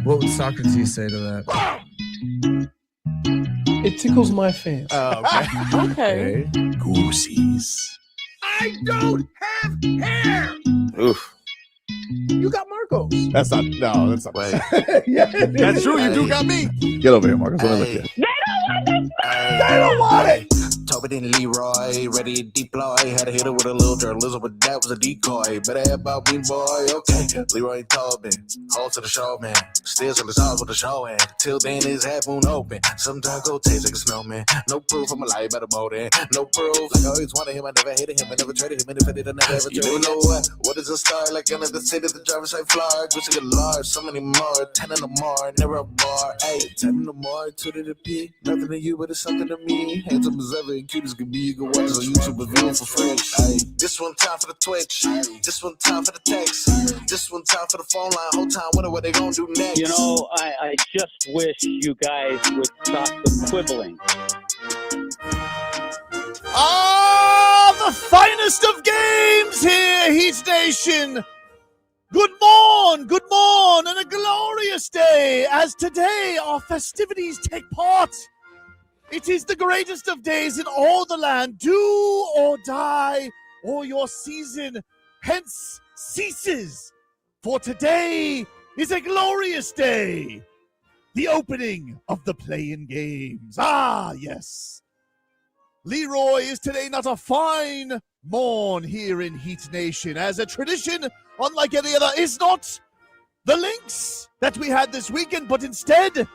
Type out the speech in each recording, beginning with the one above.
What would Socrates say to that? It tickles my fancy. Okay. Goosies. I don't have hair. Oof. You got Marcos. That's not. Yeah. That's true. You do got me. Get over here, Marcos. Let me look at you. They don't want it. Tobin and Leroy, ready to deploy. Had to hit it with a little journalism, but that was a decoy. Better have about me, boy. Okay, Leroy and Tobin, hold to the show, man. Still to the stars with the show, and till then his half moon open. Sometimes go taste like a snowman. No proof, I'm alive by the motor. No proof, like I always wanted him. I never hated him. I never traded him. And if I did, I never ever traded him. You know what is a star? Like under the city, the driver's side floor. Gucci get large, so many more. 10 in the more, never a bar. Hey, 10 in the more, 2 to the P. Nothing to you, but it's something to me. Handsome as ever, and cute as can be. You can watch us on YouTube with viewing for free. Hey, this one time for the Twitch. This one time for the text. This one time for the phone line. Whole time wondering what they gonna do next. You know, I just wish you guys would stop the quibbling. The finest of games here, Heat Nation. Good morn, and a glorious day, as today our festivities take part. It is the greatest of days in all the land. Do or die, or your season hence ceases. For today is a glorious day. The opening of the play-in games. Ah, yes. Leroy, is today not a fine morn here in Heat Nation, as a tradition, unlike any other, is not the links that we had this weekend, but instead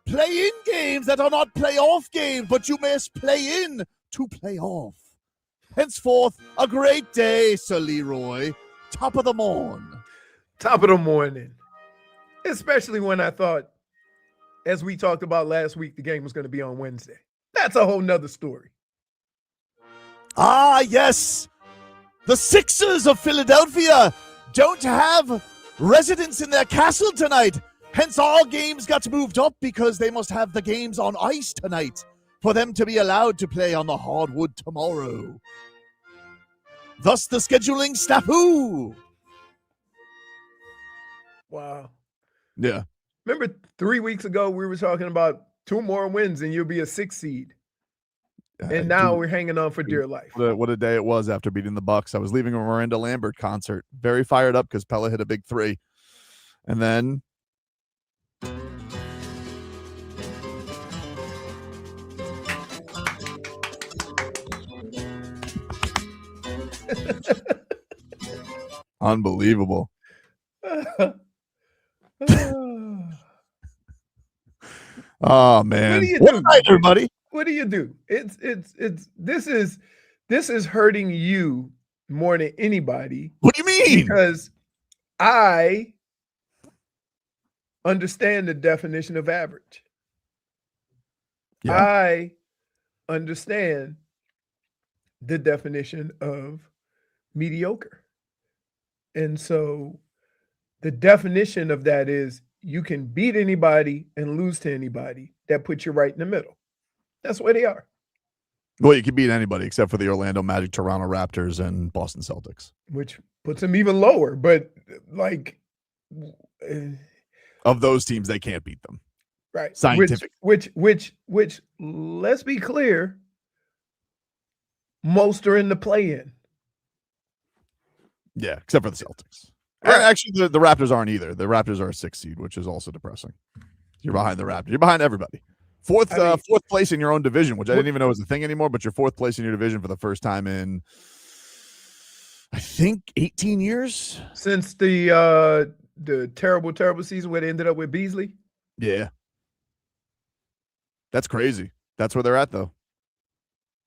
play-in games that are not playoff games, but you must play in to play off. Henceforth, a great day, Sir Leroy. Top of the morn. Top of the morning. Especially when I thought, as we talked about last week, the game was going to be on Wednesday. That's a whole nother story. Ah, yes. The Sixers of Philadelphia don't have residents in their castle tonight. Hence, all games got moved up because they must have the games on ice tonight for them to be allowed to play on the hardwood tomorrow. Thus, the scheduling snafu. Wow. Yeah. Remember 3 weeks ago, we were talking about 2 more wins and you'll be a 6 seed. And now we're hanging on for dear life. What a day it was after beating the Bucks. I was leaving a Miranda Lambert concert, very fired up because Pella hit a big 3. And then unbelievable. Oh man. What do you Good do, night, everybody. What do you do? This is hurting you more than anybody. What do you mean? Because I understand the definition of average. Yeah. I understand the definition of mediocre. And so the definition of that is you can beat anybody and lose to anybody. That puts you right in the middle. That's where they are. Well, you can beat anybody except for the Orlando Magic, Toronto Raptors, and Boston Celtics. Which puts them even lower. But like, of those teams, they can't beat them. right? Scientific. Which let's be clear, most are in the play-in. Yeah, except for the Celtics. Right. Actually, the Raptors aren't either. The Raptors are a 6 seed, which is also depressing. You're behind the Raptors. You're behind everybody. Fourth place in your own division, which I didn't even know was a thing anymore, but you're 4th place in your division for the first time in, I think, 18 years? Since the terrible, terrible season where they ended up with Beasley. Yeah. That's crazy. That's where they're at, though.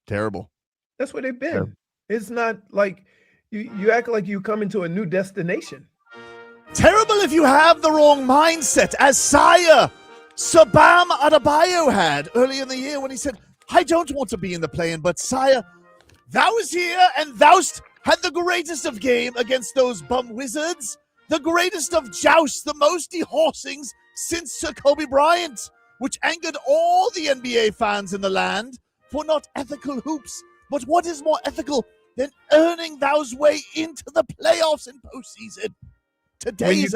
Terrible. That's where they've been. Terrible. It's not like you act like you come into a new destination. Terrible if you have the wrong mindset, as Sire Sabam Adebayo had early in the year when he said, I don't want to be in the play-in, but Sire, thou was here and thou'st had the greatest of game against those bum wizards, the greatest of jousts, the most dehorsings since Sir Kobe Bryant, which angered all the NBA fans in the land for not ethical hoops. But what is more ethical than earning thou's way into the playoffs and postseason? Today is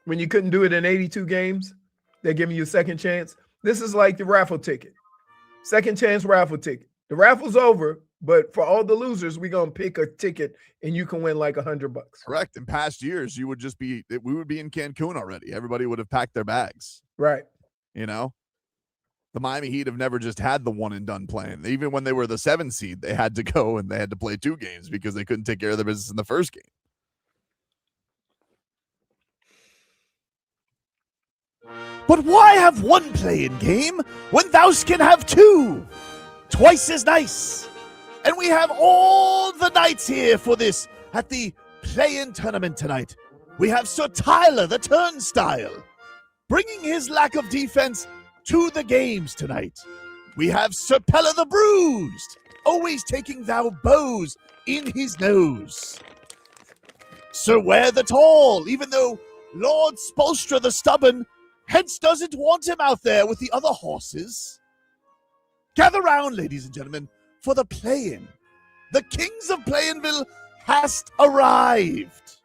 when you couldn't do it in 82 games, they're giving you a second chance. This is like the raffle ticket. Second chance raffle ticket. The raffle's over, but for all the losers, we're going to pick a ticket and you can win like $100. Correct. In past years, we would be in Cancun already. Everybody would have packed their bags. Right. You know, the Miami Heat have never just had the one and done plan. Even when they were the 7 seed, they had to go and they had to play 2 games because they couldn't take care of their business in the first game. But why have one play-in game when thou can have 2? Twice as nice. And we have all the nights here for this at the play-in tournament tonight. We have Sir Tyler the Turnstile bringing his lack of defense to the games tonight. We have Sir Pella the Bruised, always taking thou bows in his nose. Sir Ware the Tall, even though Lord Spoelstra the Stubborn hence doesn't want him out there with the other horses. Gather round, ladies and gentlemen, for the play-in. The kings of Play-in-ville has arrived.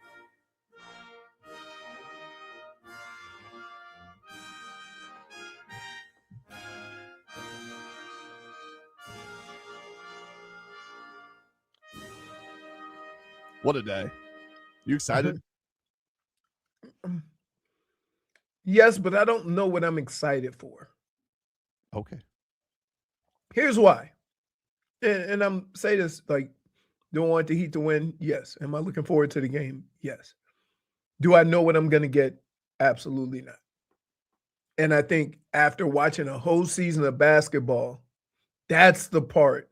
What a day. You excited? Yes, but I don't know what I'm excited for. Okay. Here's why. And I'm saying this like, don't want the Heat to win? Yes. Am I looking forward to the game? Yes. Do I know what I'm going to get? Absolutely not. And I think after watching a whole season of basketball, that's the part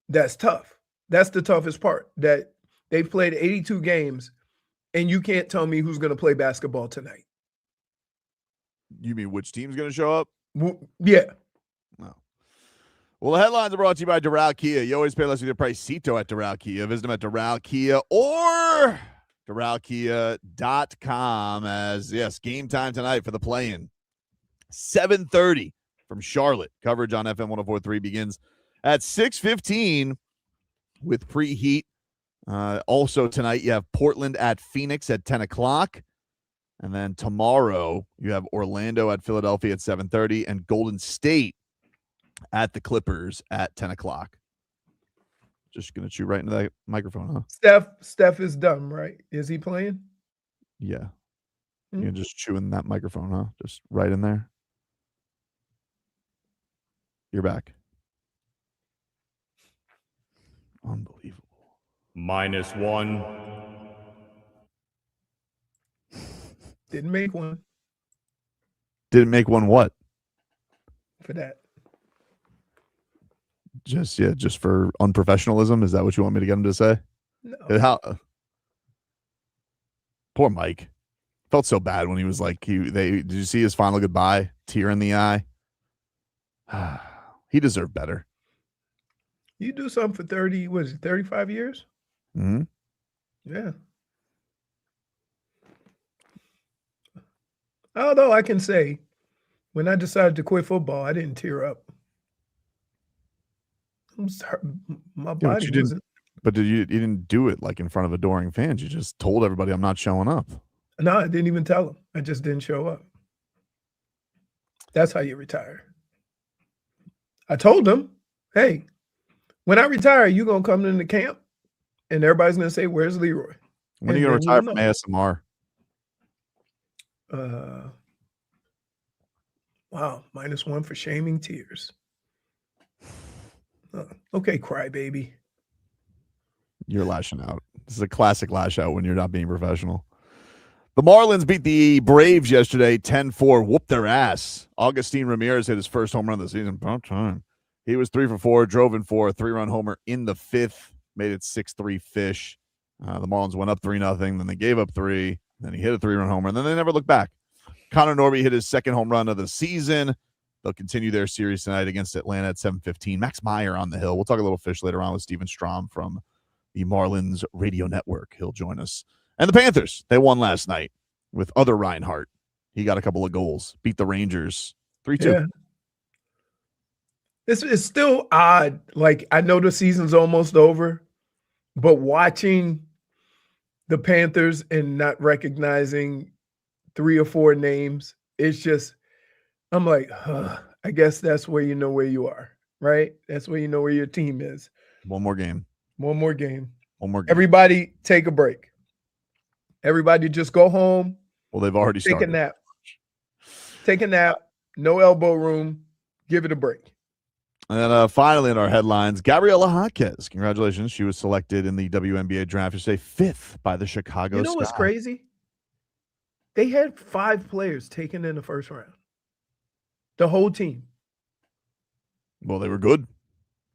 that's tough. That's the toughest part, that they've played 82 games and you can't tell me who's going to play basketball tonight. You mean which team's going to show up? Yeah. No. Well, the headlines are brought to you by Doral Kia. You always pay less with your pricito at Doral Kia. Visit them at Doral Kia or DoralKia.com as, yes, game time tonight for the play-in. 7:30 from Charlotte. Coverage on FM 104.3 begins at 6:15 with preheat. Also tonight, you have Portland at Phoenix at 10 o'clock. And then tomorrow, you have Orlando at Philadelphia at 7:30 and Golden State at the Clippers at 10 o'clock. Just going to chew right into that microphone, huh? Steph is dumb, right? Is he playing? Yeah. You're just chewing that microphone, huh? Just right in there. You're back. Unbelievable. -1. Didn't make one Didn't make one what? for that. Just for unprofessionalism? Is that what you want me to get him to say? No. How? Poor Mike. Felt so bad when he was like, did you see his final goodbye? Tear in the eye. He deserved better. You do something for 35 years? Mm-hmm. Yeah. Although I can say, when I decided to quit football, I didn't tear up. My body wasn't. But you didn't do it like in front of adoring fans. You just told everybody, I'm not showing up. No, I didn't even tell them. I just didn't show up. That's how you retire. I told them, hey, when I retire, you're going to come into camp and everybody's going to say, where's Leroy? When are you going to retire from ASMR? Wow, -1 for shaming tears. Okay, crybaby. You're lashing out. This is a classic lash out when you're not being professional. The Marlins beat the Braves yesterday 10-4, whooped their ass. Agustin Ramirez hit his first home run of the season. About time. He was 3 for 4, drove in 4, a 3-run homer in the 5th, made it 6-3 fish. The Marlins went up 3-0, then they gave up 3, then he hit a 3-run homer, and then they never looked back. Connor Norby hit his second home run of the season. They'll continue their series tonight against Atlanta at 7:15. Max Meyer on the hill. We'll talk a little fish later on with Steven Strom from the Marlins radio network. He'll join us. And the Panthers, they won last night with other Reinhardt. He got a couple of goals, beat the Rangers 3-2. Yeah. It's still odd. Like, I know the season's almost over, but watching the Panthers and not recognizing 3 or 4 names. It's just, I'm like, I guess that's where you know where you are, right? That's where you know where your team is. One more game. One more game. One more game. Everybody take a break. Everybody just go home. Well, they've already take started. a nap. Take a nap. No elbow room. Give it a break. And then finally in our headlines, Gabriela Jaquez. Congratulations. She was selected in the WNBA Draft yesterday, 5th by the Chicago You know what's Sky. crazy? They had 5 players taken in the first round. The whole team. Well, they were good.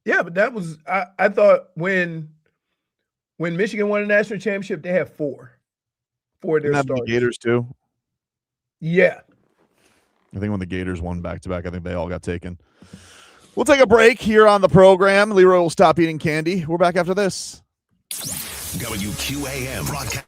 Yeah, but that was I thought when Michigan won a national championship, they had 4 for their Didn't have the starters. Gators too. Yeah. I think when the Gators won back-to-back, I think they all got taken. We'll take a break here on the program. Leroy will stop eating candy. We're back after this. WQAM broadcast.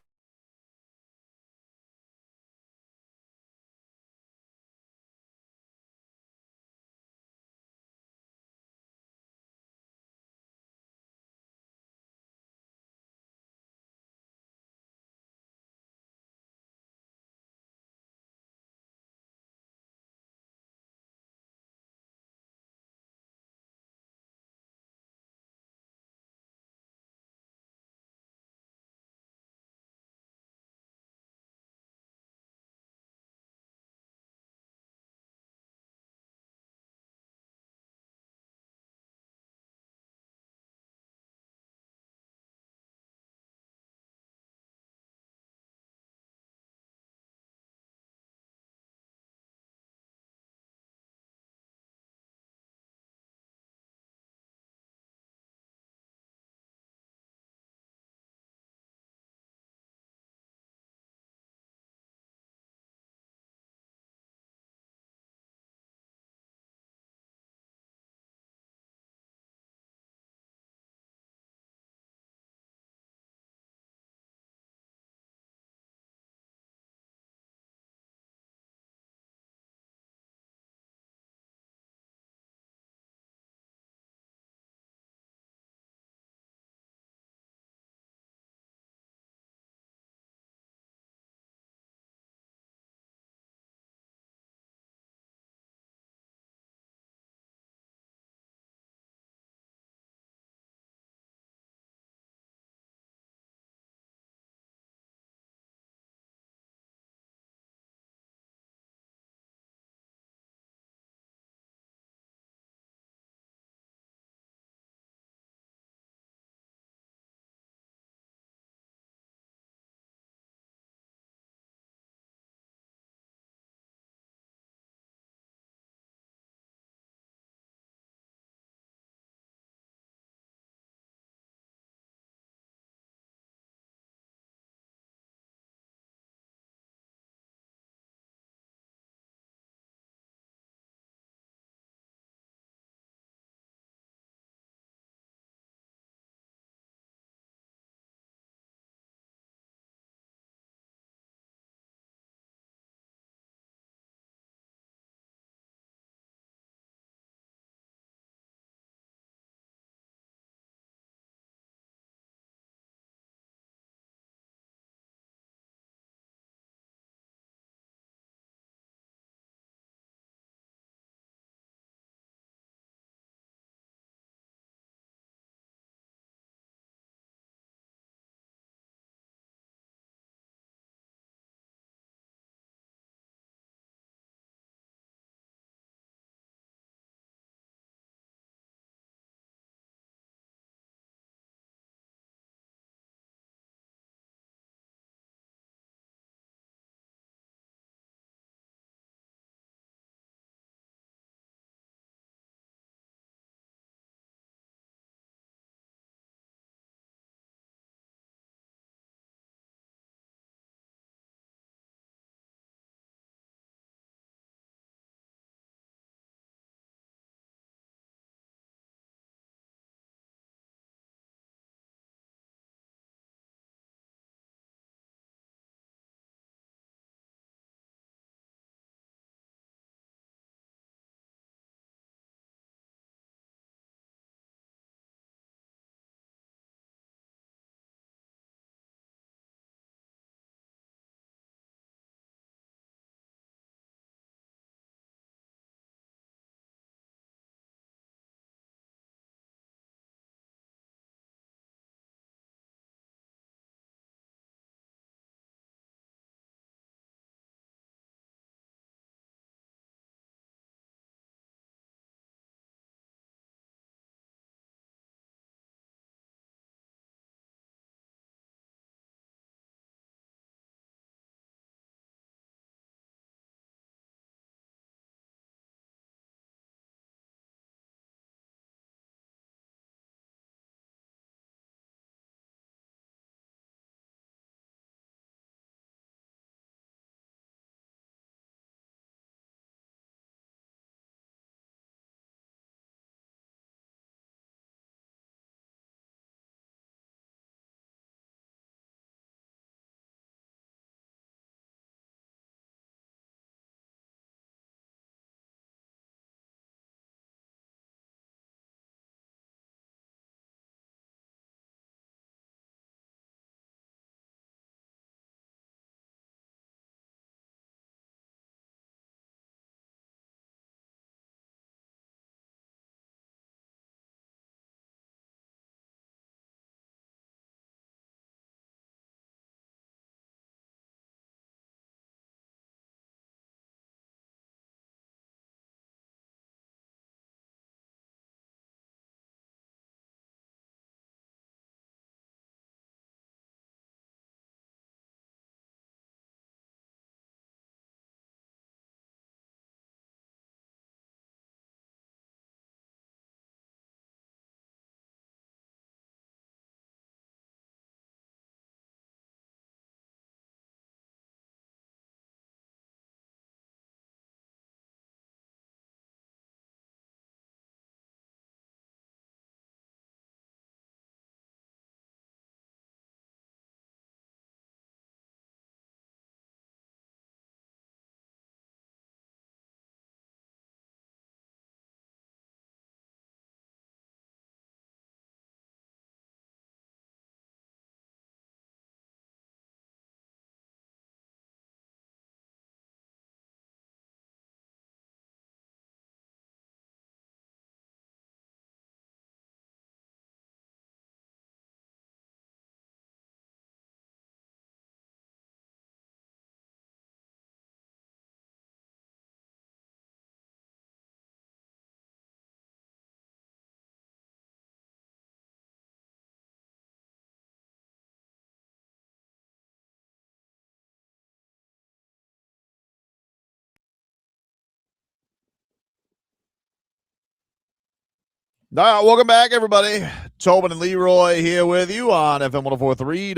All right, welcome back, everybody. Tobin and Leroy here with you on FM 104.3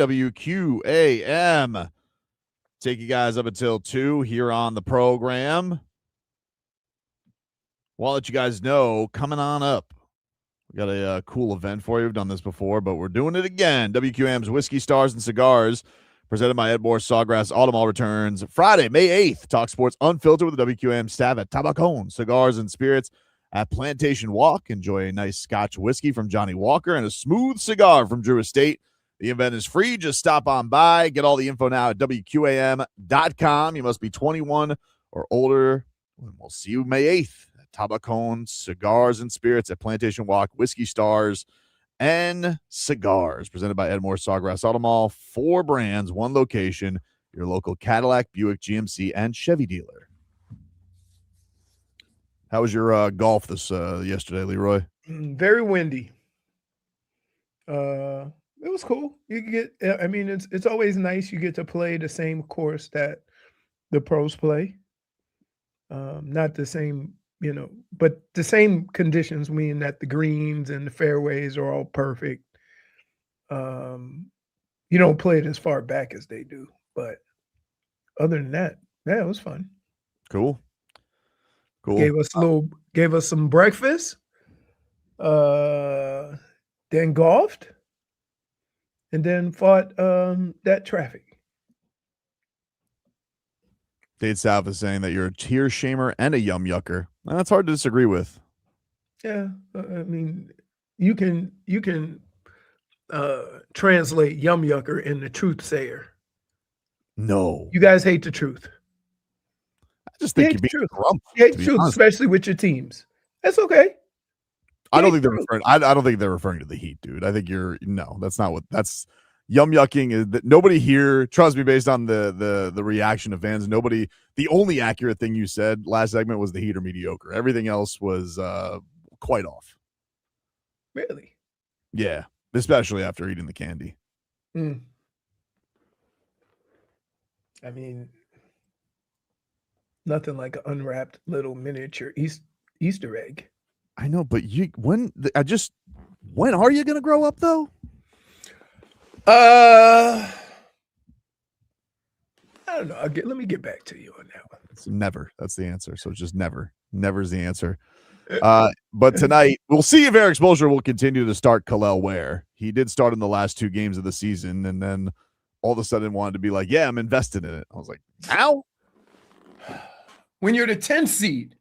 WQAM. Take you guys up until 2 here on the program. I'll let you guys know, coming on up, we got a cool event for you. We've done this before, but we're doing it again. WQAM's Whiskey, Stars, and Cigars, presented by Edmore Sawgrass Automall, returns Friday, May 8th. Talk sports unfiltered with the WQAM staff at Tabacón Cigars and Spirits at Plantation Walk. Enjoy a nice Scotch whiskey from Johnny Walker and a smooth cigar from Drew Estate. The event is free. Just stop on by. Get all the info now at WQAM.com. You must be 21 or older. And we'll see you May 8th at Tabacón Cigars and Spirits at Plantation Walk. Whiskey, Stars, and Cigars, presented by Edmore Sawgrass Automall. 4 brands, 1 location. Your local Cadillac, Buick, GMC, and Chevy dealer. How was your golf this yesterday, Leroy? Very windy. It was cool. You get, I mean, it's always nice. You get to play the same course that the pros play. Not the same, but the same conditions, meaning that the greens and the fairways are all perfect. You don't play it as far back as they do, but other than that, yeah, it was fun. Cool. Gave us some breakfast, then golfed, and then fought that traffic. Dade South is saying that you're a tear shamer and a yum yucker. And that's hard to disagree with. Yeah, I mean, you can translate yum yucker into truth sayer. No, you guys hate the truth. I just think you're being grump. You hate the truth, especially with your teams. That's okay. I don't think they're referring. I don't think they're referring to the Heat, dude. I think that's not what that's. Yum yucking is that nobody here, trust me, based on the reaction of fans, nobody, the only accurate thing you said last segment was the Heat are mediocre. Everything else was quite off. Really? Yeah, especially after eating the candy. I mean, nothing like an unwrapped little miniature Easter egg. I know, but when are you gonna grow up though? I don't know. Let me get back to you on that one. It's never. That's the answer. So it's just never. Never's the answer. But tonight, we'll see if Eric Spoelstra will continue to start Kel'el Ware. He did start in the last 2 games of the season, and then all of a sudden wanted to be like, yeah, I'm invested in it. I was like, now? When you're the 10th seed.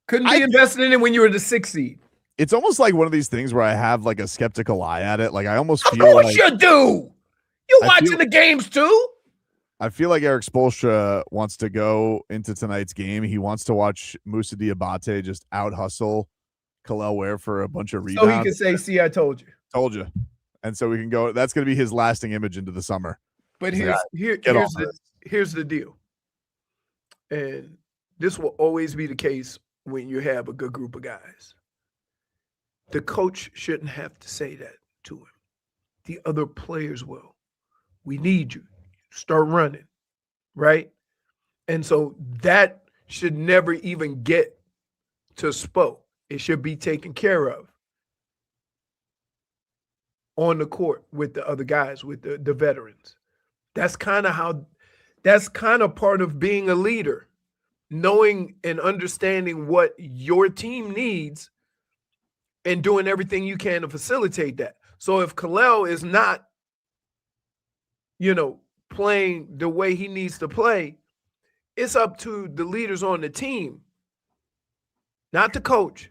Couldn't be invested in it when you were the 6th seed. It's almost like one of these things where I have like a skeptical eye at it. Like I almost feel of course you do. You're watching the games too. I feel like Eric Spoelstra wants to go into tonight's game. He wants to watch Moussa Diabate just out hustle Kel'el Ware for a bunch of rebounds. So he can say, see, I told you. Told you. And so we can go. That's going to be his lasting image into the summer. But here's the deal. And this will always be the case when you have a good group of guys. The coach shouldn't have to say that to him. The other players will. We need you. Start running, right? And so that should never even get to Spo. It should be taken care of on the court with the other guys, with the veterans. That's kind of part of being a leader, knowing and understanding what your team needs and doing everything you can to facilitate that. So if Kel'el is not, playing the way he needs to play, it's up to the leaders on the team, not the coach.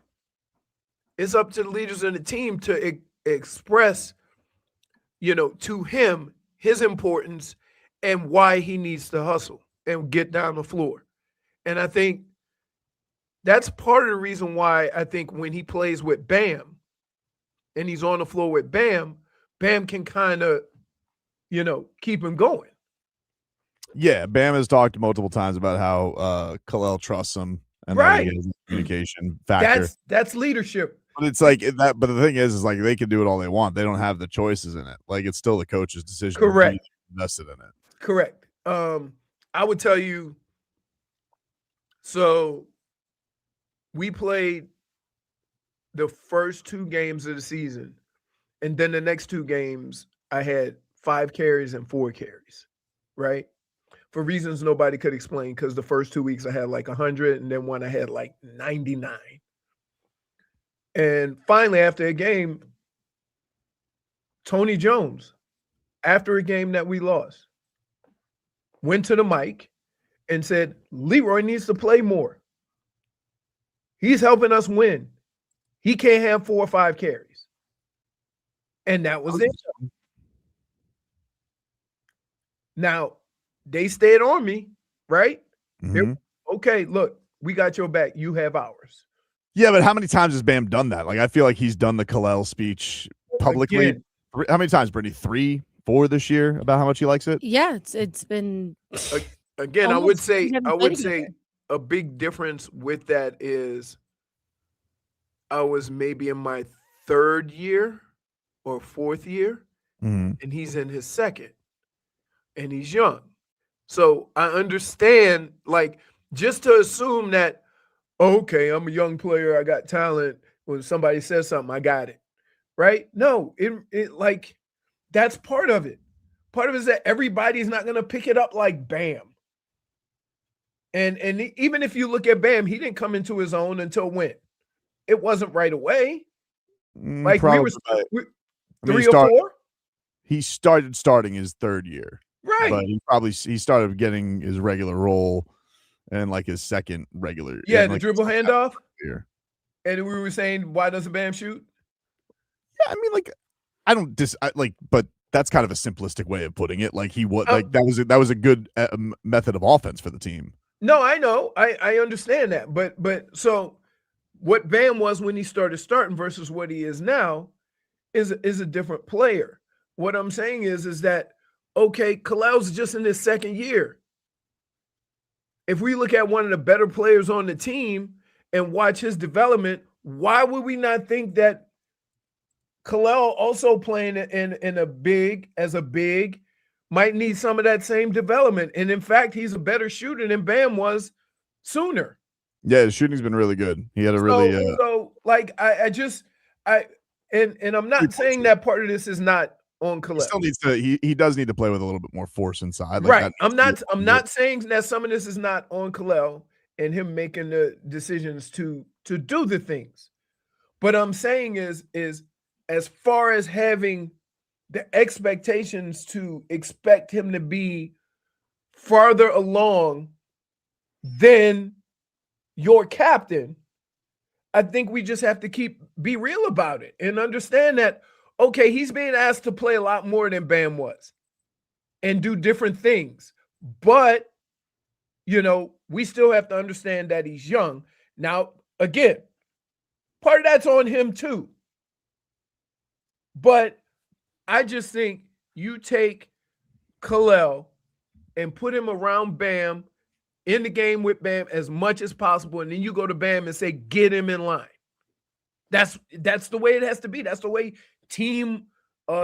It's up to the leaders on the team to express, to him his importance and why he needs to hustle and get down the floor. And I think that's part of the reason why I think when he plays with Bam and he's on the floor with Bam, Bam can kind of, keep him going. Yeah, Bam has talked multiple times about how Kel'el trusts him and right. Communication factor. That's leadership. But it's like that. But the thing is like they can do it all they want. They don't have the choices in it. Like it's still the coach's decision. Correct. Invested in it. Correct. I would tell you. So we played the first 2 games of the season, and then the next 2 games, I had 5 carries and 4 carries, right? For reasons nobody could explain, because the first 2 weeks I had like 100, and then one I had like 99. And finally, after a game, Tony Jones, after a game that we lost, went to the mic and said, Leroy needs to play more. He's helping us win. He can't have 4 or 5 carries. And that was it. Now, they stayed on me, right? Okay, look, we got your back. You have ours. Yeah, but how many times has Bam done that? Like, I feel like he's done the Kel'el speech publicly. Again. How many times, Brittany? 3, 4 this year about how much he likes it? Yeah, it's been Again, I would say a big difference with that is I was maybe in my 3rd year or 4th year, and he's in his 2nd, and he's young. So I understand, like, just to assume that, okay, I'm a young player, I got talent. When somebody says something, I got it, right? No, it like, that's part of it. Part of it is that everybody's not going to pick it up like Bam. And even if you look at Bam, he didn't come into his own until when? It wasn't right away. Like we were 3 or 4. He started starting his 3rd year, right? But he started getting his regular role and like his 2nd regular. Yeah, the like dribble handoff. Year. And we were saying, why doesn't Bam shoot? Yeah, I mean, like, I don't but that's kind of a simplistic way of putting it. Like that was a good method of offense for the team. No, I know, I understand that, but so what Bam was when he started starting versus what he is now is a different player. What I'm saying is that, okay, Kel'el's just in his 2nd year. If we look at one of the better players on the team and watch his development, why would we not think that Kel'el, also playing in a big might need some of that same development? And in fact, he's a better shooter than Bam was sooner. Yeah, his shooting's been really good. He had a really so like I'm not saying that part of this is not on Kel'el. He still needs to. He does need to play with a little bit more force inside. Like right. I'm not saying that some of this is not on Kel'el and him making the decisions to do the things. But I'm saying is as far as having the expectations to expect him to be farther along than your captain, I think we just have to be real about it and understand that, okay, he's being asked to play a lot more than Bam was and do different things. But, we still have to understand that he's young. Now, again, part of that's on him too. But I just think you take Kel'el and put him around Bam, in the game with Bam as much as possible, and then you go to Bam and say, get him in line. That's the way it has to be. That's the way team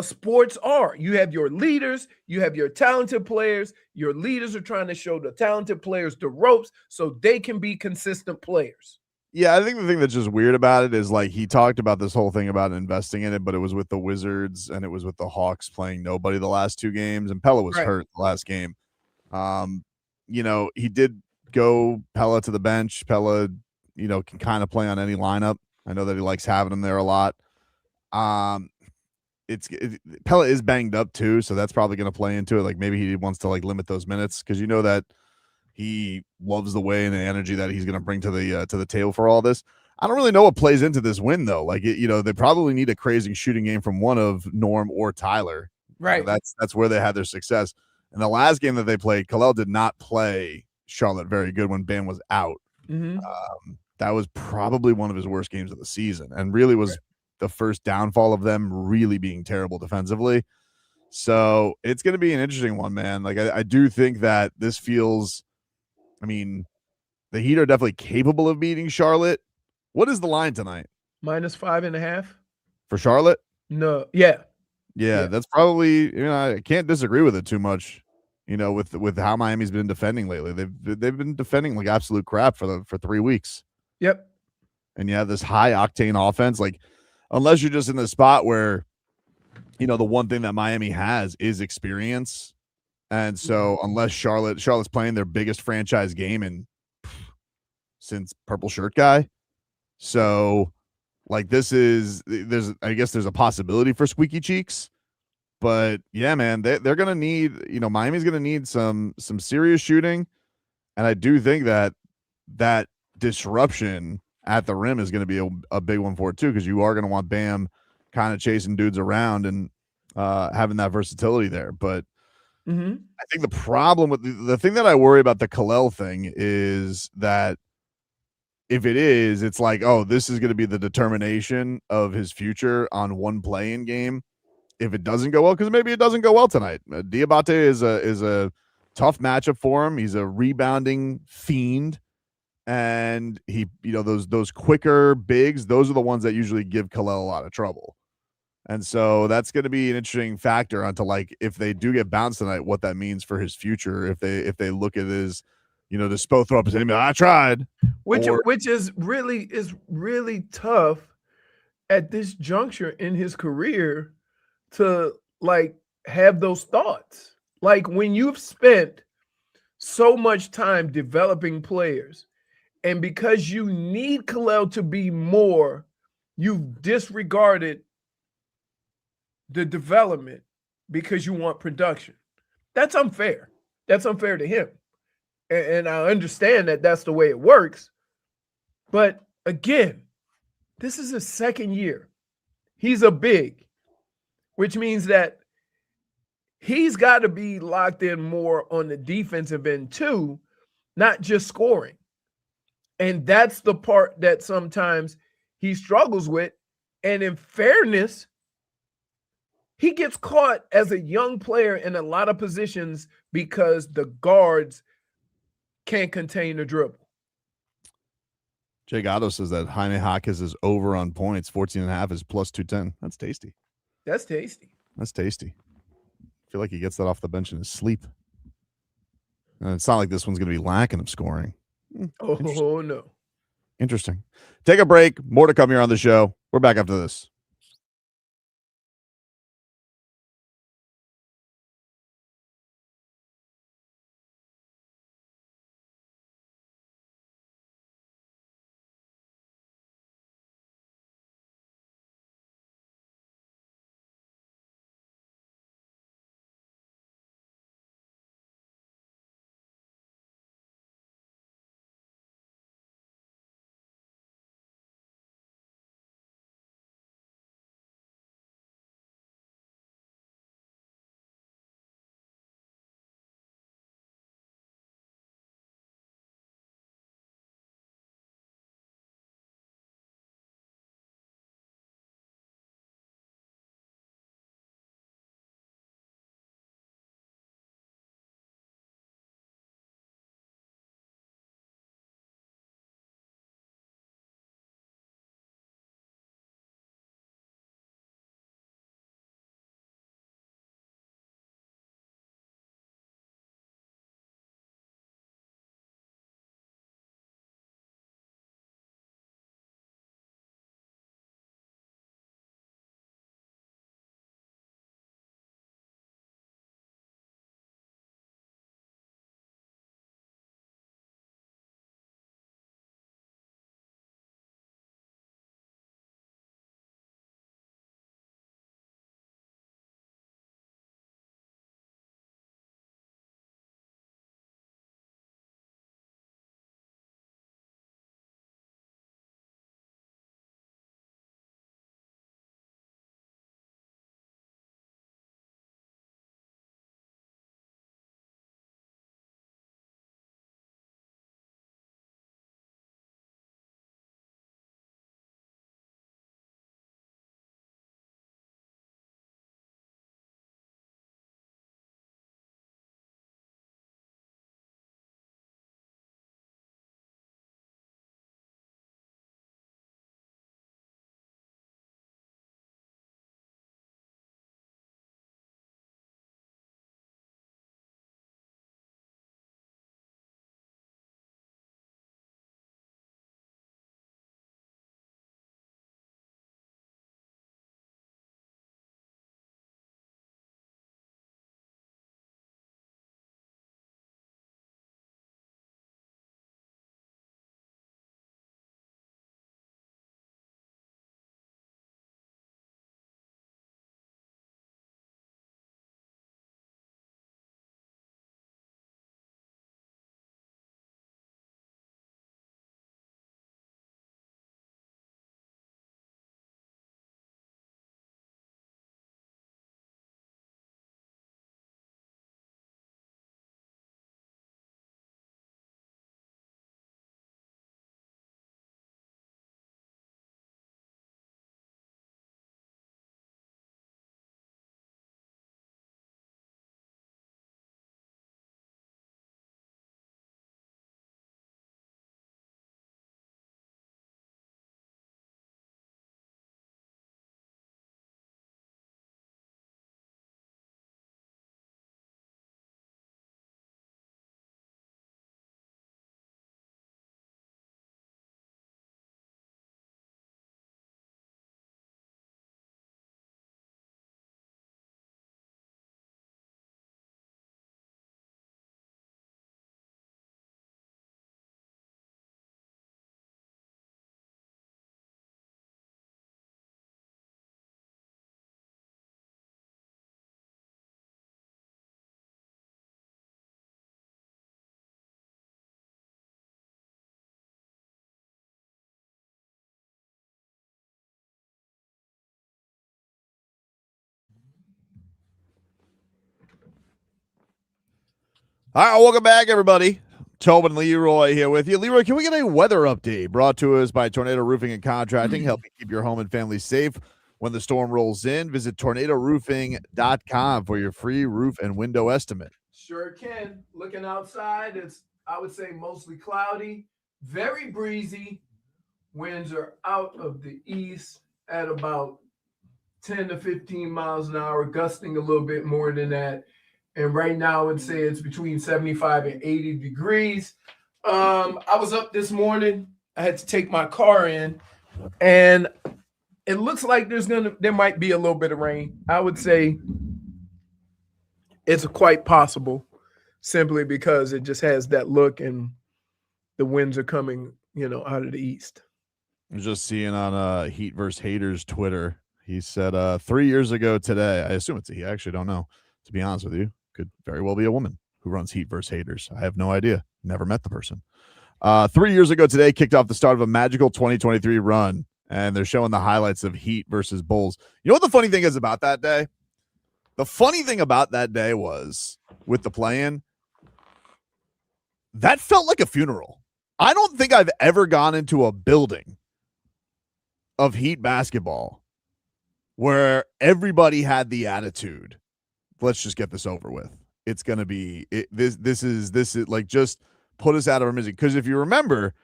sports are. You have your leaders, you have your talented players. Your leaders are trying to show the talented players the ropes so they can be consistent players. Yeah, I think the thing that's just weird about it is, like, he talked about this whole thing about investing in it, but it was with the Wizards and it was with the Hawks playing nobody the last 2 games, and Pella was hurt the last game. He did go Pella to the bench. Pella, can kind of play on any lineup. I know that he likes having him there a lot. Pella is banged up too, so that's probably going to play into it. Like, maybe he wants to limit those minutes because that he loves the way and the energy that he's going to bring to the table for all this. I don't really know what plays into this win though. Like, they probably need a crazy shooting game from one of Norm or Tyler. Right. That's where they had their success. In the last game that they played, Kel'el did not play Charlotte very good when Bam was out. That was probably one of his worst games of the season, and really was the first downfall of them really being terrible defensively. So it's going to be an interesting one, man. Like, I do think that this feels, the Heat are definitely capable of beating Charlotte. What is the line tonight? -5.5 for Charlotte? No. Yeah. Yeah, that's probably, I can't disagree with it too much. With how Miami's been defending lately. They've been defending like absolute crap for 3 weeks. Yep. and you have this high octane offense, like unless you're just in the spot where, you know, the one thing that Miami has is experience. And so unless Charlotte's playing their biggest franchise game since Purple Shirt Guy. So like there's a possibility for squeaky cheeks. But yeah, man, they're gonna need, you know, Miami's gonna need some serious shooting. And I do think that disruption at the rim is going to be a big one for it too, because you are going to want Bam kind of chasing dudes around and having that versatility there. But I think the problem with the thing that I worry about the Kel'el thing is that if it is, it's like, oh, this is going to be the determination of his future on one play-in game. If it doesn't go well, because maybe it doesn't go well tonight. Diabate is a tough matchup for him. He's a rebounding fiend. And he, you know, those quicker bigs, those are the ones that usually give Kel'el a lot of trouble. And so that's going to be an interesting factor onto like if they do get bounced tonight, what that means for his future. If they look at his, you know, the Spo throw up his enemy, I tried, which is really tough at this juncture in his career to like have those thoughts. Like when you've spent so much time developing players, and because you need Kel'el to be more, you've disregarded the development because you want production. That's unfair. That's unfair to him. And I understand that that's the way it works. But again, this is his second year. He's a big, which means that he's got to be locked in more on the defensive end too, not just scoring. And that's the part that sometimes he struggles with. And in fairness, he gets caught as a young player in a lot of positions because the guards can't contain the dribble. Jay Gatto says that Jaime Jaquez is over on points. 14.5 is plus 210. That's tasty. That's tasty. That's tasty. I feel like he gets that off the bench in his sleep. And it's not like this one's going to be lacking of scoring. Oh, no. Interesting. Take a break. More to come here on the show. We're back after this. All right, welcome back, everybody. Tobin and Leroy here with you. Leroy, can we get a weather update brought to us by Tornado Roofing and Contracting, helping keep your home and family safe when the storm rolls in? Visit tornadoroofing.com for your free roof and window estimate. Sure can. Looking outside, it's, I would say, mostly cloudy, very breezy. Winds are out of the east at about 10 to 15 miles an hour, gusting a little bit more than that. And right now, I'd say it's between 75 and 80 degrees. I was up this morning. I had to take my car in, and it looks like there might be a little bit of rain. I would say it's quite possible, simply because it just has that look, and the winds are coming, out of the east. I'm just seeing on Heat vs. Haters Twitter. He said 3 years ago today, I assume it's he. I actually don't know, to be honest with you. Could very well be a woman who runs Heat vs. Haters. I have no idea. Never met the person. 3 years ago today kicked off the start of a magical 2023 run, and they're showing the highlights of Heat versus Bulls. You know what the funny thing is about that day? The funny thing about that day was, with the play-in, that felt like a funeral. I don't think I've ever gone into a building of Heat basketball where everybody had the attitude, let's just get this over with. It's going to be this is like, just put us out of our misery. Because if you remember,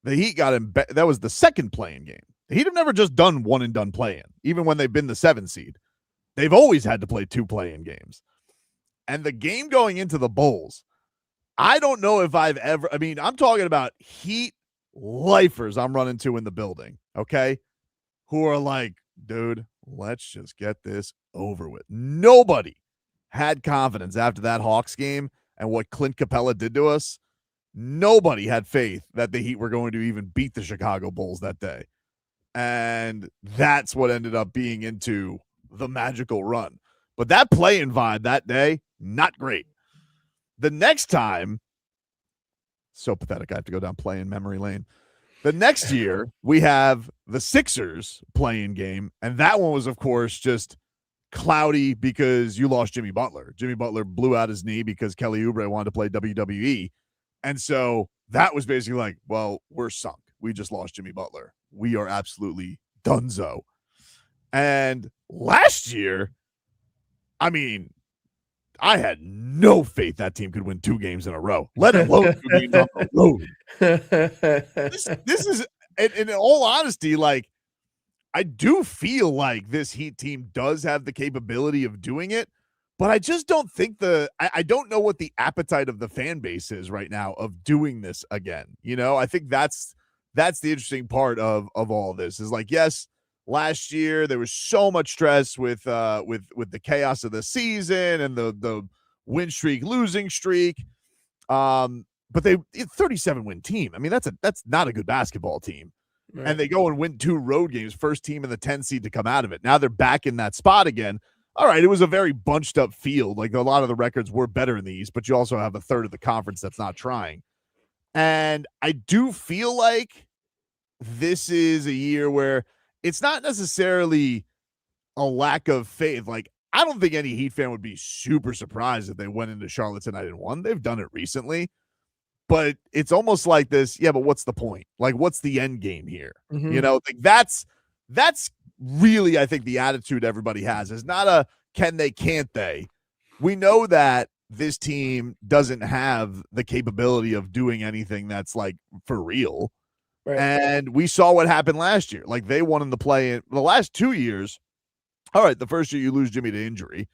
the Heat got in. That was the second play-in game. The Heat have never just done one and done play-in. Even when they've been the 7 seed, they've always had to play 2 play-in games. And the game going into the Bulls, I don't know if I've ever. I mean, I'm talking about Heat lifers I'm running to in the building. Okay, who are like, dude, let's just get this over with. Nobody had confidence after that Hawks game and what Clint Capella did to us. Nobody had faith that the Heat were going to even beat the Chicago Bulls that day. And that's what ended up being into the magical run. But that play-in vibe that day, not great. The next time, so pathetic, I have to go down play-in memory lane. The next year, we have the Sixers play-in game, and that one was, of course, just cloudy because you lost Jimmy Butler. Jimmy Butler blew out his knee because Kelly Oubre wanted to play WWE. And so that was basically like, well, we're sunk. We just lost Jimmy Butler. We are absolutely donezo. And last year, I mean, I had no faith that team could win 2 games in a row, let alone 2 games on the road. This is, in all honesty, like, I do feel like this Heat team does have the capability of doing it, but I just don't think I don't know what the appetite of the fan base is right now of doing this again. I think that's the interesting part of all of this is, like, yes, last year there was so much stress with the chaos of the season and the win streak, losing streak. But they 37 win team. I mean, that's not a good basketball team. Right. And they go and win 2 road games, first team in the 10 seed to come out of it. Now they're back in that spot again. All right, it was a very bunched up field. Like, a lot of the records were better in the East, but you also have a third of the conference that's not trying. And I do feel like this is a year where it's not necessarily a lack of faith. Like, I don't think any Heat fan would be super surprised if they went into Charlotte tonight and won. They've done it recently. But it's almost like this, yeah, but what's the point? Like, what's the end game here? Mm-hmm. Like, that's really, I think, the attitude everybody has. Is not a can they, can't they. We know that this team doesn't have the capability of doing anything that's, like, for real. Right. And we saw what happened last year. Like, they won in the play-in. The last 2 years, all right, the first year you lose Jimmy to injury,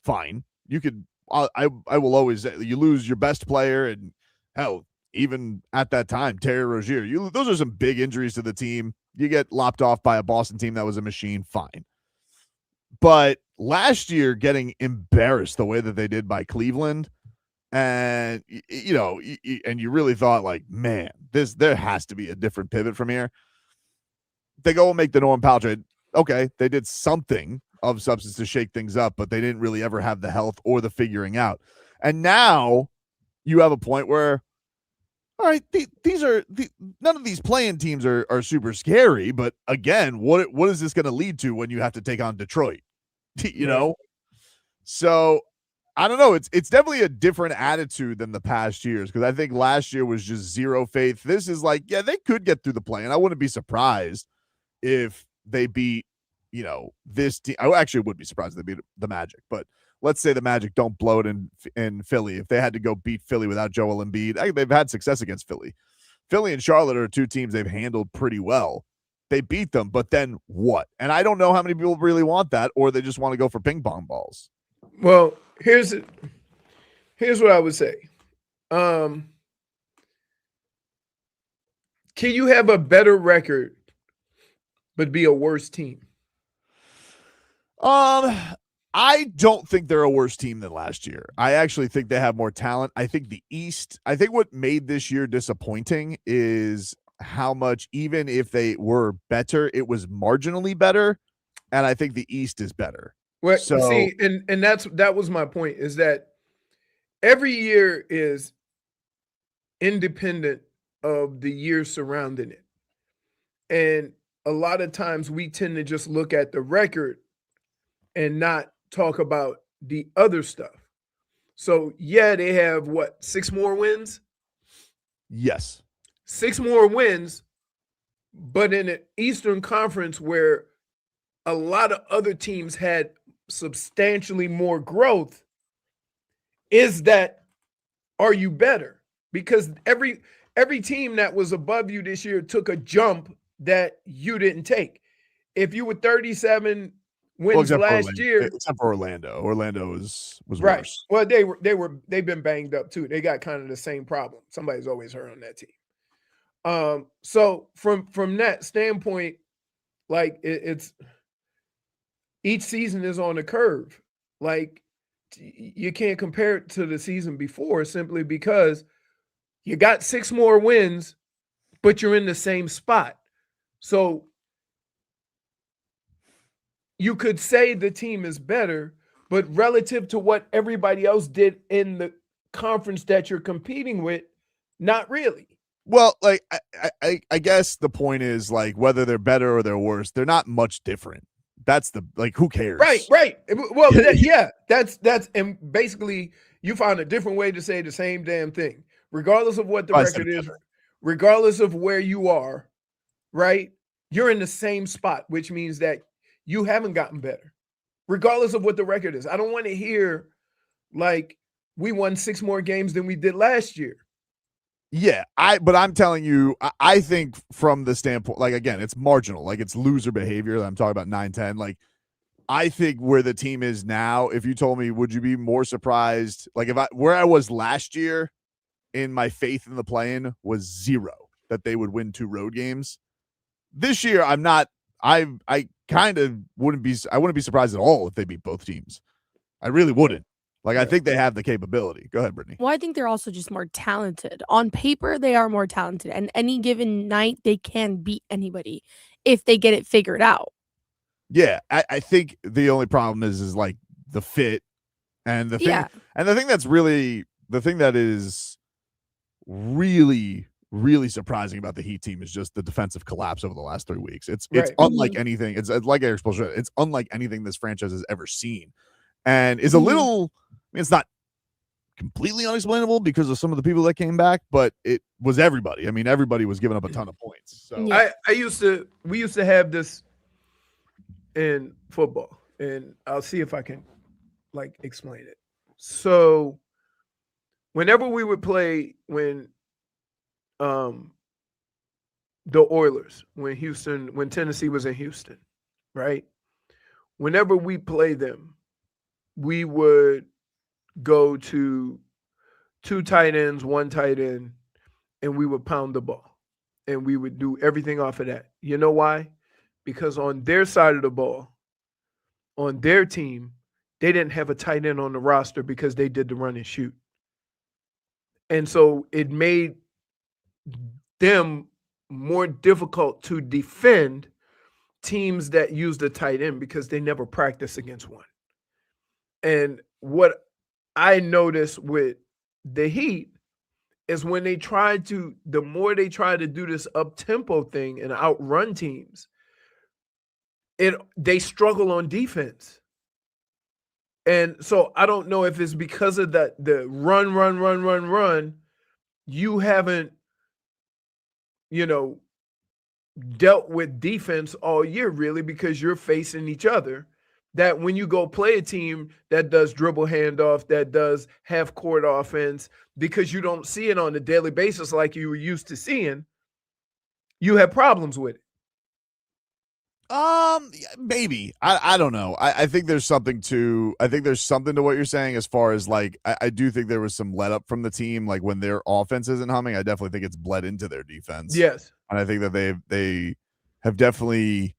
fine. You could, I will always say, you lose your best player, and hell, even at that time, Terry Rozier, those are some big injuries to the team. You get lopped off by a Boston team that was a machine, fine. But last year, getting embarrassed the way that they did by Cleveland, and and you really thought, like, man, there has to be a different pivot from here. They go and make the Norman Powell trade. Okay, they did something of substance to shake things up, but they didn't really ever have the health or the figuring out. And now you have a point where, all right, none of these play-in teams are super scary, but again, what is this going to lead to when you have to take on Detroit? So I don't know. It's definitely a different attitude than the past years, because I think last year was just zero faith. This is like, yeah, they could get through the play, and I wouldn't be surprised if they beat, this team. I actually would be surprised if they beat the Magic, but let's say the Magic don't blow it in Philly. If they had to go beat Philly without Joel Embiid, they've had success against Philly. Philly and Charlotte are two teams they've handled pretty well. They beat them, but then what? And I don't know how many people really want that, or they just want to go for ping pong balls. Well, here's what I would say. Can you have a better record but be a worse team? I don't think they're a worse team than last year. I actually think they have more talent. I think the East, I think what made this year disappointing is how much, even if they were better, it was marginally better. And I think the East is better. Well, see, and that was my point, is that every year is independent of the year surrounding it. And a lot of times we tend to just look at the record and not talk about the other stuff. So, yeah, they have, 6 more wins? Yes. 6 more wins, but in an Eastern Conference where a lot of other teams had substantially more growth, are you better? Because every team that was above you this year took a jump that you didn't take. If you were 37 wins last year, except for Orlando was right. Worse. Well, they've been banged up too. They got kind of the same problem. Somebody's always hurt on that team. So from that standpoint, like it's each season is on a curve. Like you can't compare it to the season before simply because you got 6 more wins, but you're in the same spot. So you could say the team is better, but relative to what everybody else did in the conference that you're competing with, not really. Well, like I guess the point is, like, whether they're better or they're worse, they're not much different. That's who cares? Right. Well, that's and basically you found a different way to say the same damn thing, regardless of what the record is, regardless of where you are, right? You're in the same spot, which means that you haven't gotten better, regardless of what the record is. I don't want to hear like we won 6 more games than we did last year. Yeah, but I'm telling you, I think from the standpoint, like, again, it's marginal, like it's loser behavior. I'm talking about 9-10. Like, I think where the team is now, if you told me, would you be more surprised? Like, where I was last year in my faith in the play-in was 0, that they would win 2 road games. This year, I'm not. I kind of wouldn't be. I wouldn't be surprised at all if they beat both teams. I really wouldn't. Like, I think they have the capability. Go ahead, Brittany. Well, I think they're also just more talented. On paper, they are more talented. And any given night, they can beat anybody if they get it figured out. Yeah, I think the only problem is like the fit and the thing. Yeah. And the thing that is really, really surprising about the Heat team is just the defensive collapse over the last 3 weeks. It's unlike anything. It's like Eric Spoelstra. It's unlike anything this franchise has ever seen. And is a little, it's not completely unexplainable because of some of the people that came back, but it was everybody. I mean, everybody was giving up a ton of points. So we used to have this in football, and I'll see if I can like explain it. So whenever we would play the Oilers, when Tennessee was in Houston, right? Whenever we play them, we would go to 2 tight ends, 1 tight end, and we would pound the ball. And we would do everything off of that. You know why? Because on their side of the ball, on their team, they didn't have a tight end on the roster because they did the run and shoot. And so it made them more difficult to defend teams that used a tight end because they never practiced against one. And what I noticed with the Heat is when the more they try to do this up-tempo thing and outrun teams, they struggle on defense. And so I don't know if it's because of the run. You haven't, dealt with defense all year, really, because you're facing each other. That when you go play a team that does dribble handoff, that does half court offense, because you don't see it on a daily basis like you were used to seeing, you have problems with it. Maybe. I don't know. I think there's something to what you're saying as far as like I do think there was some let up from the team, like when their offense isn't humming. I definitely think it's bled into their defense. Yes. And I think that they have definitely,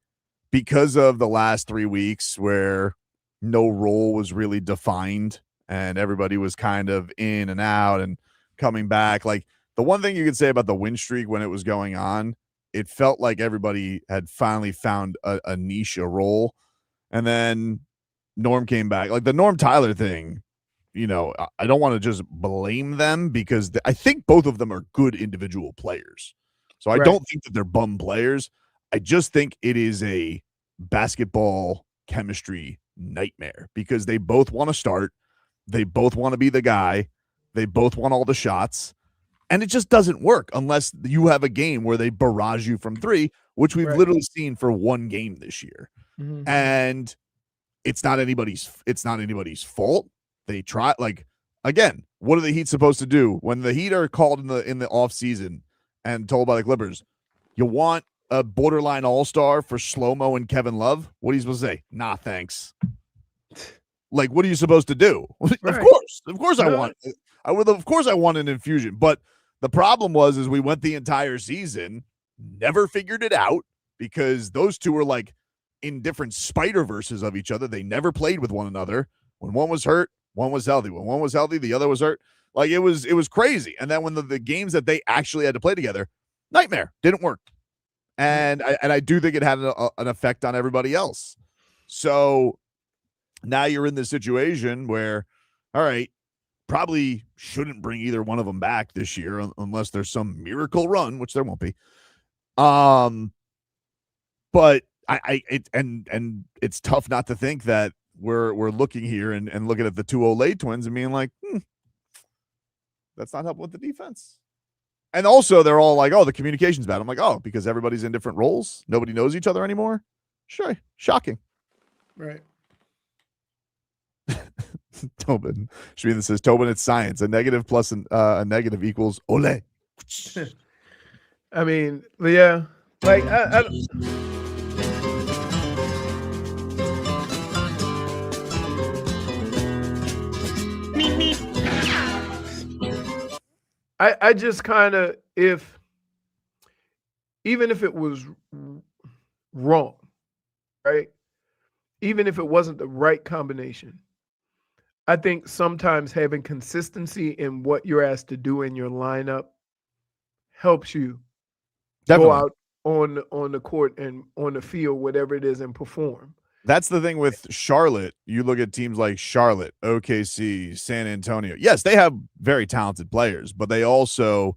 because of the last 3 weeks where no role was really defined and everybody was kind of in and out and coming back. Like the one thing you could say about the win streak when it was going on, it felt like everybody had finally found a niche, a role. And then Norm came back. Like the Norm Tyler thing, I don't want to just blame them because I think both of them are good individual players. So I don't think that they're bum players. I just think it is a basketball chemistry nightmare because they both want to start. They both want to be the guy. They both want all the shots. And it just doesn't work unless you have a game where they barrage you from three, which we've literally seen for one game this year. Mm-hmm. And it's not anybody's fault. They try, like, again, what are the Heat supposed to do when the Heat are called in the offseason and told by the Clippers, you want a borderline all-star for Slow-Mo and Kevin Love? What are you supposed to say? Nah, thanks. Like, what are you supposed to do? Of course I want it. Of course I want an infusion, but the problem is we went the entire season, never figured it out because those two were like in different Spider-Verses of each other. They never played with one another. When one was hurt, one was healthy. When one was healthy, the other was hurt. Like it was crazy. And then when the games that they actually had to play together, nightmare, didn't work. And I do think it had an effect on everybody else. So now you're in this situation where, all right, probably shouldn't bring either one of them back this year unless there's some miracle run, which there won't be. But it's tough not to think that we're looking here and looking at the two Olay twins and being like, that's not helping with the defense. And also they're all like, oh, the communication's bad. I'm like, oh, because everybody's in different roles. Nobody knows each other anymore. Sure. Shocking. Right. Tobin. Shmeen says, Tobin, it's science. A negative plus a negative equals Olay. I mean, yeah. Like, I just kind of, even if it was wrong, right? Even if it wasn't the right combination, I think sometimes having consistency in what you're asked to do in your lineup helps you go out on the court and on the field, whatever it is, and perform. That's the thing with Charlotte. You look at teams like Charlotte, OKC, San Antonio. Yes, they have very talented players, but they also,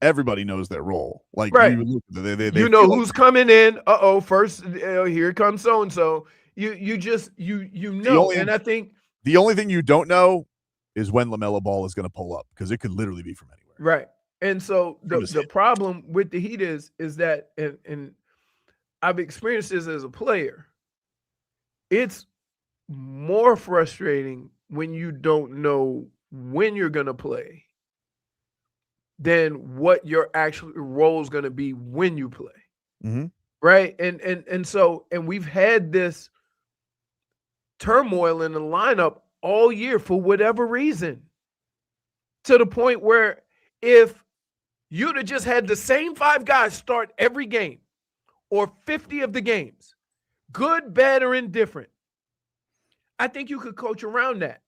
everybody knows their role. Like, right. You know who's coming in. First, here comes so-and-so. You know. And I think the only thing you don't know is when LaMelo Ball is going to pull up, because it could literally be from anywhere. Right. And so the problem with the Heat is that, and I've experienced this as a player, it's more frustrating when you don't know when you're going to play than what your actual role is going to be when you play. Mm-hmm. Right. And so we've had this turmoil in the lineup all year for whatever reason, to the point where if you'd have just had the same 5 guys start every game or 50 of the games, good, bad, or indifferent, I think you could coach around that.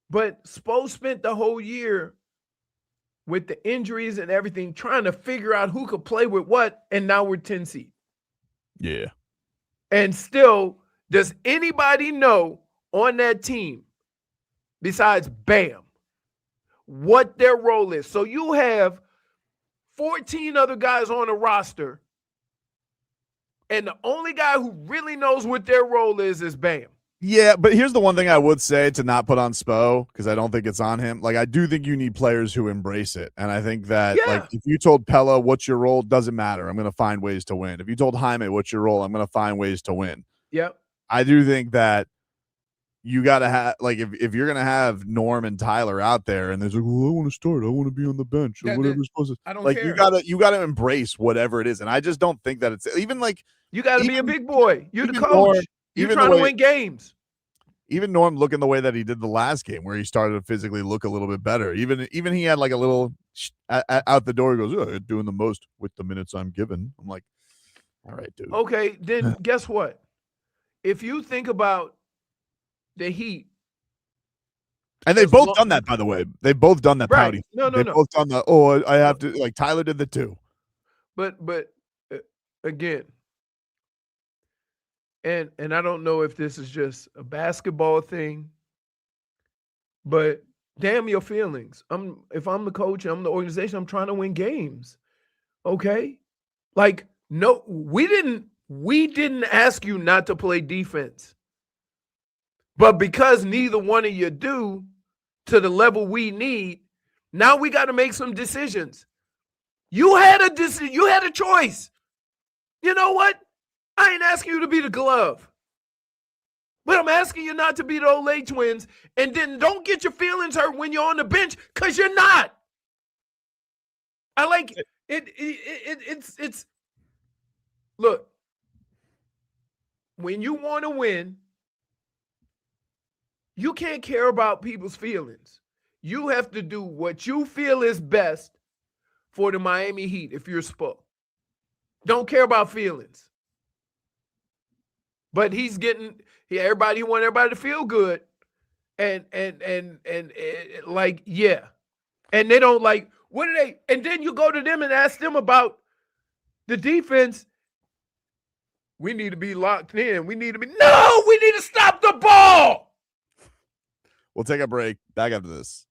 But Spo spent the whole year with the injuries and everything trying to figure out who could play with what, and now we're 10 seed. Yeah. And still, does anybody know on that team, besides Bam, what their role is? So you have 14 other guys on the roster, and the only guy who really knows what their role is Bam. Yeah, but here's the one thing I would say to not put on Spo, because I don't think it's on him. Like, I do think you need players who embrace it. And I think that, like, if you told Pella, what's your role? Doesn't matter. I'm going to find ways to win. If you told Jaime, what's your role? I'm going to find ways to win. Yep. I do think that you got to have, like, if you're going to have Norm and Tyler out there and there's like, well, I want to start. I want to be on the bench or whatever supposed to. I don't like, care. You got to embrace whatever it is. And I just don't think that it's even like. You got to be a big boy. You're the coach. Norm, You're trying to win games. Even Norm looking the way that he did the last game, where he started to physically look a little bit better. Even he had like a little out the door. He goes, "Oh, doing the most with the minutes I'm given." I'm like, all right, dude. Okay, then guess what? If you think about the Heat, and they've both done that, by the way. They've both done that pouty. No. They've both done the. Oh, I have to. Like Tyler did the too. But again. And I don't know if this is just a basketball thing, but damn your feelings. If I'm the coach, I'm the organization, I'm trying to win games. Okay? Like, no, we didn't ask you not to play defense. But because neither one of you do to the level we need, now we got to make some decisions. You had a choice. You know what? I ain't asking you to be the glove. But I'm asking you not to be the Olay twins. And then don't get your feelings hurt when you're on the bench, because you're not. I like it. It's look, when you want to win, you can't care about people's feelings. You have to do what you feel is best for the Miami Heat if you're Spo. Don't care about feelings. But he want everybody to feel good. And like, yeah. And they don't like, what are they? And then you go to them and ask them about the defense. We need to be locked in. We need to stop the ball. We'll take a break. Back after this.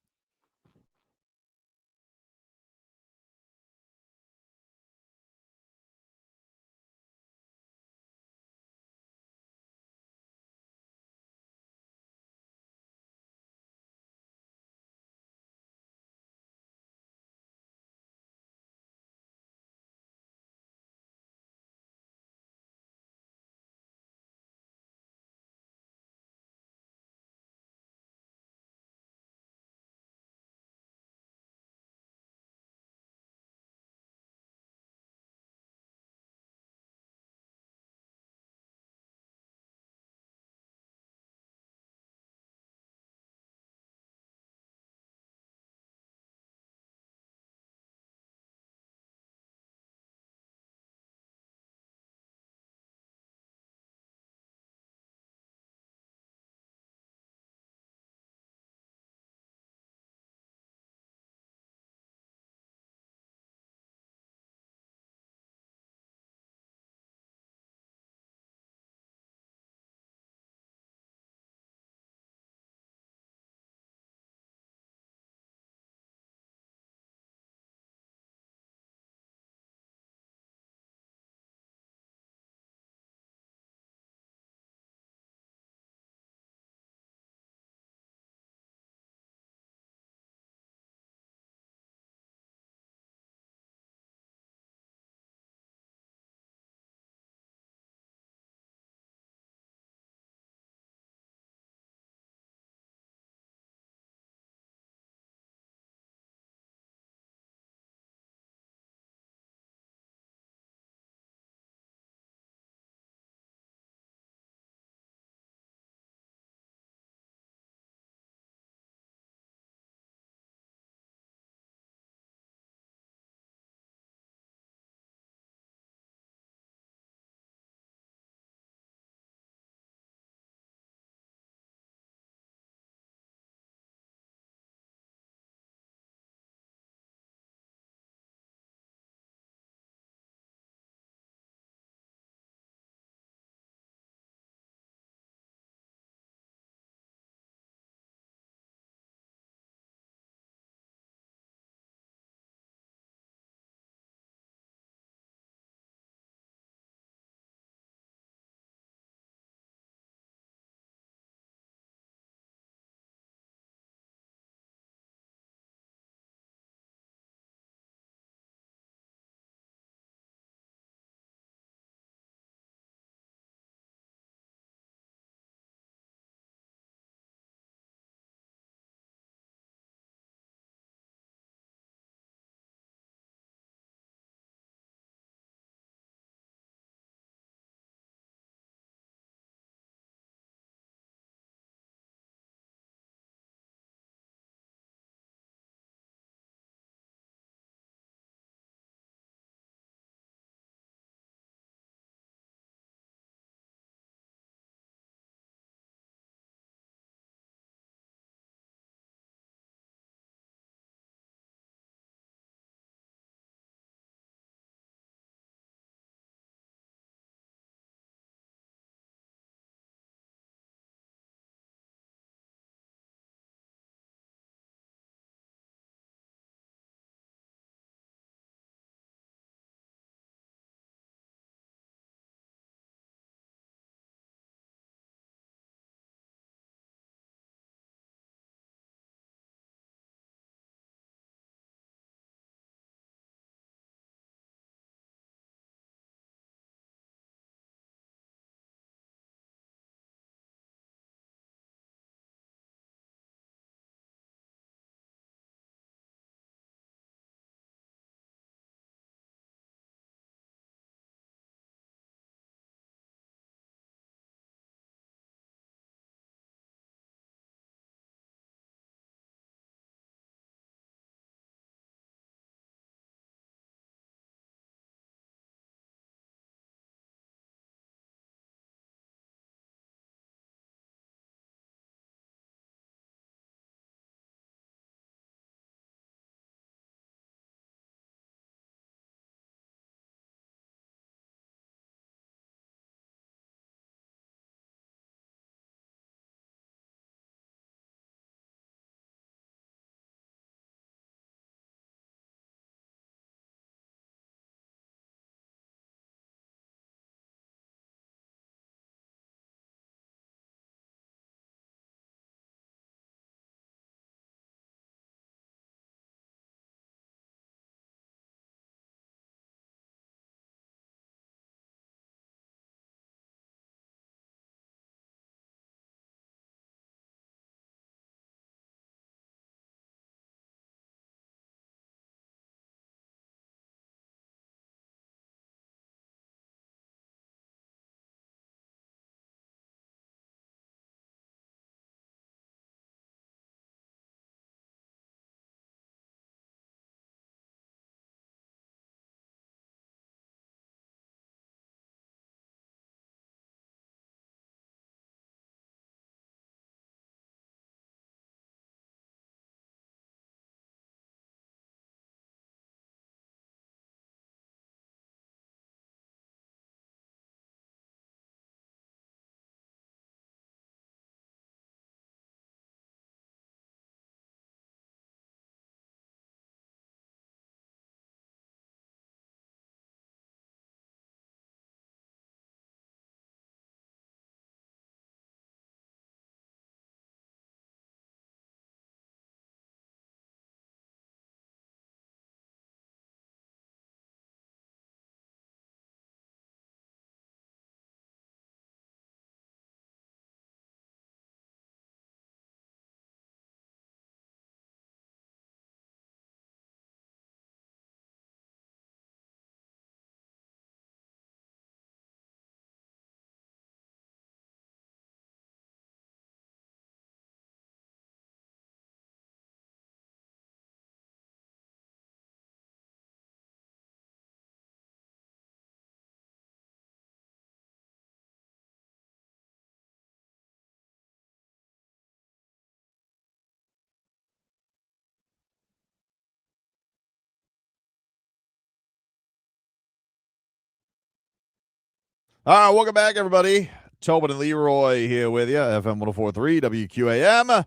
All right, welcome back, everybody. Tobin and Leroy here with you, FM 104.3 WQAM.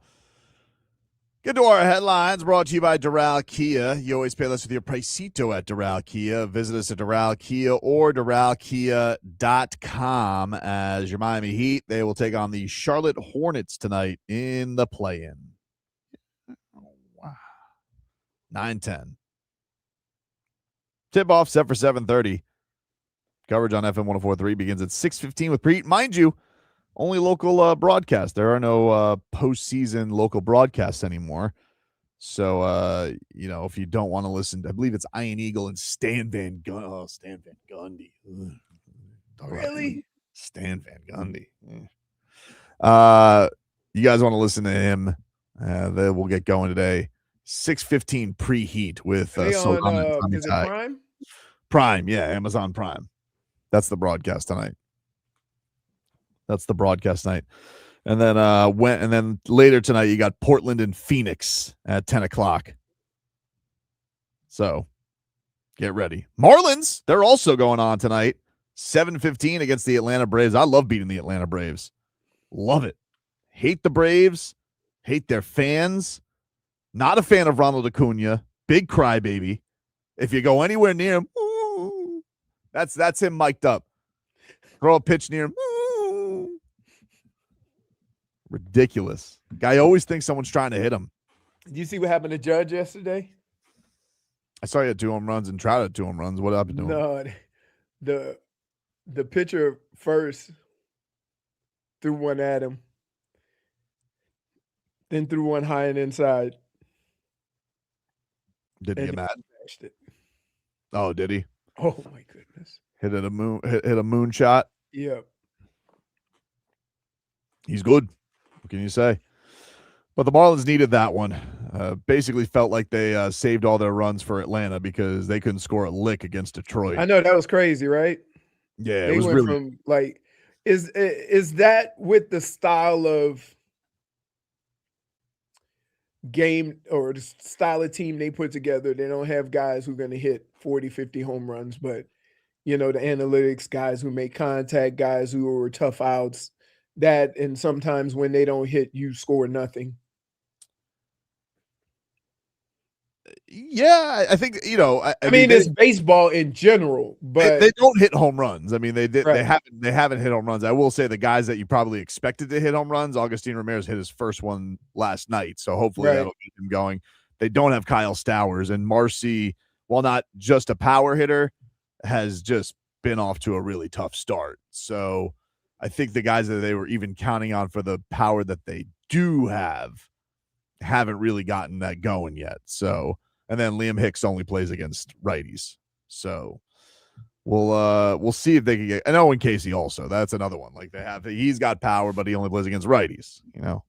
Get to our headlines, brought to you by Doral Kia. You always pay less with your Pricito at Doral Kia. Visit us at Doral Kia or DoralKia.com as your Miami Heat. They will take on the Charlotte Hornets tonight in the play-in. Oh, wow. 9-10. Tip-off set for 7:30. Coverage on FM 104.3 begins at 6:15 with preheat. Mind you, only local broadcast. There are no postseason local broadcasts anymore. So, if you don't want to listen, I believe it's Iron Eagle and Stan Van Gundy. Oh, Stan Van Gundy. Really? Stan Van Gundy. You guys want to listen to him? They will get going today. 6:15 preheat with is it Prime? Prime, yeah, Amazon Prime. That's the broadcast tonight. And then later tonight you got Portland and Phoenix at 10 o'clock. So get ready. Marlins, they're also going on tonight. 7:15 against the Atlanta Braves. I love beating the Atlanta Braves. Love it. Hate the Braves. Hate their fans. Not a fan of Ronald Acuna. Big crybaby. If you go anywhere near him, that's him mic'd up. Throw a pitch near him. Ridiculous. Guy always thinks someone's trying to hit him. Did you see what happened to Judge yesterday? I saw he had 2 home runs and Trout had 2 home runs. What happened to him? No, the pitcher first threw one at him, then threw one high and inside. Did he get mad? It. Oh, did he? Oh my goodness! Hit a moon shot. Yep. He's good. What can you say? But the Marlins needed that one. Basically felt like they saved all their runs for Atlanta because they couldn't score a lick against Detroit. I know, that was crazy, right? Yeah, they it was went really from like is that with the style of game or the style of team they put together? They don't have guys who are going to hit 40, 50 home runs, but the analytics guys who make contact, guys who are tough outs. That, and sometimes when they don't hit, you score nothing. Yeah, I think I mean it's baseball in general, but they don't hit home runs. I mean, they did. Right. They haven't hit home runs. I will say the guys that you probably expected to hit home runs, Agustin Ramirez hit his first one last night, so hopefully that'll get him going. They don't have Kyle Stowers, and Marcy, while not just a power hitter, has just been off to a really tough start. So I think the guys that they were even counting on for the power that they do have haven't really gotten that going yet. So, and then Liam Hicks only plays against righties. So we'll see if they can get, and Owen Casey also, that's another one. Like he's got power, but he only plays against righties, and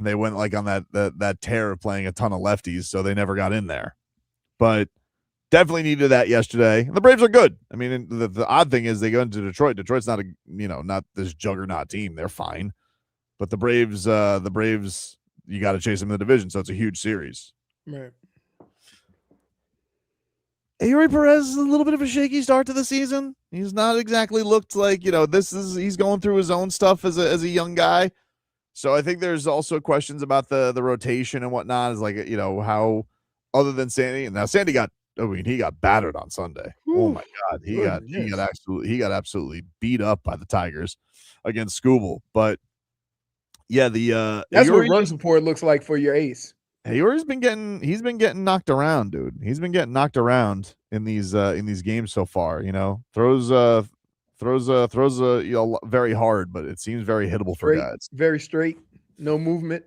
they went like on that tear of playing a ton of lefties. So they never got in there, but definitely needed that yesterday. And the Braves are good. I mean, the odd thing is they go into Detroit. Detroit's not not this juggernaut team. They're fine. But the Braves, you got to chase them in the division. So it's a huge series. Right. Eury Perez is a little bit of a shaky start to the season. He's not exactly looked like, he's going through his own stuff as a young guy. So I think there's also questions about the rotation and whatnot. Is like, how other than Sandy, and now Sandy he got battered on Sunday. Oh my God. He got absolutely beat up by the Tigers against Scoobel. But yeah, that's what run support looks like for your ace. Eury's been getting knocked around, dude. He's been getting knocked around in these games so far. Throws very hard, but it seems very hittable for guys. Very straight, no movement.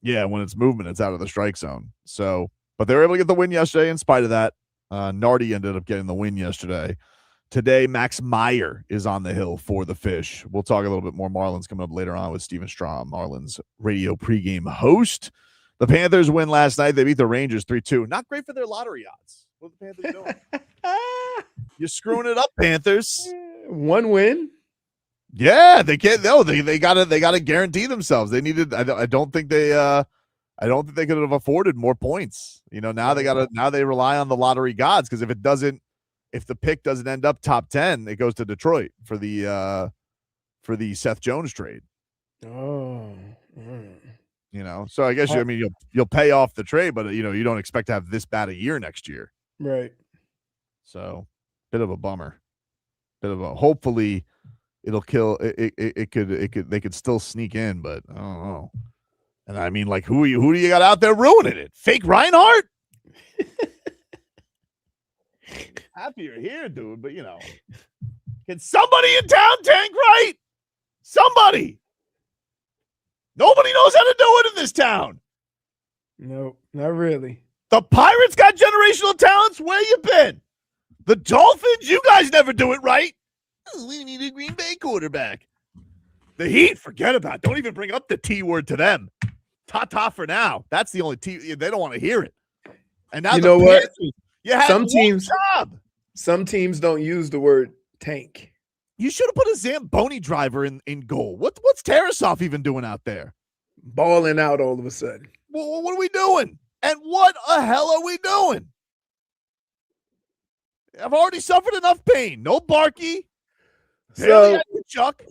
Yeah, when it's movement, it's out of the strike zone. So, but they were able to get the win yesterday in spite of that. Nardi ended up getting the win yesterday. Today, Max Meyer is on the hill for the Fish. We'll talk a little bit more Marlins coming up later on with Steven Strom, Marlins radio pregame host. The Panthers win last night. They beat the Rangers 3-2. Not great for their lottery odds. What are the Panthers doing? You're screwing it up, Panthers. One win. Yeah, they can't. No, they gotta guarantee themselves. They needed. I don't think they could have afforded more points. Now they rely on the lottery gods, because if it doesn't if the pick doesn't end up top 10, it goes to Detroit for the Seth Jones trade. Oh. You know, so I guess you'll pay off the trade, but you don't expect to have this bad a year next year. Right. So, bit of a bummer. Hopefully it'll kill it could they could still sneak in, but I don't know. And I mean, like, who do you got out there ruining it? Fake Reinhardt? Happy you're here, dude, but can somebody in town tank right? Somebody. Nobody knows how to do it in this town. No, not really. The Pirates got generational talents. Where you been? The Dolphins, you guys never do it right. We need a Green Bay quarterback. The Heat, forget about it. Don't even bring up the T word to them. Ta-ta for now. That's the only T. They don't want to hear it. And now you know what? You had some teams don't use the word tank. You should have put a Zamboni driver in goal. What's Tarasov even doing out there? Balling out all of a sudden. Well, what are we doing? And what the hell are we doing? I've already suffered enough pain. No Barkey. So, Chuck.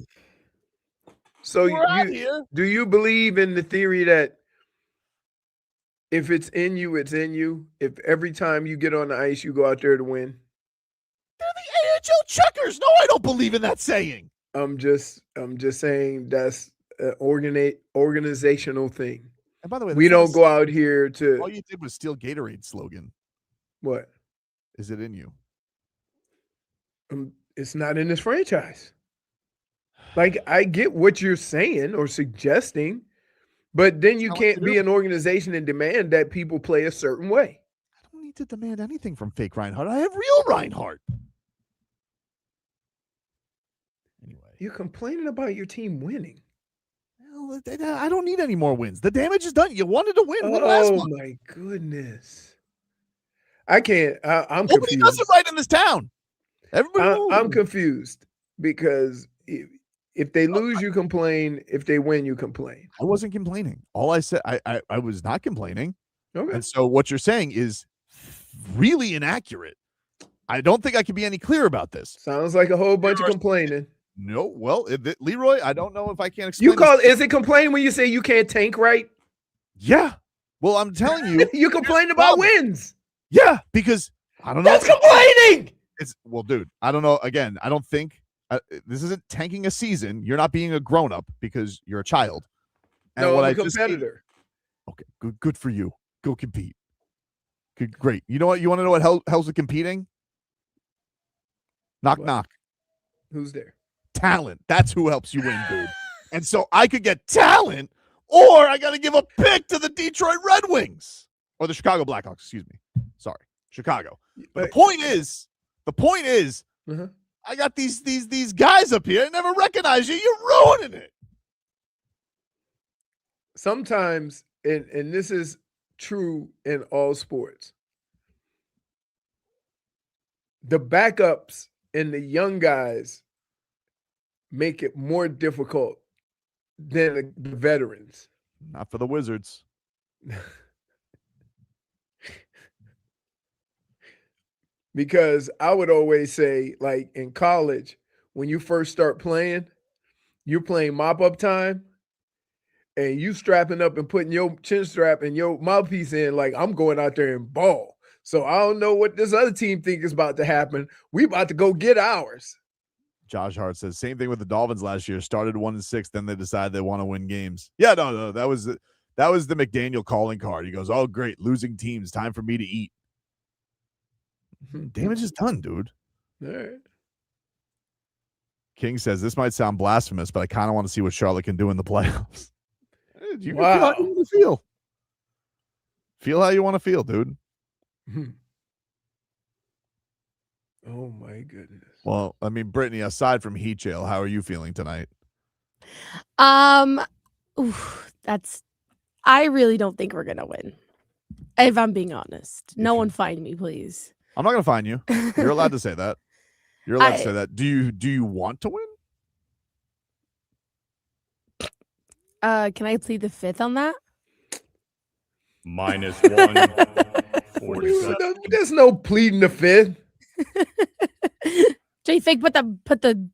So do you believe in the theory that if it's in you, it's in you? If every time you get on the ice, you go out there to win? They're the AHL checkers. No, I don't believe in that saying. I'm just saying that's an organizational thing. And by the way, we don't go out here to. All you did was steal Gatorade's slogan. What? Is it in you? It's not in this franchise. Like, I get what you're saying or suggesting, but then you can't be an organization and demand that people play a certain way. I don't need to demand anything from fake Reinhardt. I have real Reinhardt. Anyway. You're complaining about your team winning. Well, I don't need any more wins. The damage is done. You wanted to win. Oh, my goodness. I can't. I'm confused. Nobody does it right in this town. Everybody I'm confused because if they lose, you complain. If they win, you complain. I wasn't complaining. All I said, I was not complaining. Okay. And so what you're saying is really inaccurate. I don't think I can be any clearer about this. Sounds like a whole bunch of complaining. No, well, Leroy, I don't know if I can explain. Is it complaining when you say you can't tank right? Yeah. Well, I'm telling you. You complain about wins. Yeah, because I don't know. That's complaining. Dude, I don't know. Again, I don't think this isn't tanking a season. You're not being a grown-up because you're a child. And no, I'm a competitor. Okay, good for you. Go compete. Good, great. You know what? You want to know what helps with competing? Knock. Who's there? Talent. That's who helps you win, dude. And so I could get talent, or I got to give a pick to the Detroit Red Wings or the Chicago Blackhawks. Excuse me. Sorry, Chicago. But the point is, I got these guys up here. I never recognize you. You're ruining it. Sometimes, and this is true in all sports, the backups and the young guys make it more difficult than the veterans. Not for the Wizards. Because I would always say, like in college, when you first start playing, you're playing mop-up time, and you strapping up and putting your chin strap and your mouthpiece in like, I'm going out there and ball. So I don't know what this other team think is about to happen. We about to go get ours. Josh Hart says, same thing with the Dolphins last year. Started 1-6, then they decided they want to win games. Yeah, no, that was the McDaniel calling card. He goes, oh, great, losing teams, time for me to eat. Damage is done, dude. All right. King says, this might sound blasphemous, but I kind of want to see what Charlotte can do in the playoffs. You wow. Feel how you want to feel. Feel how you want to feel, dude. Oh, my goodness. Well, I mean, Brittany, aside from heat jail, how are you feeling tonight? I really don't think we're going to win. If I'm being honest. No one find me, please. I'm not going to find you. You're allowed to say that. You're allowed to say that. Do you want to win? Can I plead the fifth on that? -1. 47. There's no pleading the fifth. Fake, put the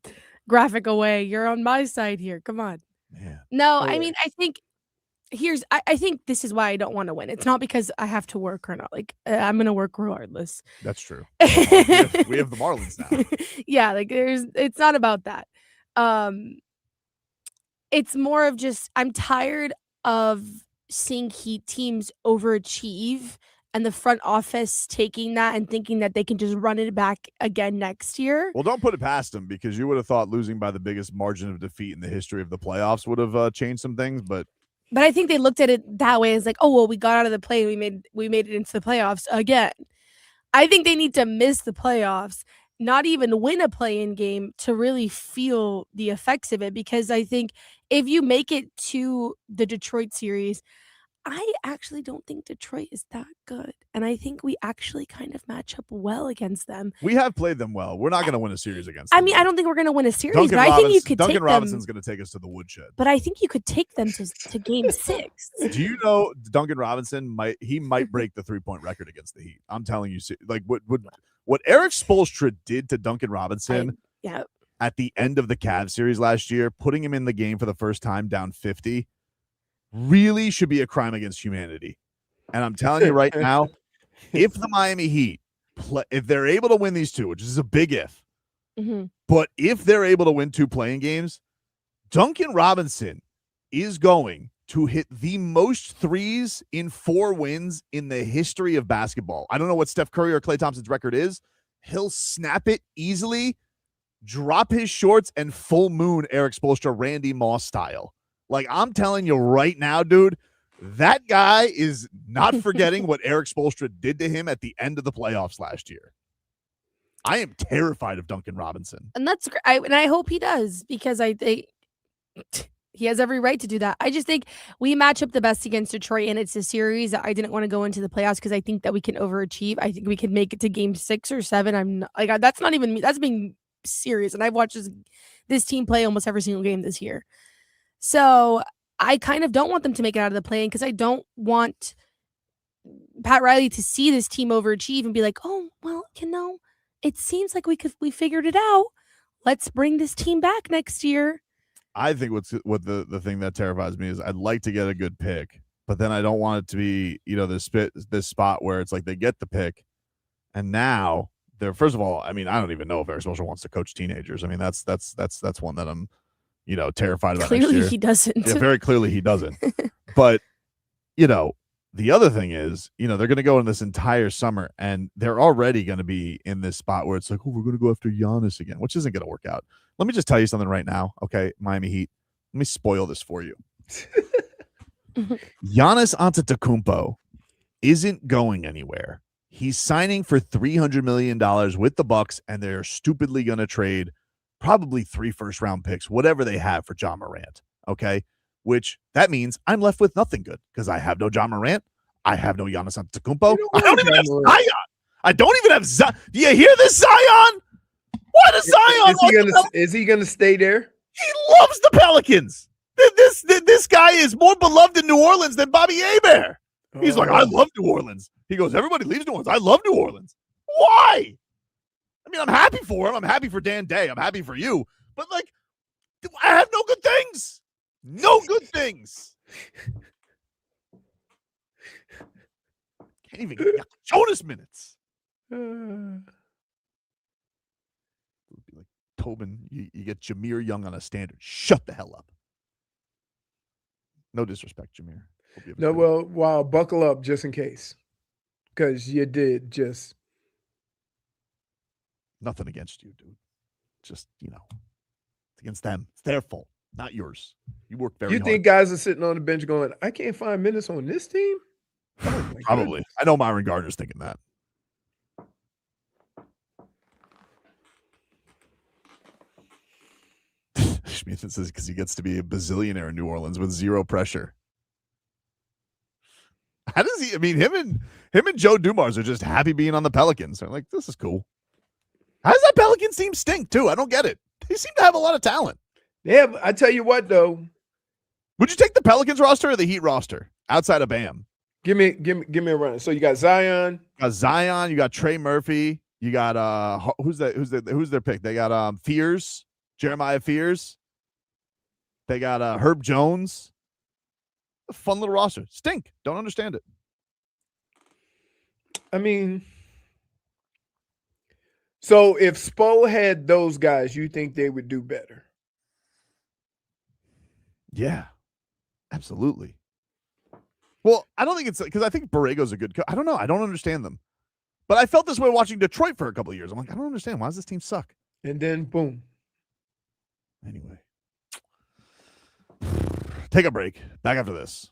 graphic away. You're on my side here. Come on. Man. No, Oh, I yeah. mean, I think I think this is why I don't want to win. It's not because I have to work or not. Like I'm gonna work regardless. That's true. we have the Marlins now. Yeah, like it's not about that. It's more of just I'm tired of seeing Heat teams overachieve and the front office taking that and thinking that they can just run it back again next year. Well, don't put it past them, because you would have thought losing by the biggest margin of defeat in the history of the playoffs would have changed some things, but I think they looked at it that way as like, oh well, we got out of the play, we made it into the playoffs again. I think they need to miss the playoffs, not even win a play-in game to really feel the effects of it. Because I think if you make it to the Detroit series, I actually don't think Detroit is that good. And I think we actually kind of match up well against them. we have played them well. We're not going to win a series against them. I mean, I don't think we're going to win a series, Duncan but I think you could Duncan take Robinson's them. going to take us to the woodshed. But I think you could take them to game 6. Do you know Duncan Robinson might break the 3-point record against the Heat? I'm telling you, like what Eric Spoelstra did to Duncan Robinson Yeah. at the end of the Cavs series last year, putting him in the game for the first time down 50, really should be a crime against humanity. And I'm telling you right now, if the Miami Heat if they're able to win these two, which is a big if, but if they're able to win 2 playing games, Duncan Robinson is going to hit the most threes in 4 wins in the history of basketball. I don't know what Steph Curry or Klay Thompson's record is. He'll snap it easily, drop his shorts, and full moon Eric Spoelstra Randy Moss style. Like, I'm telling you right now, dude, that guy is not forgetting what Eric Spoelstra did to him at the end of the playoffs last year. I am terrified of Duncan Robinson. And that's great. And I hope he does, because I think he has every right to do that. I just think we match up the best against Detroit, and it's a series that I didn't want to go into the playoffs because I think that we can overachieve. I think we can make it to game 6 or 7. I'm not, like, that's not even me. That's being serious. And I've watched this team play almost every single game this year. So I kind of don't want them to make it out of the play-in, because I don't want Pat Riley to see this team overachieve and be like, oh, well, it seems like we figured it out. Let's bring this team back next year. I think what the thing that terrifies me is I'd like to get a good pick, but then I don't want it to be, this spot where it's like they get the pick and now they're, first of all, I mean, I don't even know if Eric Spoelstra wants to coach teenagers. I mean, that's one that I'm, terrified about. Clearly next year. he doesn't. Yeah, very clearly he doesn't. But, the other thing is, they're going to go in this entire summer and they're already going to be in this spot where it's like, oh, we're going to go after Giannis again, which isn't going to work out. Let me just tell you something right now, okay, Miami Heat. Let me spoil this for you. Giannis Antetokounmpo isn't going anywhere. He's signing for $300 million with the Bucks, and they're stupidly going to trade probably 3 first-round picks, whatever they have, for John Morant, okay? Which that means I'm left with nothing good, because I have no John Morant. I have no Giannis Antetokounmpo. I don't even have Zion. I don't even have Zion. Do you hear this, Zion? What is Zion? Is he gonna stay there? He loves the Pelicans. This guy is more beloved in New Orleans than Bobby Hebert. He's like, I love New Orleans. He goes, everybody leaves New Orleans. I love New Orleans. Why? I mean, I'm happy for him. I'm happy for Dan Day. I'm happy for you. But, like, I have no good things. No good things. Can't even get Jonas minutes. Like, Tobin, you get Jameer Young on a standard. Shut the hell up. No disrespect, Jameer. No, well, buckle up just in case, because you did just. Nothing against you, dude. Just, it's against them. It's their fault, not yours. You work very hard. You think guys are sitting on the bench going, I can't find minutes on this team? Oh, probably. Goodness. I know Myron Gardner's thinking that. Schmidt says because he gets to be a bazillionaire in New Orleans with zero pressure. How does he? I mean, him and Joe Dumars are just happy being on the Pelicans. They're like, this is cool. How does that Pelicans team stink too? I don't get it. They seem to have a lot of talent. Yeah, I tell you what though. Would you take the Pelicans roster or the Heat roster outside of Bam? Give me a run. So you got Zion. You got Zion. You got Trey Murphy. You got who's their pick? They got Fears, Jeremiah Fears. They got Herb Jones. A fun little roster. Stink. Don't understand it. I mean, so if Spo had those guys, you think they would do better? Yeah, absolutely. Well, I don't think it's because I think Borrego's a good coach. I don't know. I don't understand them. But I felt this way watching Detroit for a couple of years. I'm like, I don't understand. Why does this team suck? And then boom. Anyway. Take a break. Back after this.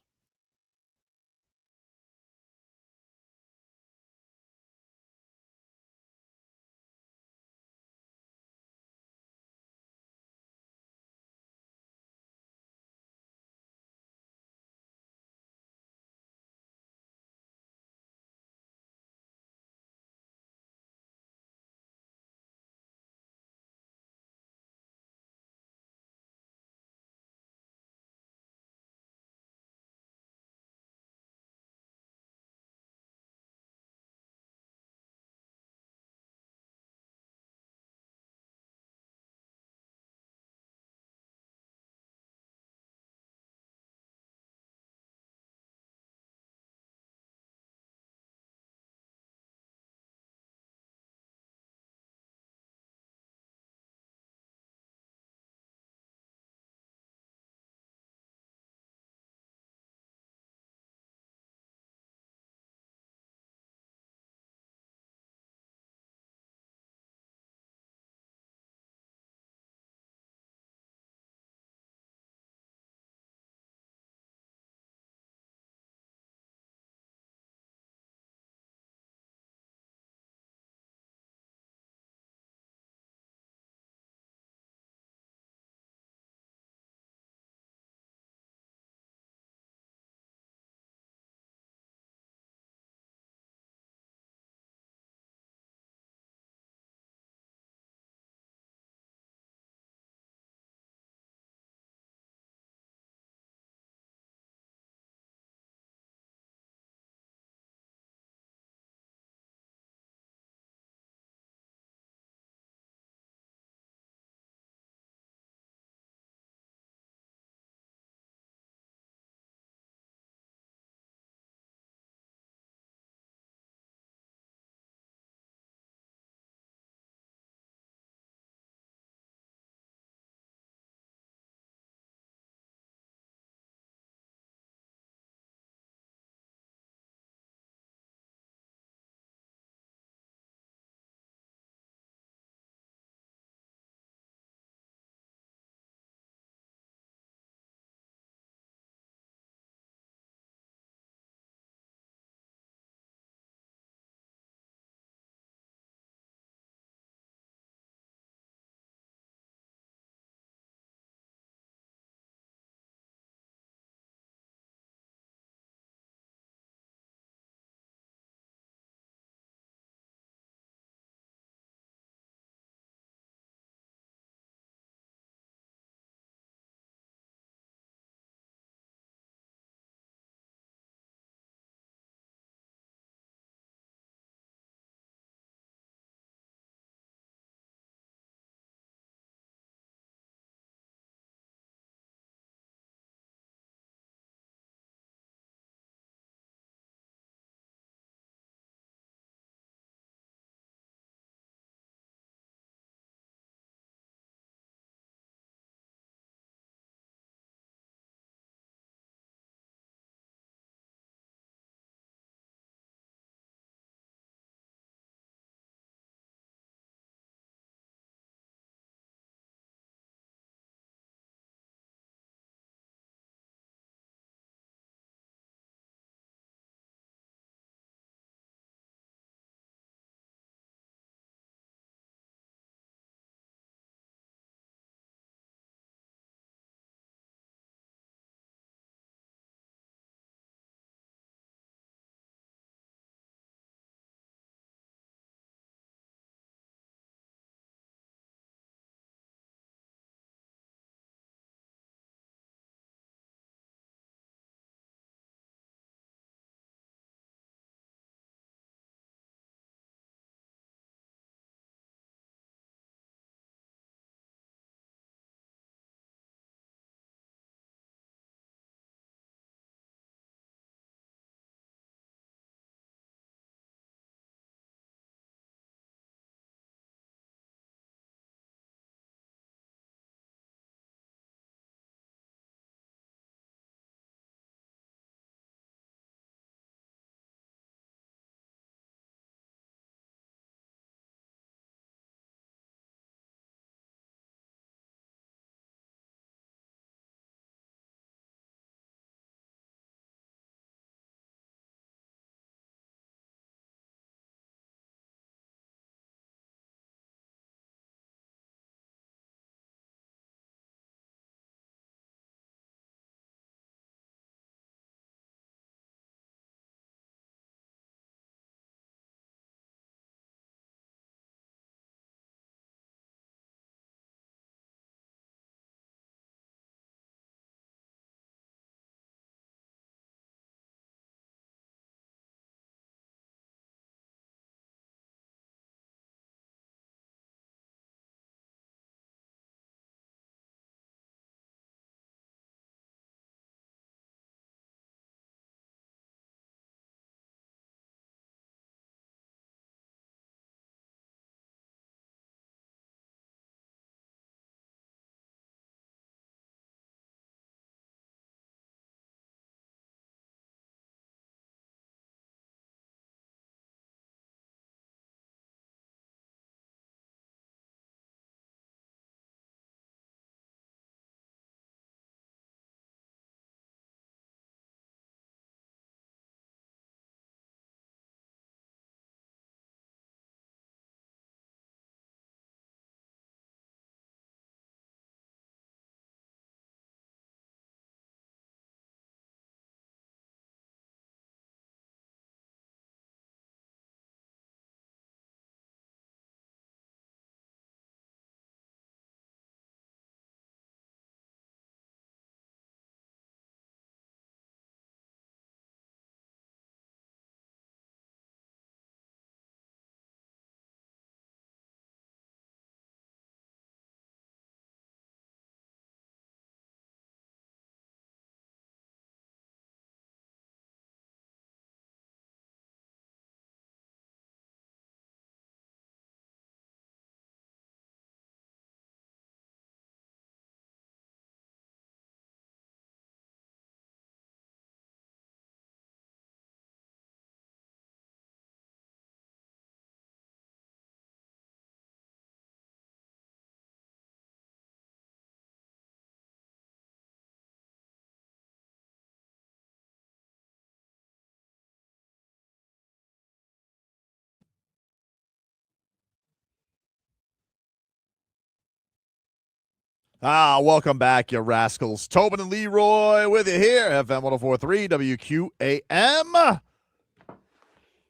Welcome back, you rascals. Tobin and Leroy with you here, FM 104.3 WQAM.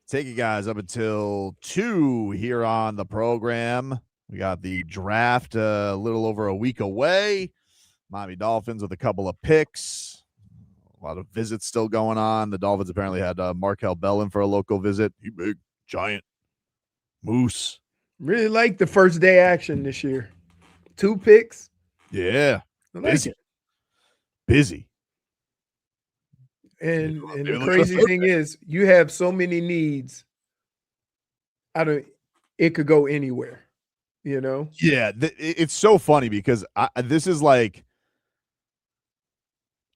Take you guys up until 2 here on the program. We got the draft a little over a week away. Miami Dolphins with a couple of picks. A lot of visits still going on. The Dolphins apparently had Markel Bell in for a local visit. He big, giant moose. Really like the first day action this year. 2 picks. Yeah. I like Busy. it. Busy. And the crazy thing is, you have so many needs. It could go anywhere, you know? Yeah, it's so funny because this is like,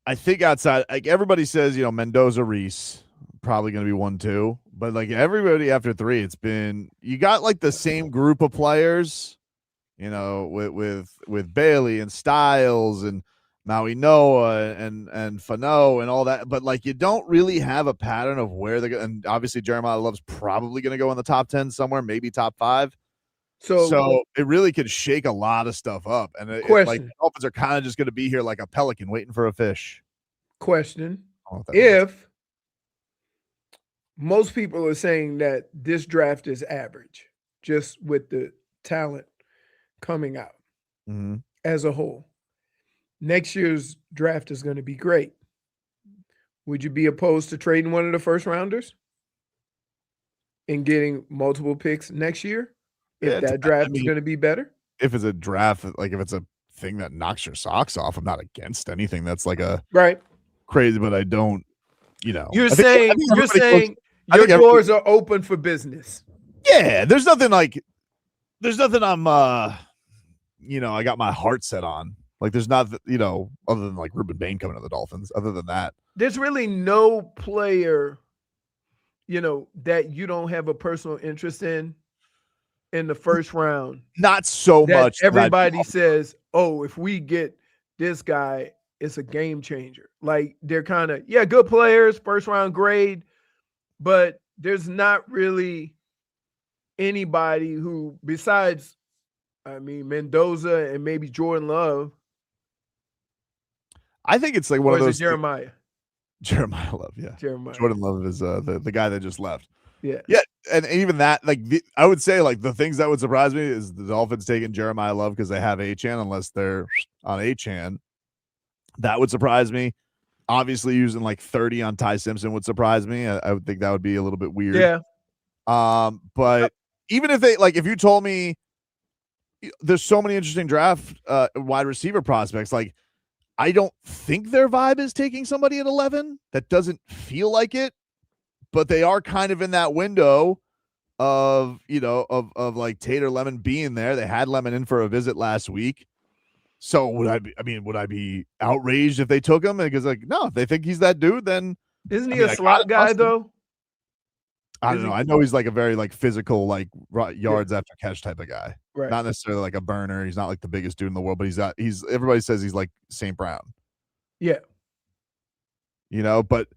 I think outside, like everybody says, Mendoza Reese probably going to be 1-2, but like everybody after 3, it's been, you got like the same group of players, with Bailey and Styles and Maui Noah and Fano and all that, but like you don't really have a pattern of where they're going. And obviously Jeremiah Love's probably going to go in the top 10 somewhere, maybe top 5. So it really could shake a lot of stuff up. And like the Dolphins are kind of just going to be here like a pelican waiting for a fish. Question. If most people are saying that this draft is average, just with the talent coming out as a whole, next year's draft is going to be great. Would you be opposed to trading one of the first rounders and getting multiple picks next year if that draft is going to be better? If it's a draft, like if it's a thing that knocks your socks off, I'm not against anything that's like a crazy, but I don't, You're saying your doors are open for business. Yeah, there's nothing I'm I got my heart set on. Like there's not, other than like Ruben Bain coming to the Dolphins, other than that. There's really no player, that you don't have a personal interest in the first round. Not so much. Everybody says, oh, if we get this guy, it's a game changer. Like they're kind of, good players, first round grade, but there's not really anybody who, besides, Mendoza and maybe Jordan Love. I think it's like one of those. Jeremiah Love, yeah. Jordan Love is the guy that just left. Yeah. Yeah, and even that, like I would say, like the things that would surprise me is the Dolphins taking Jeremiah Love because they have Achane, unless they're on Achane. That would surprise me. Obviously, using like 30 on Ty Simpson would surprise me. I would think that would be a little bit weird. Yeah. But even if if you told me there's so many interesting draft wide receiver prospects, like I don't think their vibe is taking somebody at 11. That doesn't feel like it, but they are kind of in that window of like Tater Lemon being there. They had Lemon in for a visit last week. So would I be outraged if they took him? Because like, no, if they think he's that dude, then isn't he a slot guy though? I don't know. I know he's like a very like physical, like yards after catch type of guy. Right. Not necessarily like a burner. He's not like the biggest dude in the world, but he's everybody says he's like St. Brown. Yeah. But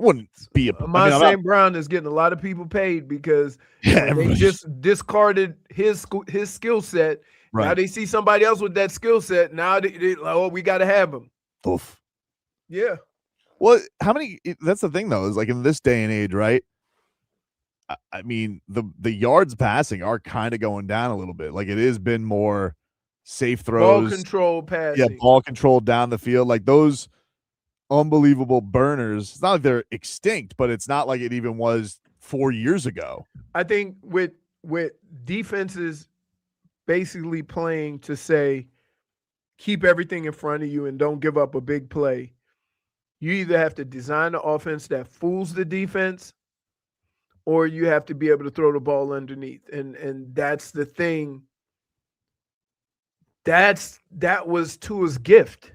wouldn't be St. Brown is getting a lot of people paid because they just discarded his skill set. Right. Now they see somebody else with that skill set. Now they like, oh, we got to have him. Oof. Yeah. Well, that's the thing though, is like in this day and age, right? I mean, the yards passing are kind of going down a little bit. Like it has been more safe throws, ball control passing. Yeah, ball control down the field. Like those unbelievable burners. It's not like they're extinct, but it's not like it even was 4 years ago. I think with defenses basically playing to say, keep everything in front of you and don't give up a big play. You either have to design an offense that fools the defense, or you have to be able to throw the ball underneath. And that's the thing. That was Tua's gift,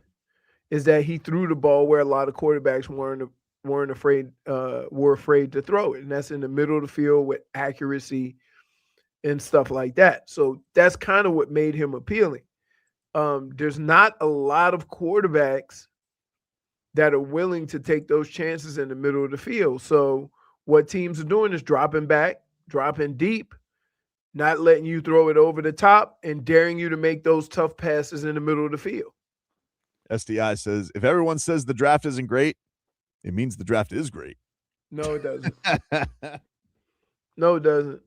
is that he threw the ball where a lot of quarterbacks were afraid to throw it. And that's in the middle of the field with accuracy and stuff like that. So that's kind of what made him appealing. There's not a lot of quarterbacks that are willing to take those chances in the middle of the field. So what teams are doing is dropping back, dropping deep, not letting you throw it over the top, and daring you to make those tough passes in the middle of the field. SDI says, if everyone says the draft isn't great, it means the draft is great. No, it doesn't. No, it doesn't.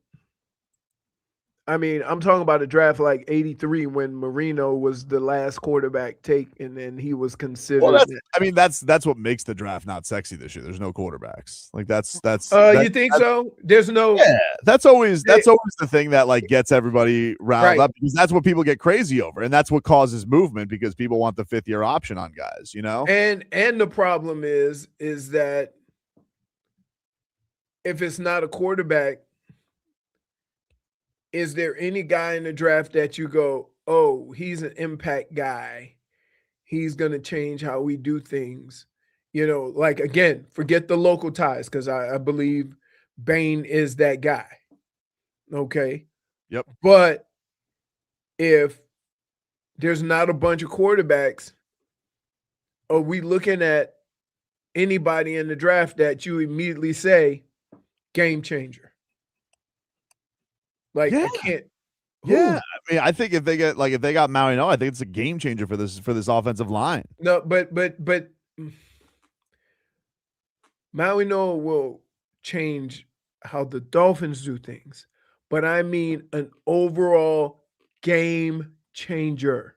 I mean, I'm talking about a draft like 83 when Marino was the last quarterback take, and then he was considered. Well, that's what makes the draft not sexy this year. There's no quarterbacks. Like that's you think so? There's no. Yeah, that's always the thing that like gets everybody riled up, because that's what people get crazy over, and that's what causes movement, because people want the 5th-year option on guys, you know. And the problem is that if it's not a quarterback, is there any guy in the draft that you go, oh, he's an impact guy, he's going to change how we do things? You know, like, again, forget the local ties, because I believe Bain is that guy. Okay. Yep. But if there's not a bunch of quarterbacks, are we looking at anybody in the draft that you immediately say game changer? Like, yeah. I can't. Yeah, I mean, I think if they got Maui, I think it's a game changer for this offensive line. No, but Maui Noah will change how the Dolphins do things. But I mean an overall game changer,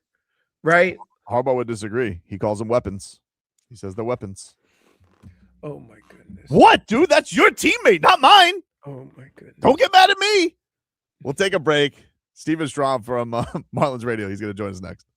right? Harbaugh would disagree. He calls them weapons. He says they're weapons. Oh my goodness. What, dude? That's your teammate, not mine. Oh my goodness. Don't get mad at me. We'll take a break. Steven Strom from Marlins Radio. He's going to join us next.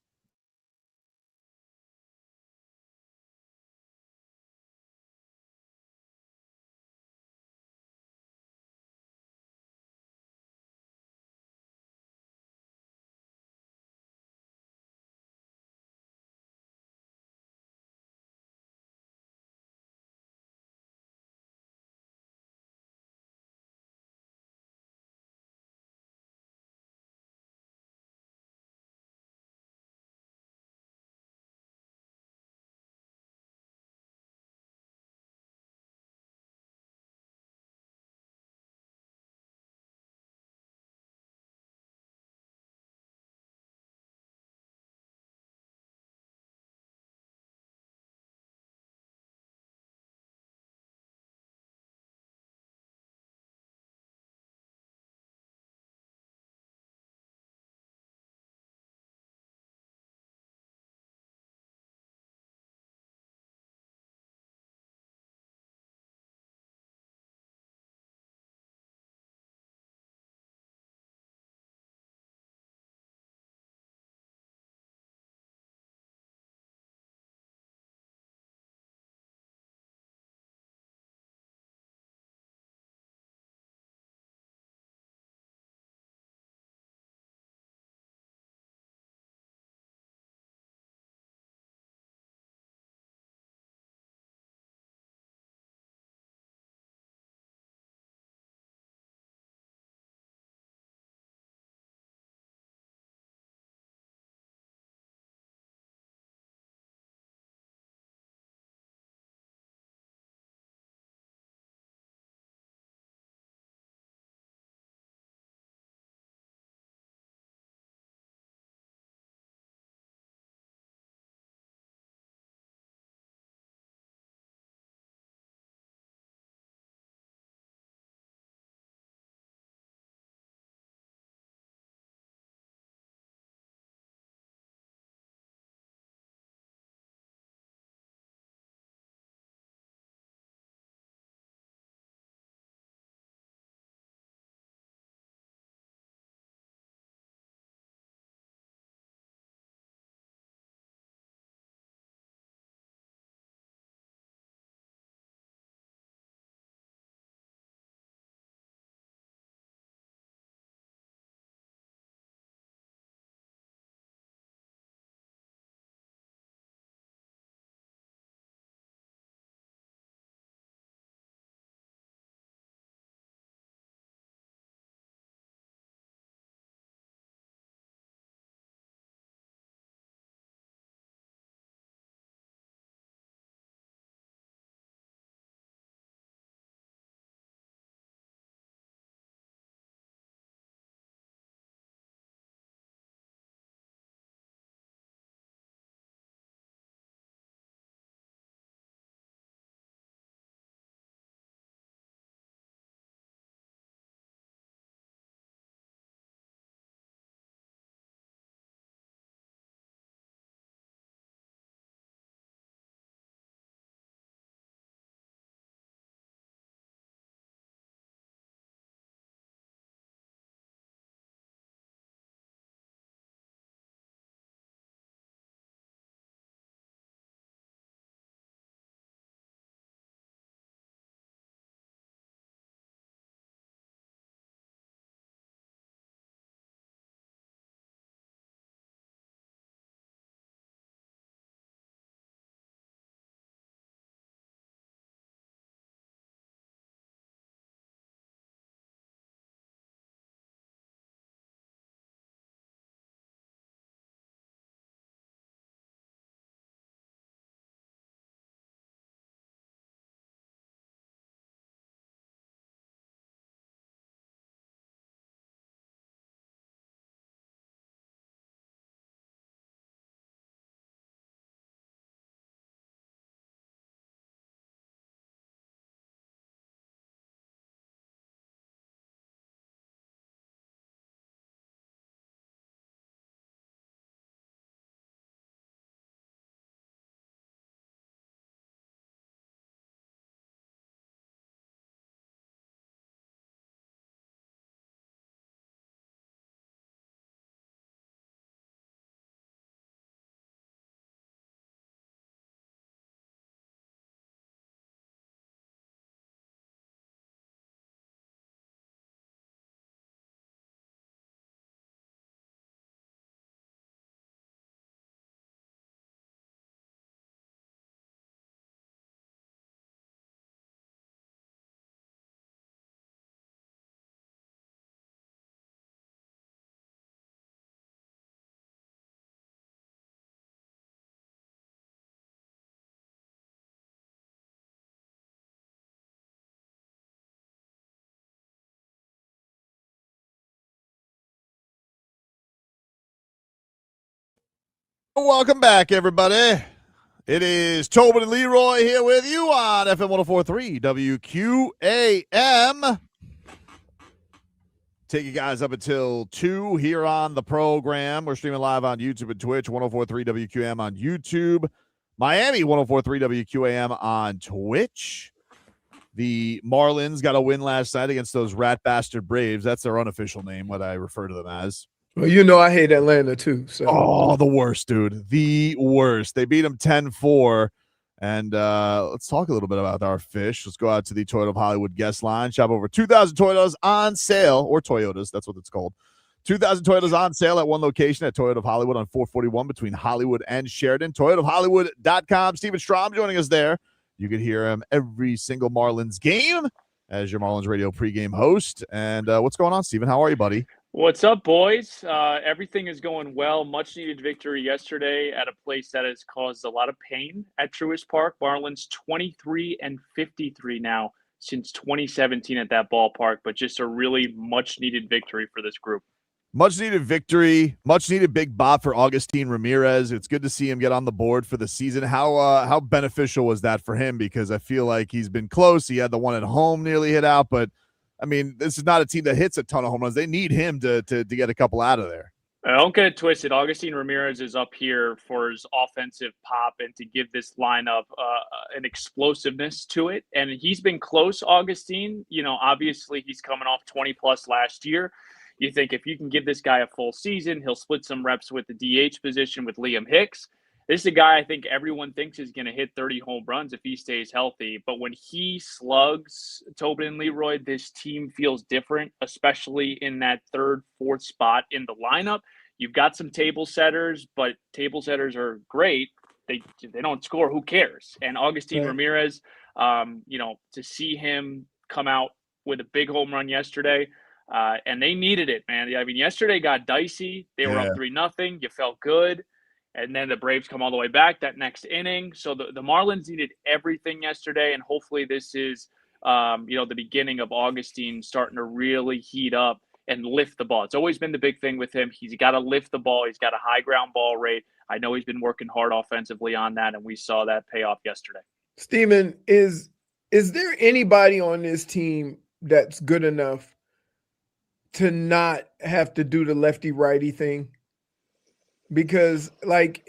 Welcome back, everybody. It is Tobin and Leroy here with you on FM 104.3 WQAM. Take you guys up until 2 here on the program. We're streaming live on YouTube and Twitch, 104.3 WQAM on YouTube, Miami 104.3 WQAM on Twitch. The Marlins got a win last night against those rat bastard Braves. That's their unofficial name, what I refer to them as. Well, you know I hate Atlanta too. So. Oh, the worst, dude. The worst. They beat them 10-4. And let's talk a little bit about our fish. Let's go out to the Toyota of Hollywood guest line. Shop over 2,000 Toyotas on sale, or Toyotas. That's what it's called. 2,000 Toyotas on sale at one location at Toyota of Hollywood on 441 between Hollywood and Sheridan. ToyotaofHollywood.com. Steven Strom joining us there. You can hear him every single Marlins game as your Marlins radio pregame host. And what's going on, Steven? How are you, buddy? What's up, boys? Everything is going well. Much needed victory yesterday at a place that has caused a lot of pain at Truist Park. Marlins 23-53 now since 2017 at that ballpark, but just a really much needed victory for this group. Much needed victory, much needed big bop for Agustin Ramirez. It's good to see him get on the board for the season. How beneficial was that for him? Because I feel like he's been close. He had the one at home nearly hit out, but I mean, this is not a team that hits a ton of home runs. They need him to get a couple out of there. Don't get it twisted. Agustin Ramirez is up here for his offensive pop and to give this lineup an explosiveness to it. And he's been close, Agustin. You know, obviously he's coming off 20-plus last year. You think if you can give this guy a full season, he'll split some reps with the DH position with Liam Hicks. This is a guy I think everyone thinks is going to hit 30 home runs if he stays healthy. But when he slugs, Tobin and Leroy, this team feels different, especially in that third, fourth spot in the lineup. You've got some table setters, but table setters are great. They don't score. Who cares? And Agustin Ramirez, to see him come out with a big home run yesterday, and they needed it, man. I mean, yesterday got dicey. They were up 3-0. You felt good. And then the Braves come all the way back that next inning. So the Marlins needed everything yesterday, and hopefully this is, the beginning of Agustin starting to really heat up and lift the ball. It's always been the big thing with him. He's got to lift the ball. He's got a high ground ball rate. I know he's been working hard offensively on that, and we saw that pay off yesterday. Steven, is there anybody on this team that's good enough to not have to do the lefty-righty thing? Because like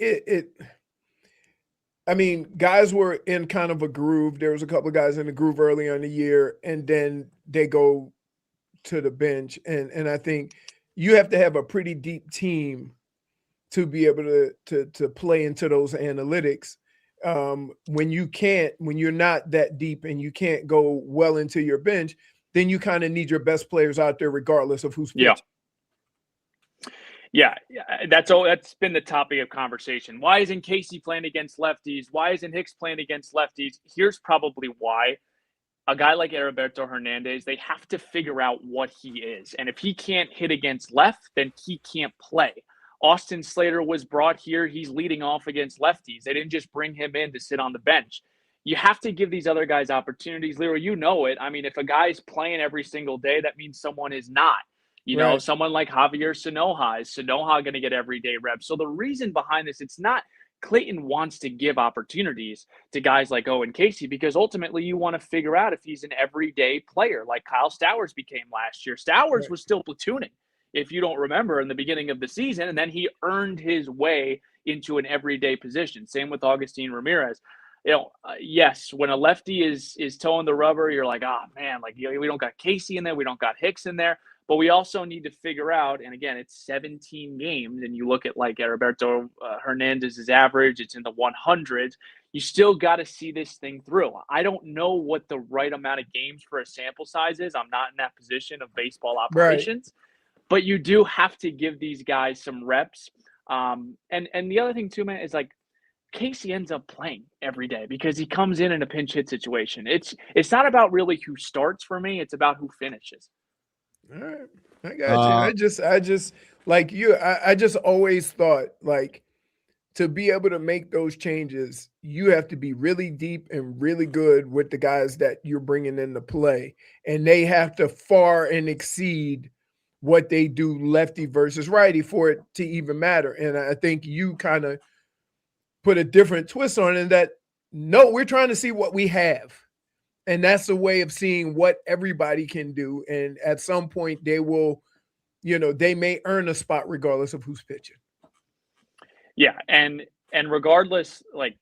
guys were in kind of a groove. There was a couple of guys in the groove early on the year, and then they go to the bench. And I think you have to have a pretty deep team to be able to play into those analytics. When you're not that deep and you can't go well into your bench, then you kind of need your best players out there regardless of who's pitching. Yeah, that's been the topic of conversation. Why isn't Casey playing against lefties? Why isn't Hicks playing against lefties? Here's probably why. A guy like Heriberto Hernandez, they have to figure out what he is. And if he can't hit against left, then he can't play. Austin Slater was brought here. He's leading off against lefties. They didn't just bring him in to sit on the bench. You have to give these other guys opportunities. Leroy, you know it. I mean, if a guy's playing every single day, that means someone is not. Someone like Javier Sanoja. Is Sanoja going to get everyday reps? So the reason behind this, it's not Clayton wants to give opportunities to guys like Owen Casey, because ultimately you want to figure out if he's an everyday player like Kyle Stowers became last year. Stowers was still platooning, if you don't remember, in the beginning of the season, and then he earned his way into an everyday position. Same with Agustin Ramirez. Yes, when a lefty is towing the rubber, you're like, man, like we don't got Casey in there, we don't got Hicks in there. But we also need to figure out, and again, it's 17 games, and you look at like Heriberto Hernandez's average, it's in the 100s. You still got to see this thing through. I don't know what the right amount of games for a sample size is. I'm not in that position of baseball operations, but you do have to give these guys some reps. And the other thing too, man, is like Casey ends up playing every day because he comes in a pinch hit situation. It's not about really who starts for me. It's about who finishes. All right. I got you. I just like you. I just always thought like to be able to make those changes, you have to be really deep and really good with the guys that you're bringing into play. And they have to far and exceed what they do lefty versus righty for it to even matter. And I think you kind of put a different twist on it, that no, we're trying to see what we have. And that's a way of seeing what everybody can do. And at some point they will, they may earn a spot regardless of who's pitching. Yeah, and regardless, like,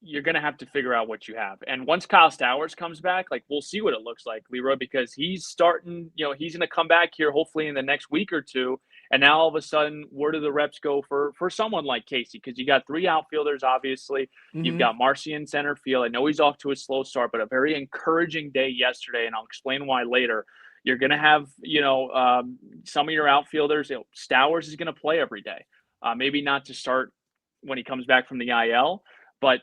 you're going to have to figure out what you have. And once Kyle Stowers comes back, like, we'll see what it looks like, Leroy, because he's starting, he's going to come back here hopefully in the next week or two. And now all of a sudden, where do the reps go for someone like Casey? Because you got 3 outfielders, obviously. Mm-hmm. You've got Marcy in center field. I know he's off to a slow start, but a very encouraging day yesterday, and I'll explain why later. You're going to have, some of your outfielders. Stowers is going to play every day. Maybe not to start when he comes back from the IL, but,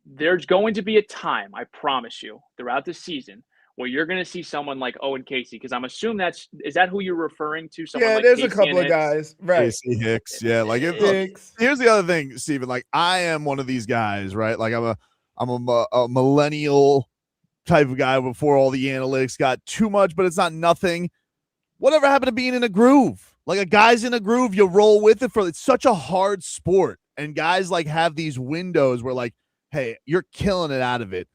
there's going to be a time, I promise you, throughout the season where you're going to see someone like Owen Casey, because I'm assuming is that who you're referring to? Someone like there's Casey a couple of guys, right? Casey Hicks, yeah. Like, Hicks. Here's the other thing, Steven. Like, I am one of these guys, right? Like, I'm a millennial type of guy before all the analytics got too much, but it's not nothing. Whatever happened to being in a groove? Like, a guy's in a groove, you roll with it. It's such a hard sport, and guys like have these windows where, like, hey, you're killing it out of it.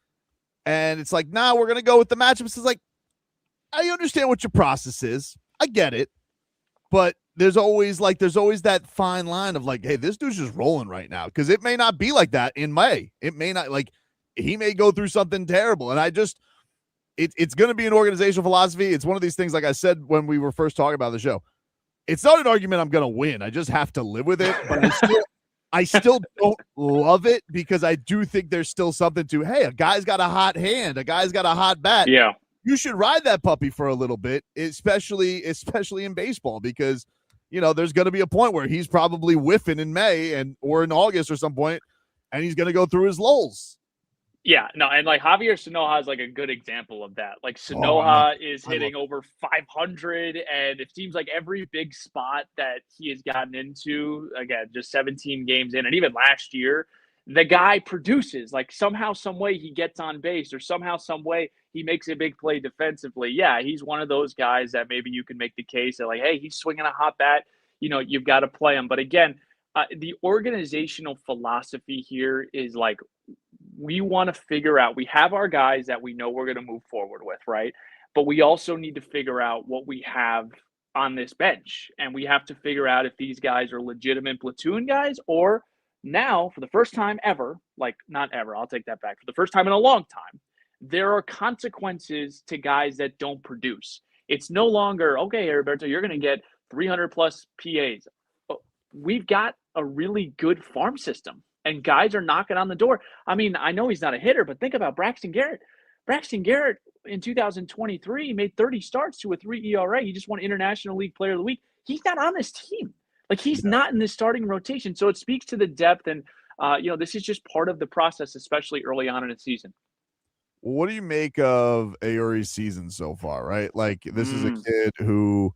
And it's like, nah, we're going to go with the matchups. It's like, I understand what your process is. I get it. But there's always that fine line of like, hey, this dude's just rolling right now. Because it may not be like that in May. It may not, like, he may go through something terrible. And it's going to be an organizational philosophy. It's one of these things, like I said when we were first talking about the show. It's not an argument I'm going to win. I just have to live with it. But I still don't love it, because I do think there's still something to, hey, a guy's got a hot hand, a guy's got a hot bat. Yeah. You should ride that puppy for a little bit, especially in baseball, because, there's going to be a point where he's probably whiffing in May or in August or some point, and he's going to go through his lulls. Yeah, no, and like Javier Sanoja is like a good example of that. Like Sanoja is hitting over 500, and it seems like every big spot that he has gotten into, again, just 17 games in, and even last year, the guy produces. Like, somehow, some way he gets on base, or somehow, some way he makes a big play defensively. Yeah, he's one of those guys that maybe you can make the case that, like, hey, he's swinging a hot bat. You've got to play him. But again, the organizational philosophy here is like, we want to figure out, we have our guys that we know we're going to move forward with, right? But we also need to figure out what we have on this bench. And we have to figure out if these guys are legitimate platoon guys, or now, for the first time ever, like, not ever, I'll take that back, for the first time in a long time, there are consequences to guys that don't produce. It's no longer, okay, Roberto, you're going to get 300 plus PAs. We've got a really good farm system, and guys are knocking on the door. I mean, I know he's not a hitter, but think about Braxton Garrett. Braxton Garrett in 2023 made 30 starts to a 3 ERA. He just won International League Player of the Week. He's not on this team. Like, he's not in this starting rotation. So it speaks to the depth, and this is just part of the process, especially early on in the season. What do you make of Eury's season so far, right? Like, this is a kid who,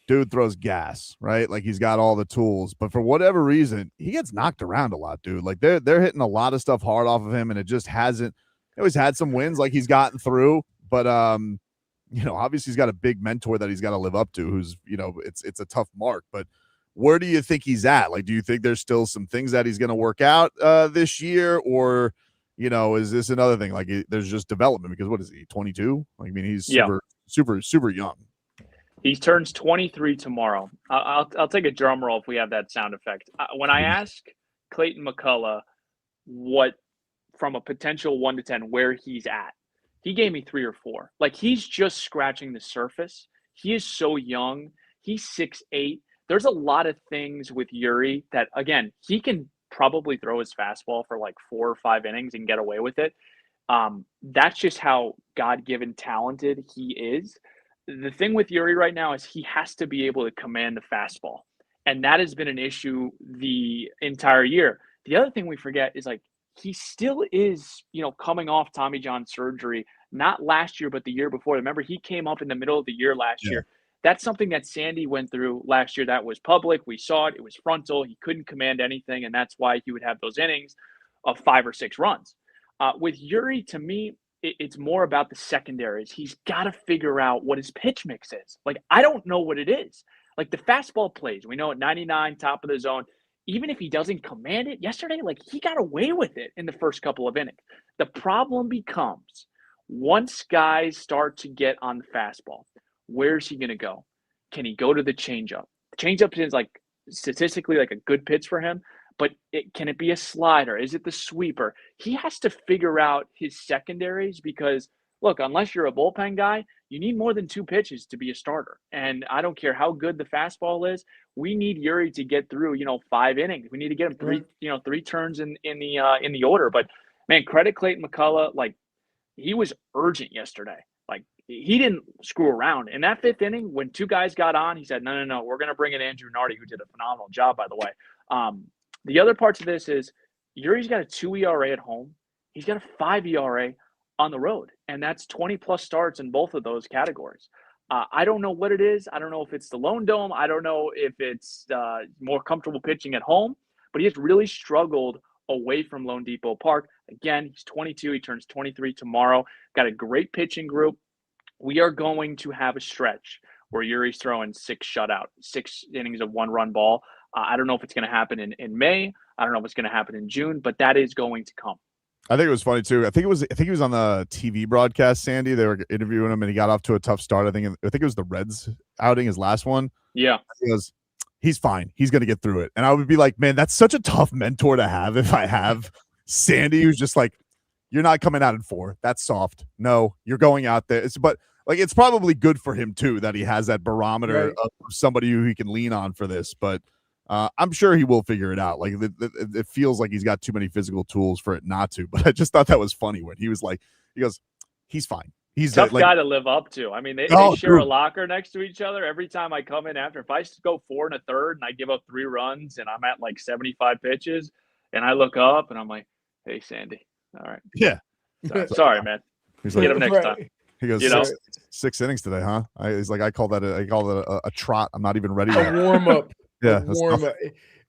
dude, throws gas, right? Like, he's got all the tools, but for whatever reason, he gets knocked around a lot, dude. Like, they're hitting a lot of stuff hard off of him, and it just hasn't. He always had some wins, like, he's gotten through, but obviously he's got a big mentor that he's got to live up to, who's, it's a tough mark. But where do you think he's at? Like, do you think there's still some things that he's going to work out this year, or is this another thing? Like, there's just development, because what is he, 22? Like, I mean, he's super young. He turns 23 tomorrow. I'll take a drum roll if we have that sound effect. When I ask Clayton McCullough what, from a potential 1 to 10, where he's at, he gave me 3 or 4. Like, he's just scratching the surface. He is so young. He's 6'8". There's a lot of things with Eury that, again, he can probably throw his fastball for like 4 or 5 innings and get away with it. That's just how God-given talented he is. The thing with Eury right now is he has to be able to command the fastball. And that has been an issue the entire year. The other thing we forget is, like, he still is, coming off Tommy John surgery, not last year, but the year before. Remember, he came up in the middle of the year last year. That's something that Sandy went through last year. That was public. We saw it. It was frontal. He couldn't command anything, and that's why he would have those innings of 5 or 6 runs. With Eury, to me, it's more about the secondaries. He's got to figure out what his pitch mix is. Like, I don't know what it is. Like, the fastball plays, we know at 99, top of the zone, even if he doesn't command it yesterday, like he got away with it in the first couple of innings. The problem becomes once guys start to get on the fastball, where's he going to go? Can he go to the changeup? The changeup is like statistically like a good pitch for him, but can it be a slider? Is it the sweeper? He has to figure out his secondaries because, look, unless you're a bullpen guy, you need more than 2 pitches to be a starter. And I don't care how good the fastball is. We need Eury to get through, 5 innings. We need to get him 3 turns in the order. But man, credit Clayton McCullough. Like he was urgent yesterday. Like he didn't screw around. In that 5th inning, when 2 guys got on, he said, no, we're going to bring in Andrew Nardi, who did a phenomenal job, by the way. The other parts of this is Eury's got a 2 ERA at home. He's got a 5 ERA on the road, and that's 20-plus starts in both of those categories. I don't know what it is. I don't know if it's the Lone Dome. I don't know if it's more comfortable pitching at home, but he has really struggled away from Lone Depot Park. Again, he's 22. He turns 23 tomorrow. Got a great pitching group. We are going to have a stretch where Eury's throwing 6 innings of 1-run ball. I don't know if it's going to happen in May. I don't know if it's going to happen in June, but that is going to come. I think it was funny too. I think he was on the TV broadcast, Sandy. They were interviewing him and he got off to a tough start. I think it was the Reds outing, his last one. Yeah. He goes, he's fine. He's going to get through it. And I would be like, man, that's such a tough mentor to have if I have Sandy, who's just like, you're not coming out in 4. That's soft. No, you're going out there. But it's probably good for him too that he has that barometer of somebody who he can lean on for this. But I'm sure he will figure it out. Like it feels like he's got too many physical tools for it not to. But I just thought that was funny when he was like, he goes, he's fine. He's tough guy to live up to. I mean, they share a locker next to each other. Every time I come in after, if I go 4 1/3 and I give up 3 runs and I'm at like 75 pitches and I look up and I'm like, hey, Sandy. All right. Yeah. Sorry, man. He's Get him next time. He goes, 6 innings today, huh? He's like, I call that a trot. I'm not even ready. A warm up. Yeah, warm up.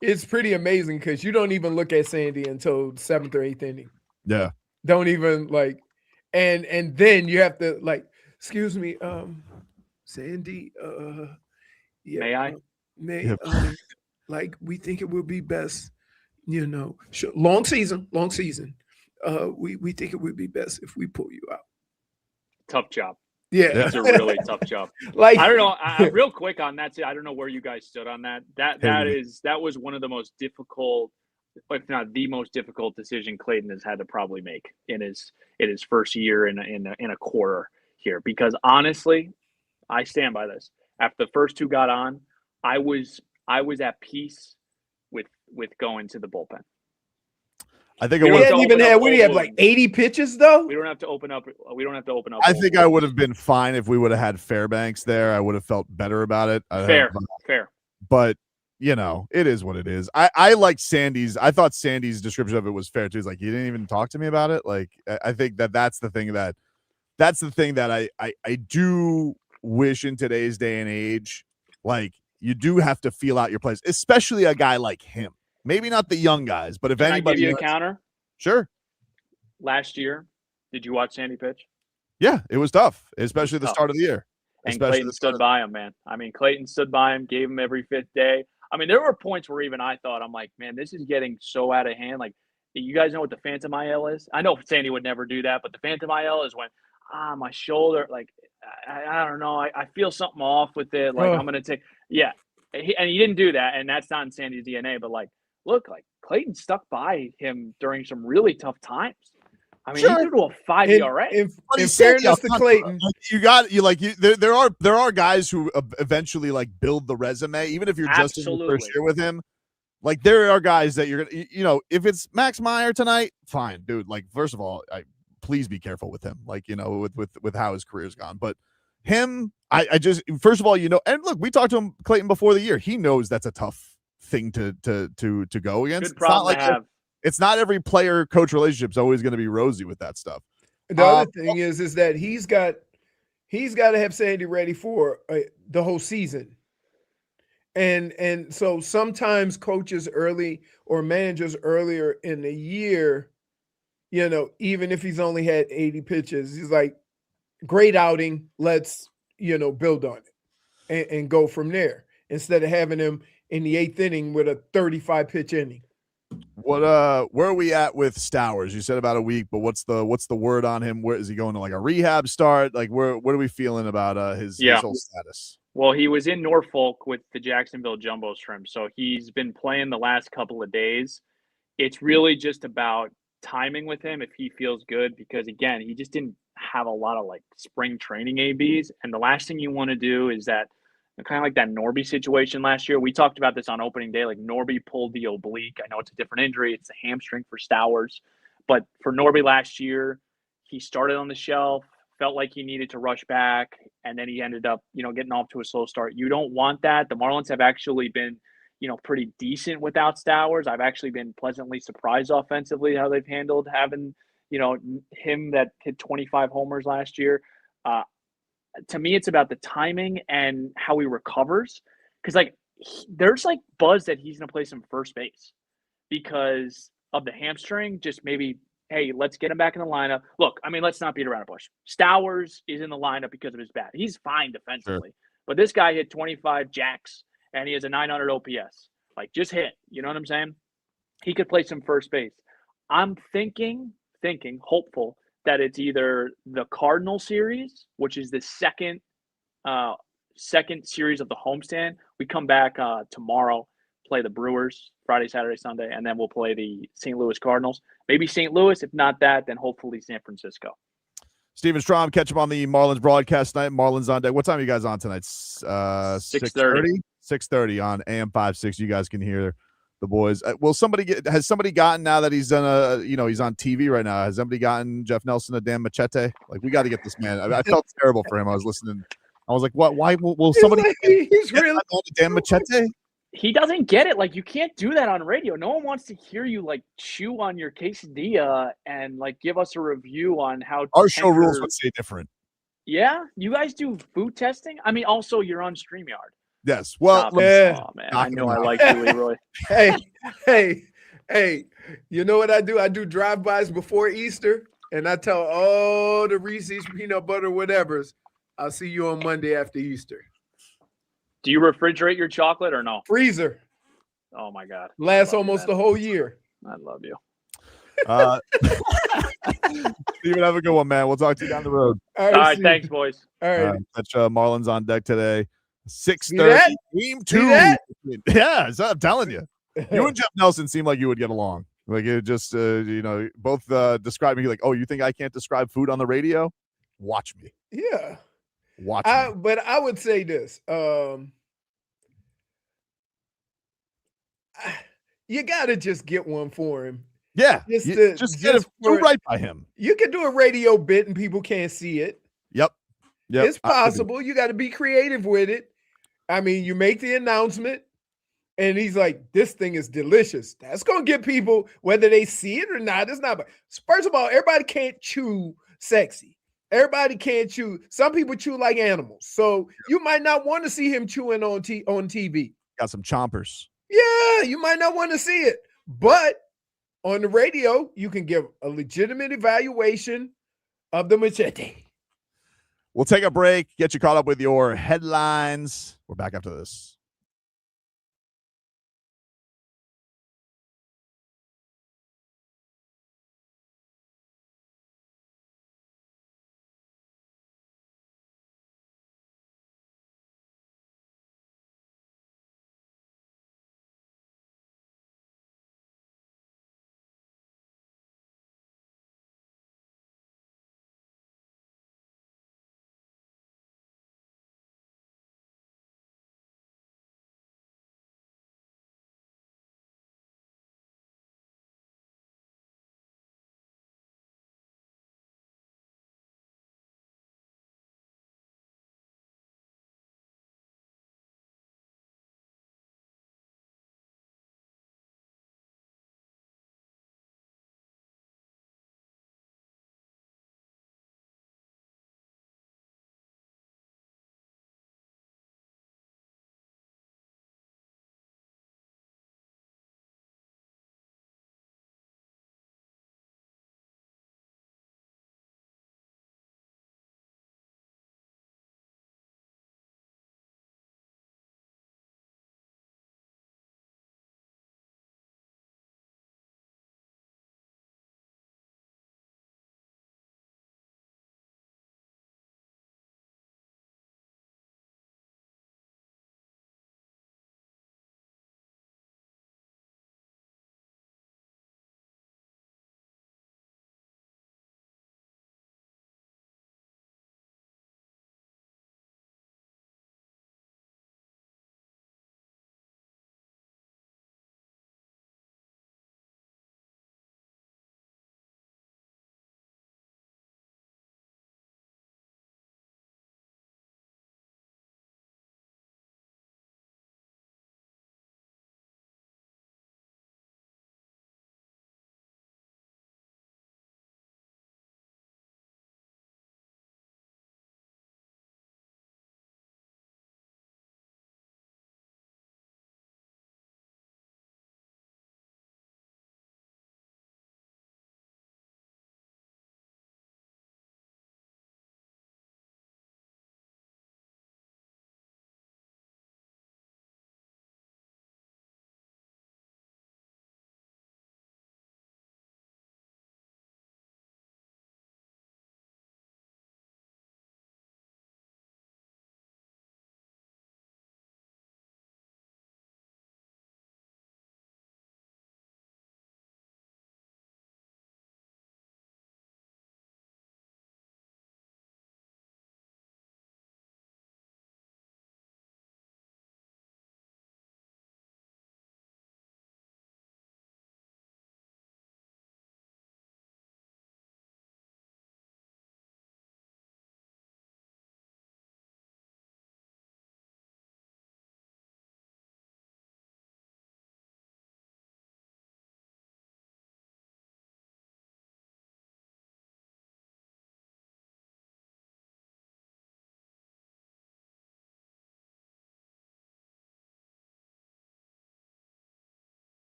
It's pretty amazing because you don't even look at Sandy until 7th or 8th inning. Yeah. Don't even like, and then you have to like, excuse me, Sandy, yeah, like we think it would be best, long season. We think it would be best if we pull you out. Tough job. Yeah, it's a really tough job. Like I don't know. Real quick on that, I don't know where you guys stood on that. That was one of the most difficult, if not the most difficult decision Clayton has had to probably make in his first year in a quarter here. Because honestly, I stand by this. After the first 2 got on, I was at peace with going to the bullpen. I think we hadn't even had. What do you have, like 80 pitches though? We don't have to open up. I think I would have been fine if we would have had Fairbanks there. I would have felt better about it. Fair. But it is what it is. I like Sandy's. I thought Sandy's description of it was fair too. He's like, you didn't even talk to me about it. Like, I think that's the thing that I do wish in today's day and age. Like, you do have to feel out your plays, especially a guy like him. Maybe not the young guys, but if anybody, I give you a counter. Sure. Last year, did you watch Sandy pitch? Yeah, it was tough, especially the start of the year. And Clayton stood by him, man. I mean, Clayton stood by him, gave him every 5th day. I mean, there were points where even I thought, I'm like, man, this is getting so out of hand. Like, you guys know what the phantom IL is? I know Sandy would never do that, but the phantom IL is when, my shoulder, like, I don't know. I feel something off with it. Like, I'm going to take, yeah. And he didn't do that, and that's not in Sandy's DNA, but like, look, like Clayton stuck by him during some really tough times. I mean, he threw to a 5 ERA. In fairness to Clayton, there are guys who eventually like build the resume, even if you're just in the first year with him. Like there are guys that you're gonna, if it's Max Meyer tonight, fine, dude. Like first of all, please be careful with him. Like with how his career's gone, but him, I just first of all, and look, we talked to him Clayton before the year. He knows that's a tough thing to go against. Good problem to have. It's not every player coach relationship is always going to be rosy with that stuff. The other thing is that he's got to have Sandy ready for the whole season. And so sometimes coaches early or managers earlier in the year, even if he's only had 80 pitches, he's like, great outing. Let's, build on it and go from there. instead of having him in the 8th inning with a 35 pitch inning. Where are we at with Stowers? You said about a week, but what's the word on him? Where is he going to, like a rehab start? Like what are we feeling about his whole status? Well, he was in Norfolk with the Jacksonville Jumbo Shrimp, so he's been playing the last couple of days. It's really just about timing with him if he feels good, because again, he just didn't have a lot of like spring training ABs, and the last thing you want to do is that kind of like that Norby situation last year. We talked about this on opening day. Like Norby pulled the oblique. I know it's a different injury. It's a hamstring for Stowers. But for Norby last year, he started on the shelf, felt like he needed to rush back, and then he ended up, getting off to a slow start. You don't want that. The Marlins have actually been, pretty decent without Stowers. I've actually been pleasantly surprised offensively how they've handled having, him that hit 25 homers last year. To me, it's about the timing and how he recovers. Because, there's, buzz that he's going to play some first base because of the hamstring. Just maybe, hey, let's get him back in the lineup. Look, let's not beat around the bush. Stowers is in the lineup because of his bat. He's fine defensively. But this guy hit 25 jacks, and he has a 900 OPS. Just hit. You know what I'm saying? He could play some first base. I'm thinking, hopeful, that it's either the Cardinal series, which is the second series of the homestand. We come back tomorrow, play the Brewers Friday, Saturday, Sunday, and then we'll play the St. Louis Cardinals. Maybe St. Louis. If not that, then hopefully San Francisco. Steven Strom, catch him on the Marlins broadcast tonight. Marlins on deck. What time are you guys on tonight? 6:30. 6:30 on AM 560. You guys can hear the boys. Has somebody gotten, now that he's done he's on TV right now, has somebody gotten Jeff Nelson a damn machete? We got to get this man. I felt terrible for him. I was listening. I was like, what? Why will somebody he's really a damn machete? He doesn't get it. You can't do that on radio. No one wants to hear you chew on your quesadilla and give us a review on how our show rules would say different. Yeah, you guys do food testing. Also, you're on StreamYard. Yes. Well, Oh man, I know I like you, Leroy. Hey, you know what I do? I do drive-bys before Easter, and I tell all the Reese's peanut butter whatevers, I'll see you on Monday after Easter. Do you refrigerate your chocolate or no? Freezer. Oh my God. Lasts almost the whole year. I love you. Steven, have a good one, man. We'll talk to you down the road. All right, thanks, boys. All right. Catch Marlins on deck today. 6:30. Game 2. Yeah, I'm telling you. You and Jeff Nelson seem like you would get along. It just, both describing oh, you think I can't describe food on the radio? Watch me. Yeah. Watch me. But I would say this. You got to just get one for him. Yeah. Do right by him. You can do a radio bit and people can't see it. Yep. It's possible. You got to be creative with it. You make the announcement and he's like, this thing is delicious. That's going to get people, whether they see it or not. It's not. First of all, everybody can't chew sexy. Everybody can't chew. Some people chew like animals. So you might not want to see him chewing on TV. Got some chompers. Yeah, you might not want to see it. But on the radio, you can give a legitimate evaluation of the machete. We'll take a break, get you caught up with your headlines. We're back after this.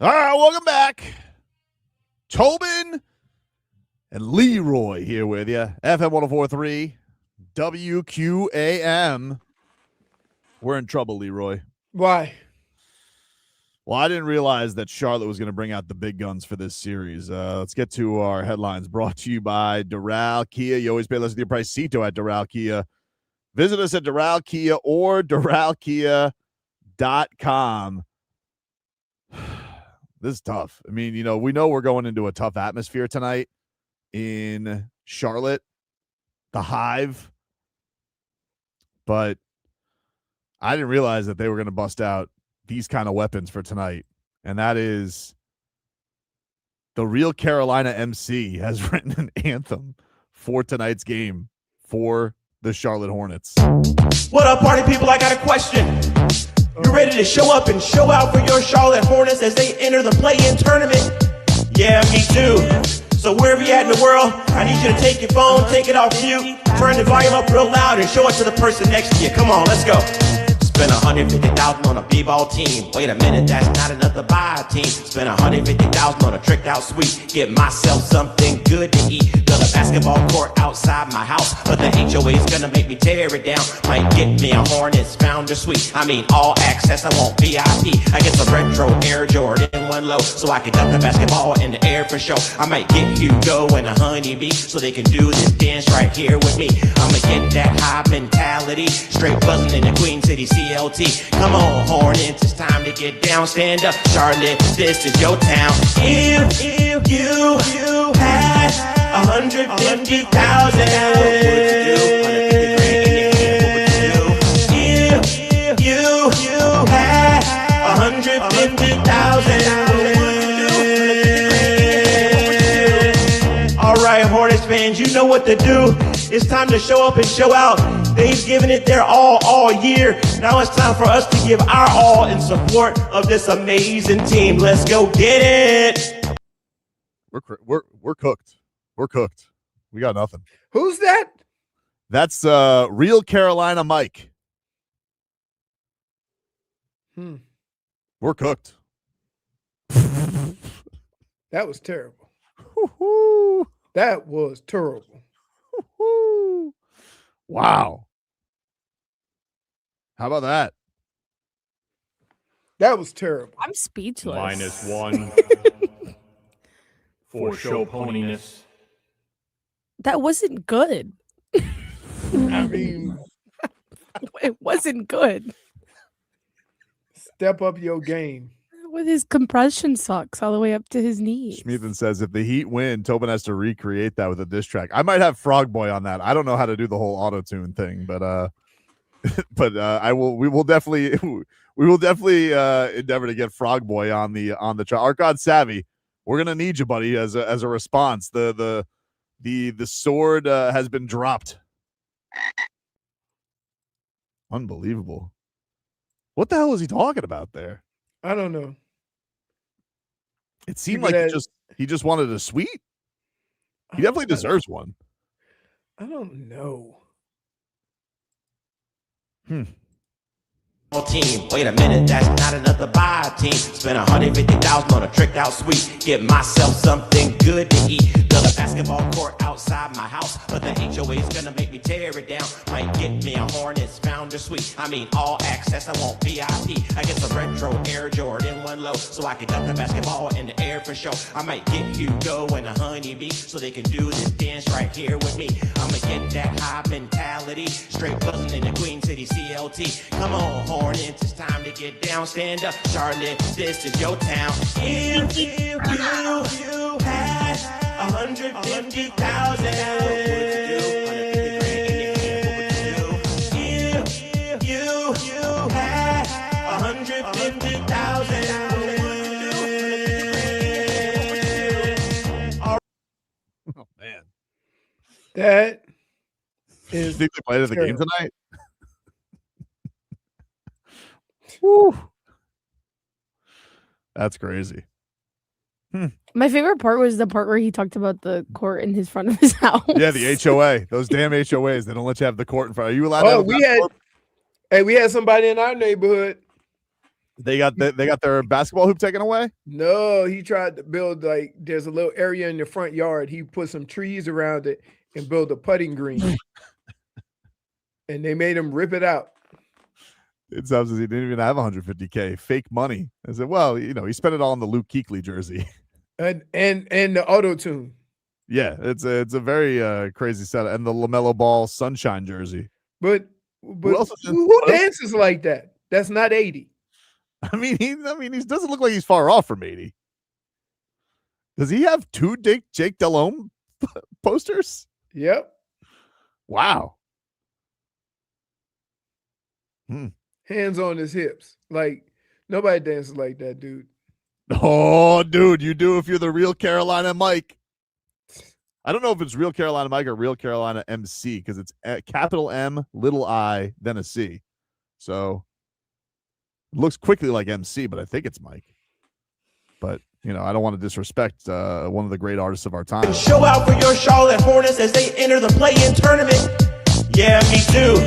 All right, welcome back. Tobin and Leroy here with you. FM 104.3, WQAM. We're in trouble, Leroy. Why? Well, I didn't realize that Charlotte was going to bring out the big guns for this series. Let's get to our headlines brought to you by Doral Kia. You always pay less than your price. Cito at Doral Kia. Visit us at Doral Kia or DoralKia.com. This is tough. I mean, you know, we know we're going into a tough atmosphere tonight in Charlotte, the Hive. But I didn't realize that they were going to bust out these kind of weapons for tonight. And that is the Real Carolina MC has written an anthem for tonight's game for the Charlotte Hornets. What up, party people? I got a question. You ready to show up and show out for your Charlotte Hornets as they enter the play-in tournament? Yeah, me too. So wherever you're at in the world, I need you to take your phone, take it off mute, turn the volume up real loud, and show it to the person next to you. Come on, let's go. Spend $150,000 on a b-ball team. Wait a minute, that's not enough to buy a team. Spend $150,000 on a tricked out suite. Get myself something good to eat. Build a basketball court outside my house, but the HOA's gonna make me tear it down. Might get me a Hornets founder suite. I mean all access, I want VIP. I get some retro Air Jordan 1 low, so I can dunk the basketball in the air for show. I might get Hugo and a honeybee, so they can do this dance right here with me. I'ma get that high mentality, straight buzzing in the Queen City CLT. Come on, Hornets, it's time to get down. Stand up, Charlotte, this is your town. If you had 150,000, if you had 150,000. All right, Hornets fans, you know what to do. It's time to show up and show out. They've given it their all year. Now it's time for us to give our all in support of this amazing team. Let's go get it. We're cooked. We're cooked. We got nothing. Who's that? That's Real Carolina Mike. We're cooked. That was terrible. Woo-hoo. That was terrible. Woo-hoo. Wow. How about that? That was terrible. I'm speechless. -1 for show poniness. That wasn't good. I mean, It wasn't good. step up your game. With his compression socks all the way up to his knees. Schmieden says if the Heat win, Tobin has to recreate that with a diss track. I might have Frog Boy on that. I don't know how to do the whole auto-tune thing, but I will. We will definitely endeavor to get Frog Boy on the track. Our God Savvy, we're gonna need you, buddy, as a response. The sword has been dropped. Unbelievable. What the hell is he talking about there? I don't know. It seemed like he just wanted a suite. He definitely deserves one. I don't know. Team. Wait a minute, that's not enough to buy a team. Spend $150,000 on a tricked out suite. Get myself something good to eat. Build a basketball court outside my house, but the HOA's gonna make me tear it down. Might get me a Hornets founder suite. I mean all access, I want VIP. I get some retro Air Jordan 1 low, so I can dunk the basketball in the air for show. I might get Hugo and a honeybee, so they can do this dance right here with me. I'ma get that high mentality, straight buzzing in the Queen City CLT. Come on, Hornets, it's time to get down. Stand up, Charlotte, this is your town. If you had 150,000, if you had 150,000. Oh man, That is. think they played at the game terrible. tonight? Woo. That's crazy. My favorite part was the part where he talked about the court in his front of his house. Yeah, the HOA. Those damn HOAs. They don't let you have the court in front. Are you allowed to have Oh, we had somebody in our neighborhood They got their basketball hoop taken away? No, he tried to build like there's a little area in the front yard. He put some trees around it and build a putting green. And they made him rip it out. It sounds as he didn't even have 150K. Fake money. I said, well, you know, he spent it all on the Luke Kuechly jersey. And the auto tune. Yeah, it's a very crazy setup. And the LaMelo Ball sunshine jersey. But who dances like that? That's not 80. I mean, he doesn't look like he's far off from 80. Does he have two Jake Delhomme posters? Yep. Wow. Hands on his hips. Like, nobody dances like that, dude. Oh, dude, you do if you're the real Carolina Mike. I don't know if it's real Carolina Mike or real Carolina MC because it's capital M, little I, then a C. So it looks quickly like MC, but I think it's Mike. But, you know, I don't want to disrespect one of the great artists of our time. Show out for your Charlotte Hornets as they enter the play-in tournament. Yeah, me too.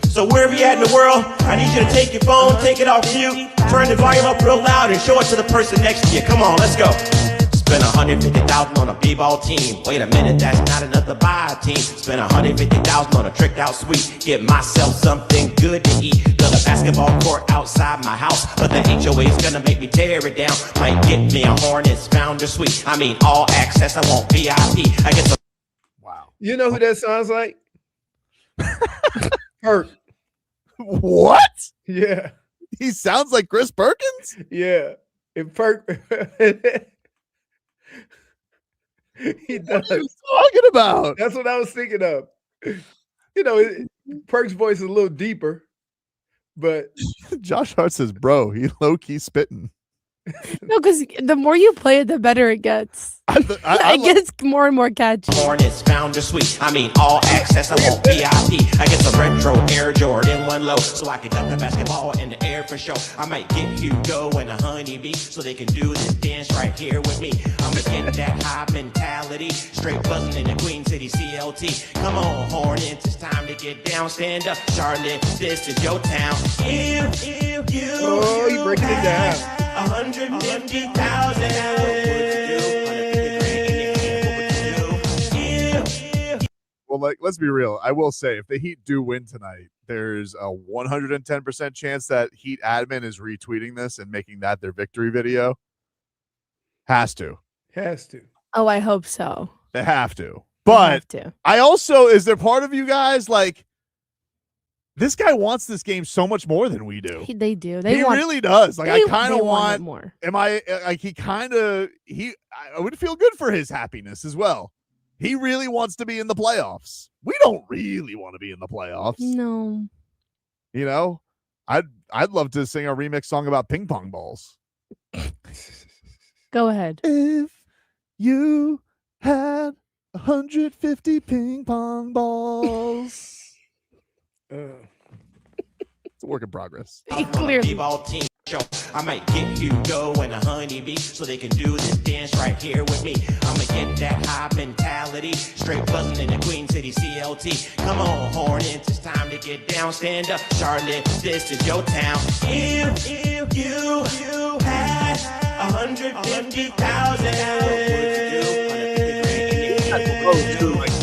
So wherever you're at in the world, I need you to take your phone, take it off mute, turn the volume up real loud, and show it to the person next to you. Come on, let's go. Spend $150,000 on a b-ball team. Wait a minute, that's not enough to buy a team. Spend $150,000 on a tricked out suite. Get myself something good to eat. Build a basketball court outside my house, but the HOA's gonna make me tear it down. Might get me a Hornets founder suite. I mean, all access. I want VIP. I get some. Wow. You know who that sounds like? Perk. What? Yeah. He sounds like Chris Perkins? Yeah. If Perk. He does. What are you talking about? That's what I was thinking of. You know, Perk's voice is a little deeper, but Josh Hart says, bro, he low-key spitting. No, because the more you play it, the better it gets. It gets more and more catchy. Hornets founder suite. I mean, all access. I want VIP. I get some retro Air Jordan 1 low, so I can dunk the basketball in the air for sure. I might get Hugo and a honeybee, so they can do this dance right here with me. I'ma get that high mentality, straight buzzing in the Queen City CLT. Come on, Hornets, it's time to get down. Stand up, Charlotte, this is your town. If you he breaks it down. 150,000. Well, like, let's be real. I will say, if the Heat do win tonight, there's a 110% chance that Heat admin is retweeting this and making that their victory video. Has to. Oh, I hope so. They have to. But I also, is there part of you guys like, this guy wants this game so much more than we do. They do. He really does. Like, I kind of want want more. I would feel good for his happiness as well. He really wants to be in the playoffs. We don't really want to be in the playoffs. No. You know, I'd love to sing a remix song about ping pong balls. Go ahead. If you had 150 ping pong balls. It's a work in progress. Clearly. I might get Hugo and a honeybee, so they can do this dance right here with me. I'ma get that high mentality, straight buzzing in the Queen City CLT. Come on, Hornets, it's time to get down. Stand up, Charlotte, this is your town. If you had 150,000.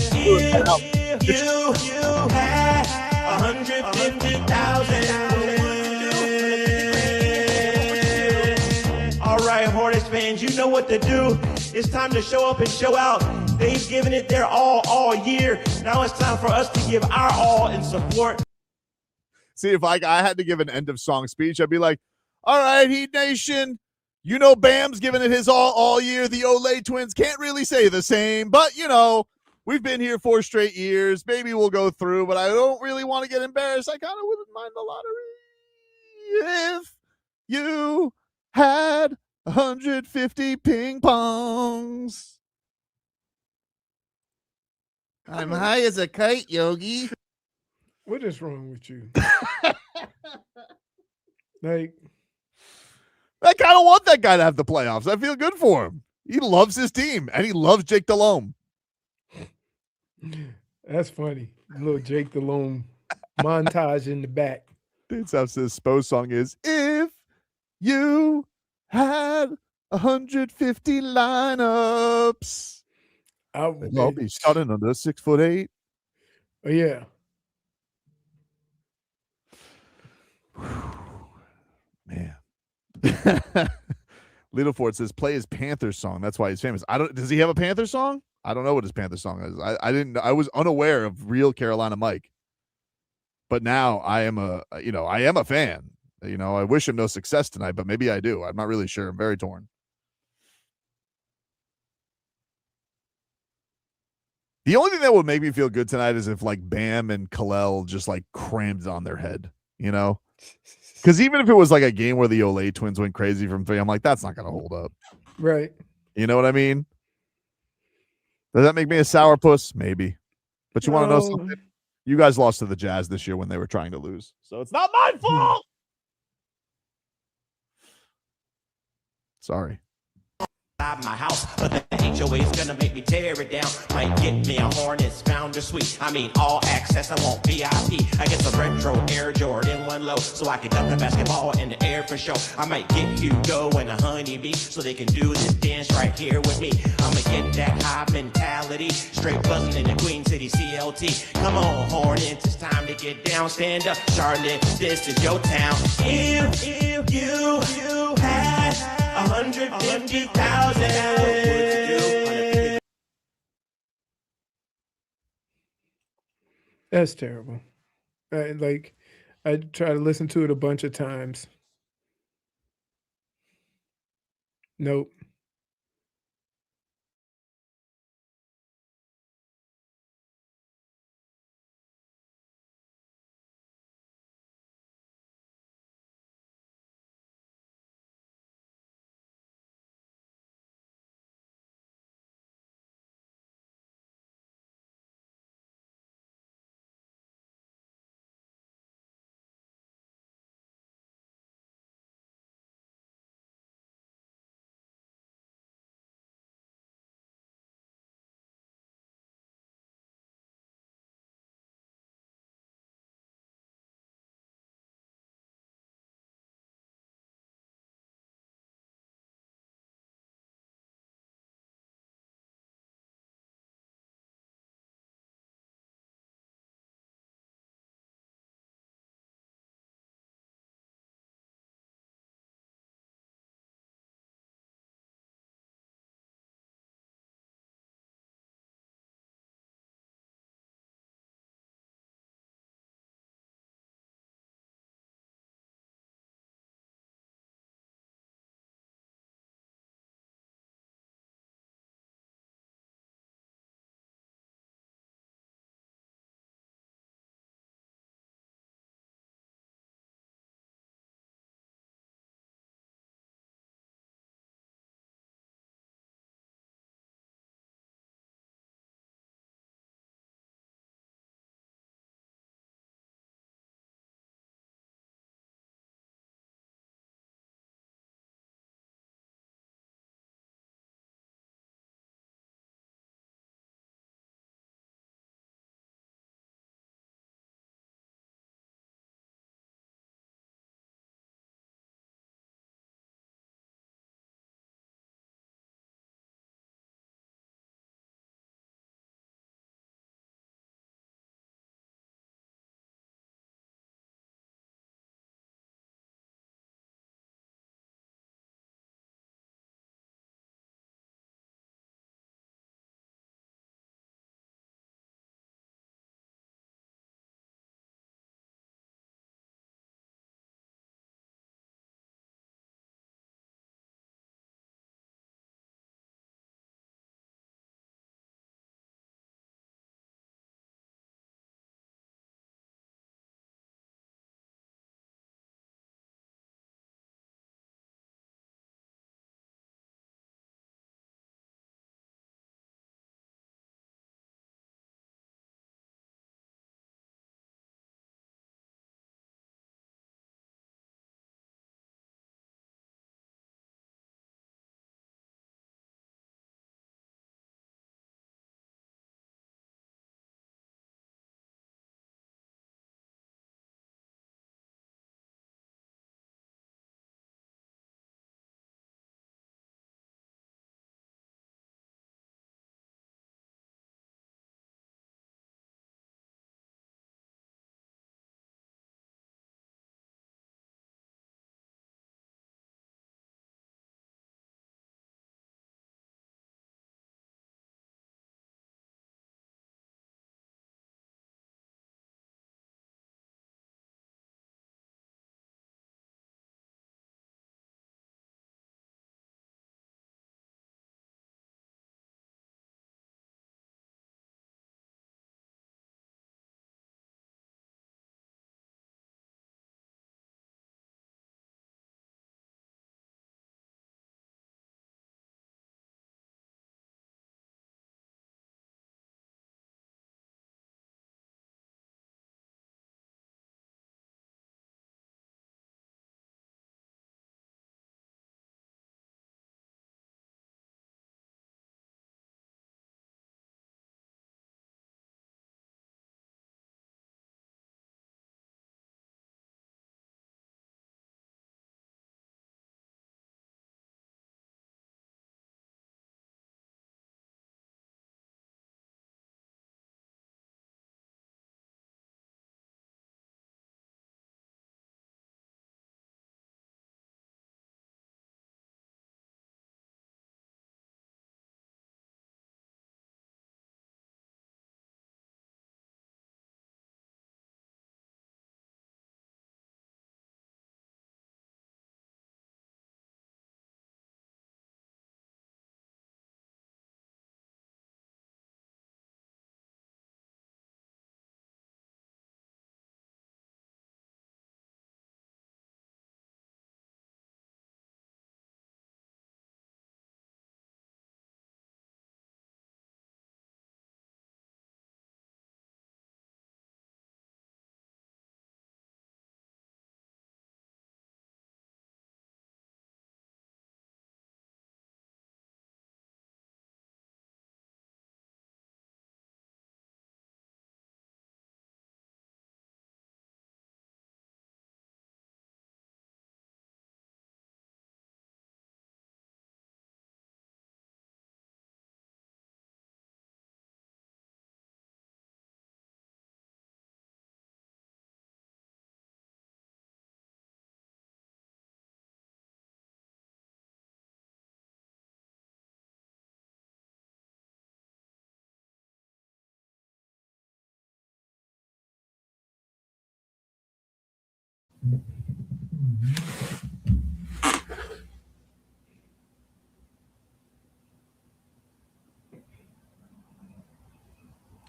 If you had 150,000. All right, Hornets fans, you know what to do. It's time to show up and show out. They've given it their all year. Now it's time for us to give our all in support. See, if I had to give an end of song speech, I'd be like, all right, Heat Nation, you know Bam's giving it his all year. The Olay twins can't really say the same, but, you know, we've been here 4 straight years. Maybe we'll go through, but I don't really want to get embarrassed. I kind of wouldn't mind the lottery. If you had 150 ping pongs. I'm high as a kite, Yogi. What is wrong with you? Like, I kind of want that guy to have the playoffs. I feel good for him. He loves his team, and he loves Jake Delhomme. That's funny. Little Jake Delhomme montage in the back. Dude, so his Spo song is, if You had 150 lineups. They'll all be starting under 6'8". Oh, yeah. Man. Little Ford says play his Panthers song. That's why he's famous. Does he have a Panthers song? I don't know what his Panthers song is. I was unaware of real Carolina Mike. But now I am a fan. I wish him no success tonight, but maybe I do. I'm not really sure. I'm very torn. The only thing that would make me feel good tonight is if like Bam and Kel'el just like crammed it on their head, Because even if it was like a game where the Olay twins went crazy from 3, I'm like, that's not going to hold up. Right. You know what I mean? Does that make me a sourpuss? Maybe. But you want to know something? You guys lost to the Jazz this year when they were trying to lose. So it's not my fault. Sorry. My house, but the HOA's gonna make me tear it down. Might get me a Hornets founder suite. I mean, all access, I want VIP. I get some retro Air Jordan 1 low, so I can dunk the basketball in the air for show. I might get Hugo and a honeybee, so they can do this dance right here with me. I'ma get that high mentality, straight buzzing in the Queen City CLT. Come on, Hornets, it's time to get down. Stand up, Charlotte, this is your town. If you had 150,000. That's terrible. I try to listen to it a bunch of times. Nope.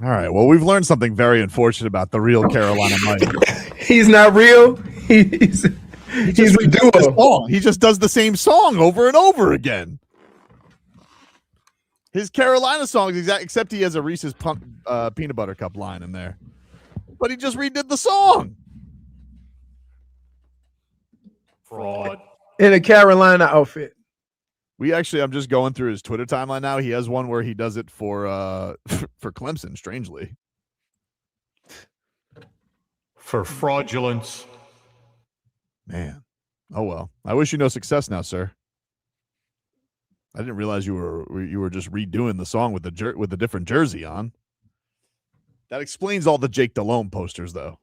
All right. Well, we've learned something very unfortunate about the real Carolina Mike. He's not real. He's a duo. He just does the same song over and over again. His Carolina songs, except he has a Reese's peanut butter cup line in there. But he just redid the song. Fraud. In a Carolina outfit. I'm just going through his Twitter timeline now. He has one where he does it for Clemson, strangely. For fraudulence. Man. Oh well. I wish you no success now, sir. I didn't realize you were just redoing the song with the different jersey on. That explains all the Jake Delhomme posters, though.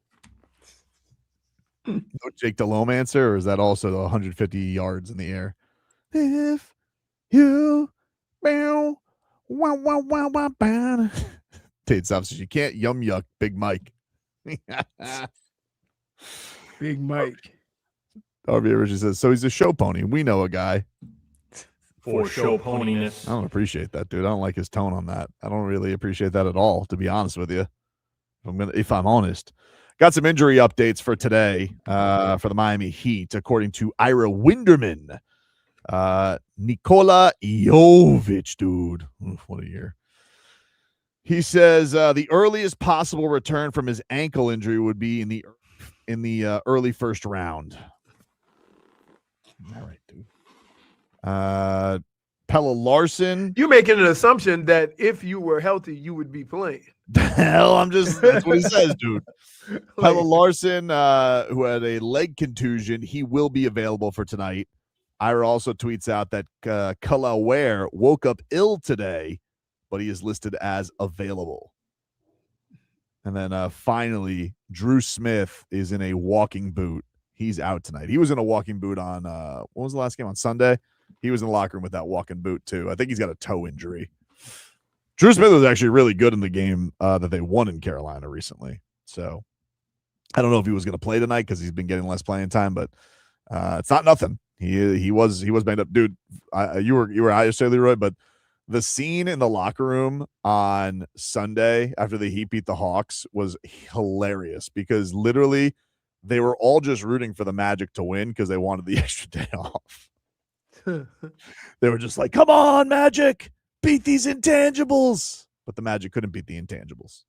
No Jake Delhomme answer, or is that also 150 yards in the air? If you Tate South says you can't yum yuck Big Mike. Big Mike. RV originally says, so he's a show pony. We know a guy. For show poniness. I don't appreciate that, dude. I don't like his tone on that. I don't really appreciate that at all, to be honest with you. If I'm honest. Got some injury updates for today for the Miami Heat, according to Ira Winderman. Nikola Jovic, dude. Oof, what a year. He says the earliest possible return from his ankle injury would be in the early first round. All right, dude. Pella Larson. You're making an assumption that if you were healthy, you would be playing. Hell, that's what he says, dude. Pella Larson, who had a leg contusion, he will be available for tonight. Ira also tweets out that Kel'el Ware woke up ill today, but he is listed as available. And then finally, Drew Smith is in a walking boot. He's out tonight. He was in a walking boot on, what was the last game? On Sunday? He was in the locker room with that walking boot, too. I think he's got a toe injury. Drew Smith was actually really good in the game that they won in Carolina recently. So I don't know if he was going to play tonight because he's been getting less playing time, but it's not nothing. He was banged up, dude. You were out yesterday, Leroy, but the scene in the locker room on Sunday after the Heat beat the Hawks was hilarious because literally they were all just rooting for the Magic to win because they wanted the extra day off. They were just like, "Come on, Magic, beat these intangibles," but the Magic couldn't beat the intangibles.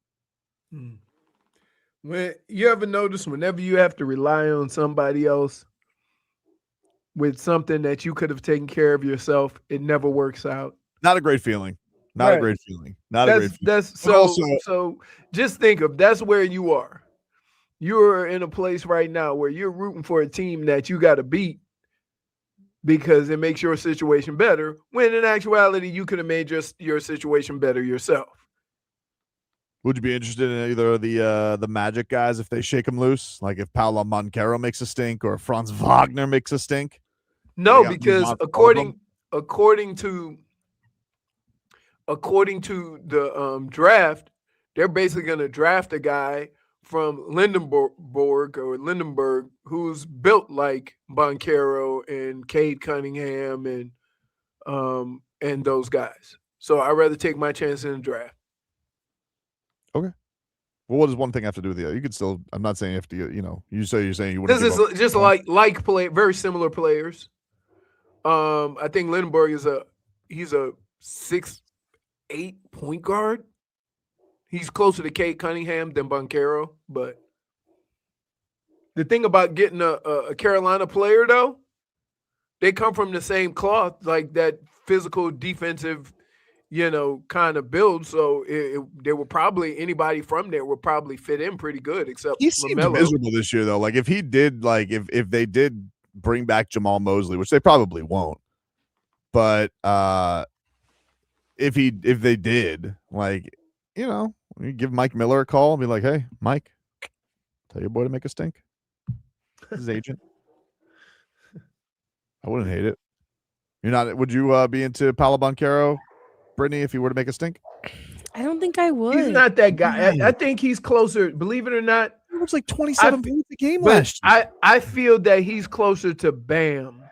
When you ever notice whenever you have to rely on somebody else with something that you could have taken care of yourself, it never works out. Not a great feeling. Not a great feeling. So just think of that's where you are. You're in a place right now where you're rooting for a team that you got to beat because it makes your situation better, when in actuality you could have made your situation better yourself. Would you be interested in either of the Magic guys if they shake them loose? Like if Paolo Banchero makes a stink or if Franz Wagner makes a stink? No, because according to the draft, they're basically going to draft a guy from Lindenberg who's built like Banchero and Cade Cunningham and those guys. So I'd rather take my chance in the draft. Okay. Well, what does one thing have to do with the other? You could still. I'm not saying you have to. You're saying you wouldn't. This is just like play, very similar players. I think Lindenberg he's a 6'8" point guard. He's closer to Cade Cunningham than Banchero, but the thing about getting a Carolina player though, they come from the same cloth, like that physical defensive, kind of build. So there were probably anybody from there would probably fit in pretty good, except he seemed miserable this year though. Like if he did, if they did bring back Jamal Mosley, which they probably won't, but if they did, you give Mike Miller a call and be like, "Hey, Mike, tell your boy to make a stink." His agent. I wouldn't hate it. You're not. Would you be into Paolo Banchero, Brittany, if he were to make a stink? I don't think I would. He's not that guy. I think he's closer. Believe it or not, averaged like 27 points a game But last year. I feel that he's closer to Bam,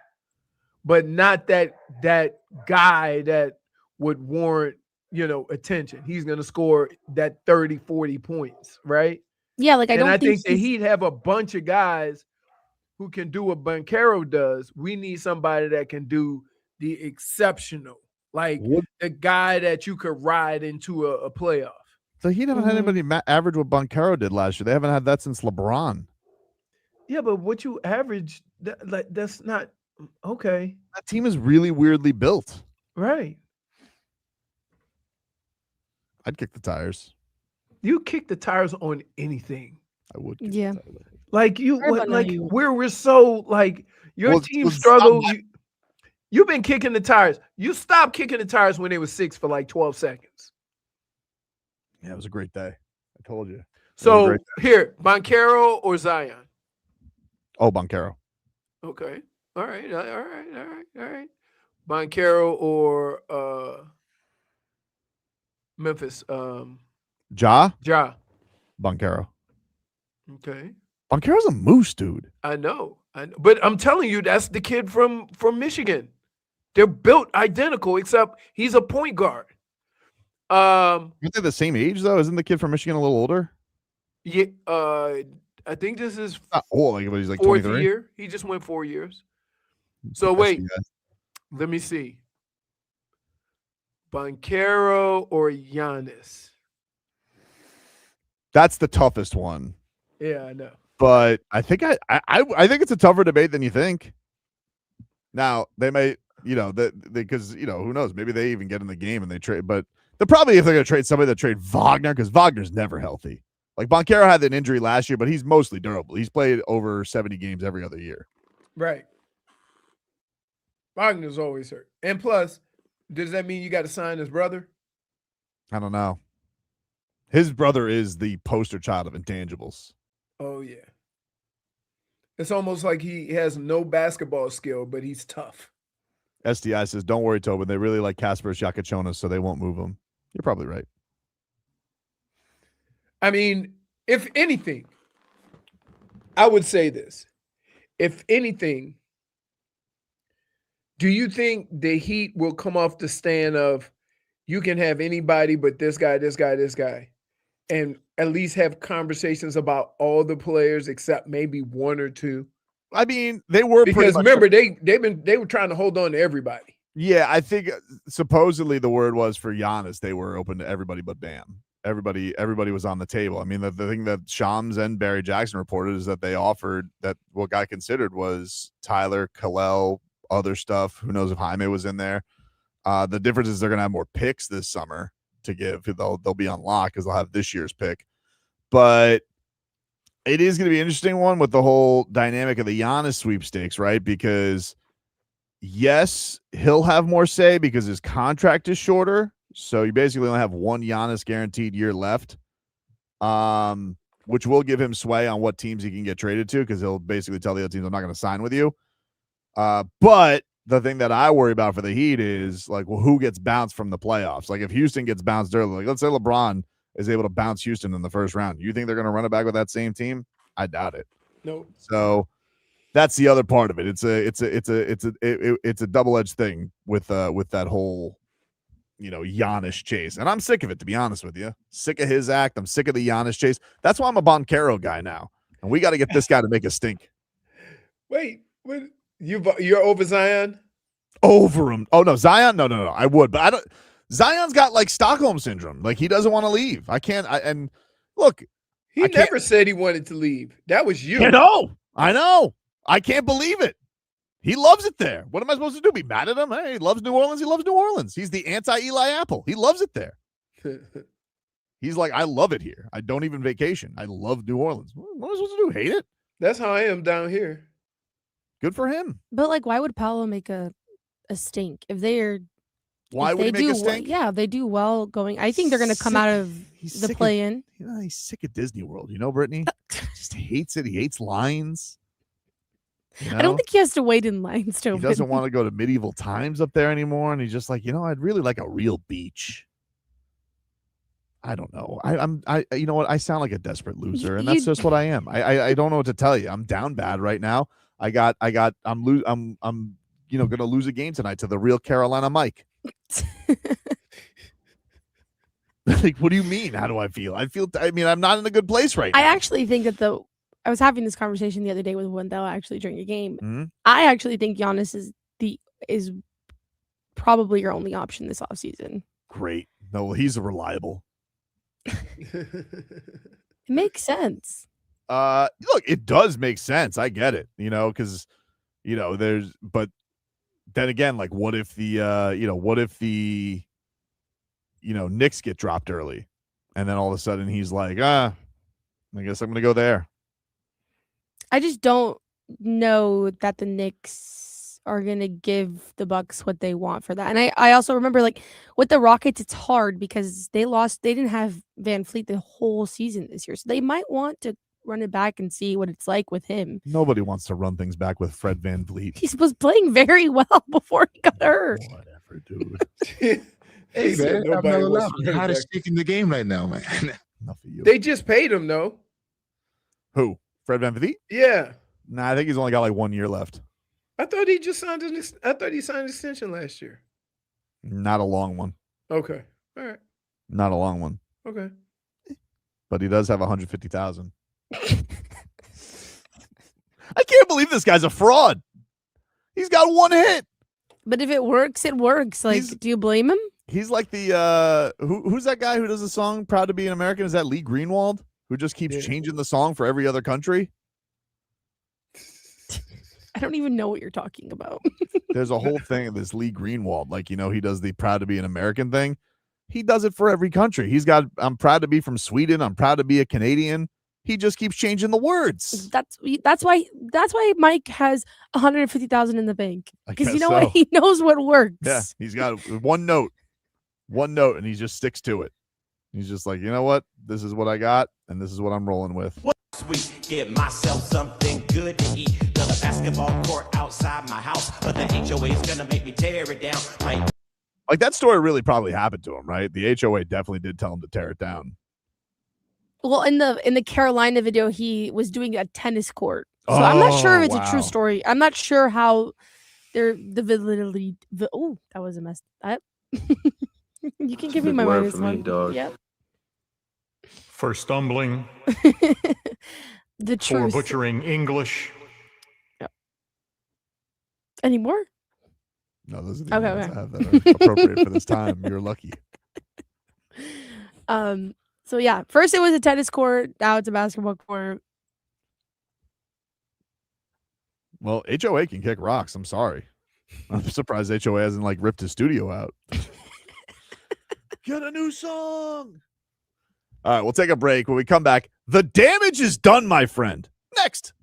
but not that guy that would warrant, attention. He's going to score that 30, 40 points, right? Yeah, like I think that he'd have a bunch of guys who can do what Banchero does. We need somebody that can do the exceptional, like the guy that you could ride into a playoff. So he haven't had anybody average what Banchero did last year. They haven't had that since LeBron. Yeah, but what you average, that's not okay. That team is really weirdly built. Right. I'd kick the tires. You kick the tires on anything. I would. Yeah. Like you. we're so like your team struggled. You've been kicking the tires. You stopped kicking the tires when they were 6 for like 12 seconds. Yeah, it was a great day. I told you. So here, Banchero or Zion? Oh, Banchero. Okay. All right. Banchero or Memphis. Ja? Ja. Banchero. Okay. Banchero's a moose, dude. I know. But I'm telling you, that's the kid from Michigan. They're built identical, except he's a point guard. Aren't they the same age though? Isn't the kid from Michigan a little older? Yeah, I think this is not old, but he's like fourth 23. year. He just went 4 years. So wait, let me see. Banchero or Giannis? That's the toughest one. Yeah, I know. But I think I think it's a tougher debate than you think. Now they may, because who knows? Maybe they even get in the game and they trade. But they're probably, if they're going to trade somebody, that trade Wagner, because Wagner's never healthy. Like Banchero had an injury last year, but he's mostly durable. He's played over 70 games every other year. Right. Wagner's always hurt. And plus, does that mean you got to sign his brother? I don't know. His brother is the poster child of intangibles. Oh, yeah. It's almost like he has no basketball skill, but he's tough. SDI says, don't worry, Tobin. They really like Kasper Jaquez, so they won't move him. You're probably right. I mean, if anything, I would say this. If anything, do you think the Heat will come off the stand of you can have anybody but this guy, and at least have conversations about all the players except maybe one or two? I mean, they were, because remember they were trying to hold on to everybody. Yeah, I think supposedly the word was for Giannis they were open to everybody but Bam. Everybody was on the table. I mean, the thing that Shams and Barry Jackson reported is that they offered that what got considered was Tyler, Kel'el, other stuff. Who knows if Jaime was in there? The difference is they're gonna have more picks this summer to give. They'll be on lock because they'll have this year's pick. But it is going to be an interesting one with the whole dynamic of the Giannis sweepstakes, right? Because yes, he'll have more say because his contract is shorter. So you basically only have one Giannis guaranteed year left, which will give him sway on what teams he can get traded to because he'll basically tell the other teams, I'm not going to sign with you. But the thing that I worry about for the Heat is like, well, who gets bounced from the playoffs? Like if Houston gets bounced early, like let's say LeBron is able to bounce Houston in the first round. You think they're going to run it back with that same team? I doubt it. No. So that's the other part of it. It's a double-edged thing with that whole, Giannis chase. And I'm sick of it, to be honest with you. Sick of his act. I'm sick of the Giannis chase. That's why I'm a Banchero guy now. And we got to get this guy to make a stink. Wait, you're over Zion? Over him. Oh no, Zion. No. I would, but I don't. Zion's got like Stockholm syndrome. Like he doesn't want to leave. And look, he never said he wanted to leave. That was you. I know. I can't believe it. He loves it there. What am I supposed to do? Be mad at him? Hey, he loves New Orleans. He loves New Orleans. He's the anti-Eli Apple. He loves it there. He's like, I love it here. I don't even vacation. I love New Orleans. What am I supposed to do? Hate it? That's how I am down here. Good for him. But like, why would Paolo make a stink if they are? Why would he make a stink? Yeah, if they do well going. I think they're going to come out of the play-in. He's sick of Disney World. Brittany? Just hates it. He hates lines. I don't think he has to wait in lines. He doesn't want to go to medieval times up there anymore. And he's just like, I'd really like a real beach. I don't know. You know what? I sound like a desperate loser, and You- that's just what I am. I don't know what to tell you. I'm down bad right now. I'm gonna lose a game tonight to the real Carolina Mike. Like, what do you mean? How do I feel? I mean, I'm not in a good place right now. I actually think that I was having this conversation the other day with Wendell actually during a game. Mhm. I actually think Giannis is probably your only option this offseason. Great. No, he's reliable. It makes sense. Look, it does make sense. I get it, because but then again, like, what if the Knicks get dropped early, and then all of a sudden he's like, I guess I'm gonna go there. I just don't know that the Knicks are gonna give the Bucks what they want for that. And I also remember, like, with the Rockets, it's hard because they didn't have Van Fleet the whole season this year. So they might want to run it back and see what it's like with him. Nobody wants to run things back with Fred VanVleet. He was playing very well before he got hurt. Whatever, dude. Hey, man, I'm not nobody allowed. wants to run it Hottest back. chick in the game right now, man. Enough of you. They just paid him though. Who? Fred VanVleet? Yeah. Nah, I think he's only got like 1 year left. I thought he just signed I thought he signed an extension last year. Not a long one. Okay. All right. Not a long one. Okay. But he does have 150,000. I can't believe this guy's a fraud. He's got one hit. But if it works, it works. Like, do you blame him? He's like the who's that guy who does the song "Proud to Be an American"? Is that Lee Greenwald, who just keeps changing the song for every other country? I don't even know what you're talking about. There's a whole thing of this Lee Greenwald, like, he does the "Proud to Be an American" thing. He does it for every country. He's got "I'm proud to be from Sweden," "I'm proud to be a Canadian." He just keeps changing the words. That's why Mike has 150,000 in the bank, because you know guess what, so. he knows what works. Yeah, he's got one note, and he just sticks to it. He's just like, you know what? This is what I got, and this is what I'm rolling with. Sweet, get myself something good to eat. Build a basketball court outside my house, but the HOA is gonna make me tear it down. Like, that story really probably happened to him, right? The HOA definitely did tell him to tear it down. Well, in the Carolina video, he was doing a tennis court. So I'm not sure if it's a true wow. story. I'm not sure how the validity. Oh, that was a mess. You can give me my word minus for me, one. dog. Yep. For stumbling, The for truth. butchering English. Any more? No, those are the Okay, only ones okay. I have that are appropriate for this time. You're lucky. So yeah, first it was a tennis court. Now it's a basketball court. Well, HOA can kick rocks. I'm sorry. I'm surprised HOA hasn't like ripped his studio out. Get a new song. All right, we'll take a break. When we come back, the damage is done, my friend. Next.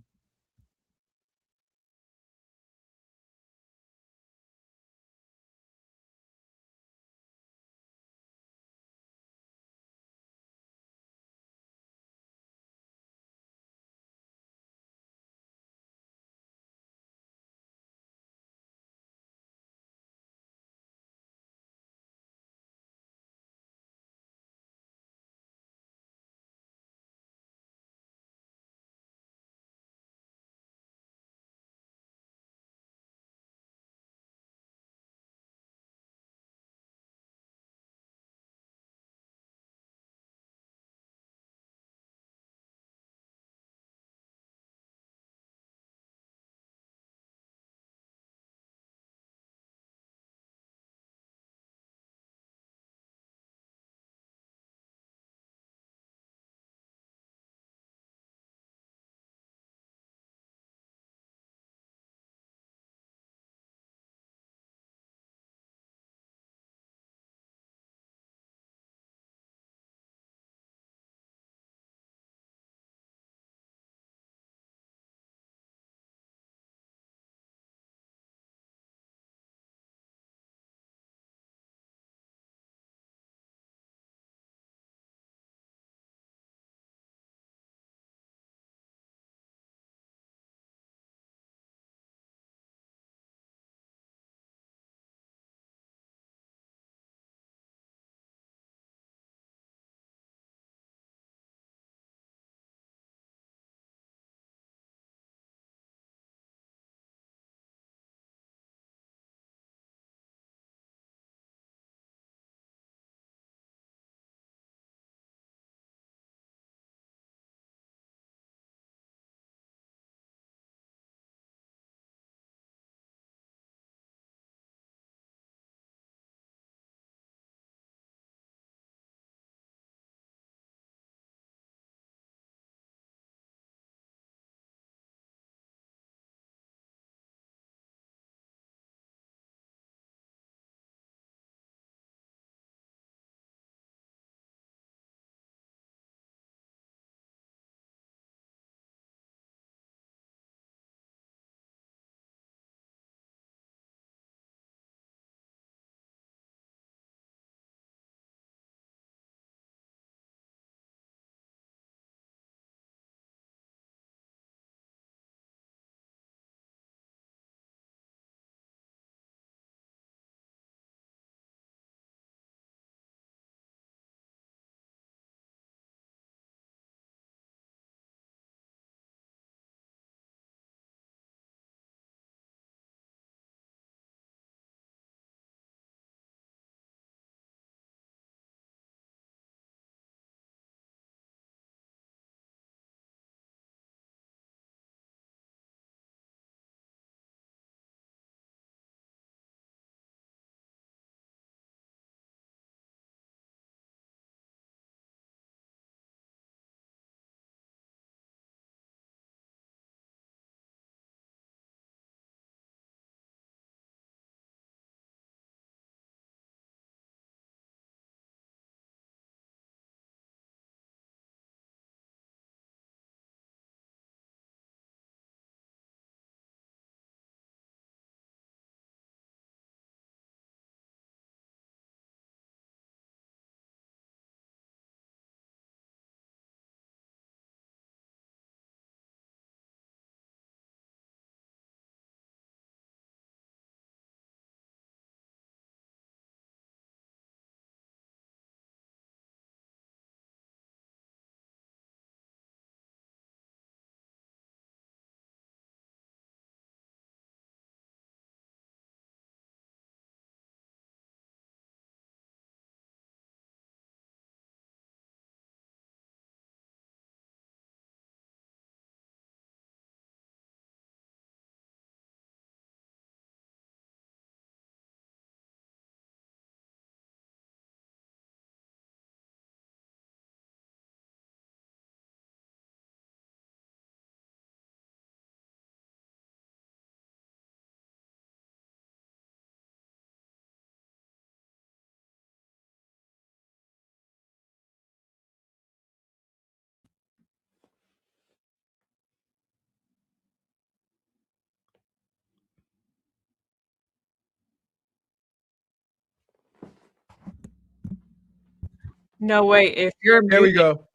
No way. If you're There we muted, go.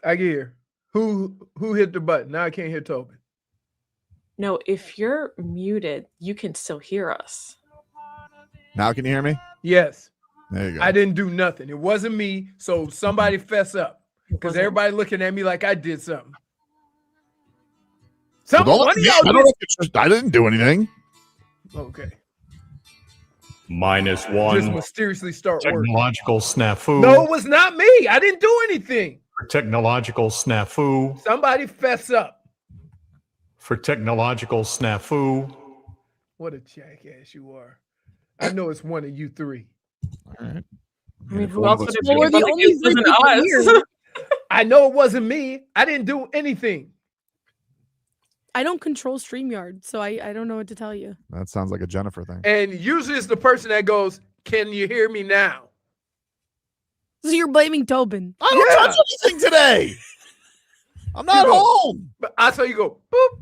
I can hear. Who hit the button? Now I can't hear Tobin. no, if you're muted, you can still hear us. Now can you hear me? Yes. There you go. I didn't do nothing. It wasn't me. So somebody fess up. Because everybody looking at me like I did something. I didn't do anything. Okay. Minus Just one. mysteriously start working. Technological snafu. No, it was not me. I didn't do anything. For technological snafu. Somebody fess up. For technological snafu. What a jackass you are. I know it's one of you three. All right. I mean, who else would it be? Well, we're the It only wasn't three people us. here. I know it wasn't me. I didn't do anything. I don't control StreamYard, so I don't know what to tell you. That sounds like a Jennifer thing. And usually it's the person that goes, "Can you hear me now?" So you're blaming Tobin. I don't touch anything today. I'm not home. But I saw you go, boop.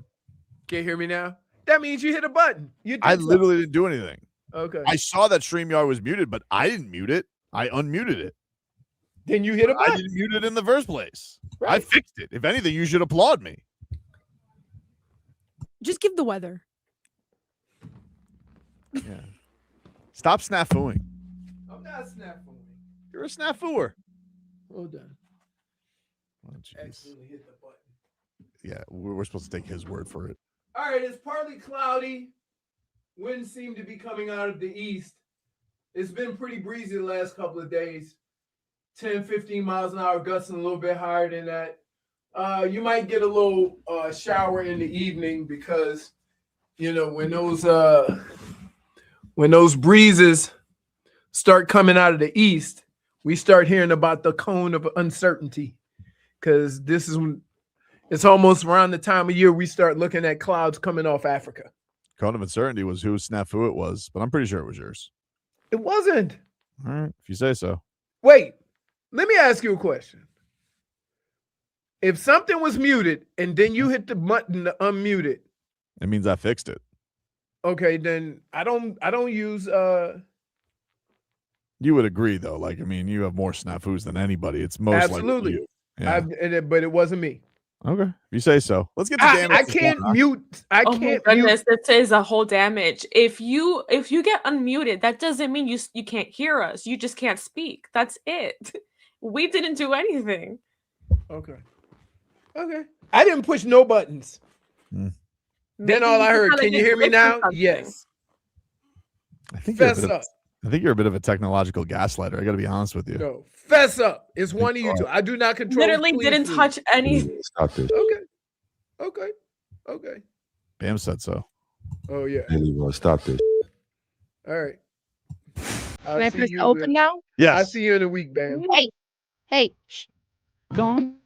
Can't hear me now? That means you hit a button. You did I something. literally didn't do anything. Okay. I saw that StreamYard was muted, but I didn't mute it. I unmuted it. Then you hit a button. I didn't mute it in the first place. I Right. fixed it. If anything, you should applaud me. Just give the weather. Yeah. Stop snafuing. I'm not snapping. You're a snafuer. Hold on. Oh, jeez. Accidentally hit the button. Yeah, we're supposed to take his word for it. All right, it's partly cloudy. Winds seem to be coming out of the east. It's been pretty breezy the last couple of days. 10, 15 miles an hour, gusting a little bit higher than that. You might get a little shower in the evening because, you know, when those breezes start coming out of the east, we start hearing about the cone of uncertainty because this is when it's almost around the time of year we start looking at clouds coming off Africa. Cone of uncertainty was whose snafu it was, but I'm pretty sure it was yours. It wasn't. All right, if you say so. Wait, let me ask you a question. If something was muted and then you hit the button to unmute it, It means I fixed it. okay, then I don't use You would agree, though. Like, I mean, you have more snafus than anybody. It's most absolutely. likely you. Yeah. But it wasn't me. Okay, if you say so. Let's get the damage. I can't mute. I Oh can't my mute. goodness, this is a whole damage. If you get unmuted, that doesn't mean you can't hear us. You just can't speak. That's it. We didn't do anything. Okay. I didn't push no buttons. Then Maybe all I you heard, kinda can you did hear me listen now? something. Yes. I think you're a Fess bit of, up. I think you're a bit of a technological gaslighter. I got to be honest with you. No. Fess up. It's one of you two. I do not control. Literally Please, didn't please. touch anything. Stop this. Okay. Bam said so. Oh yeah. Hey, Leroy, stop this. All right. Can I press open now? I Yes. see you in a week, Bam. Hey. Shh. Go on.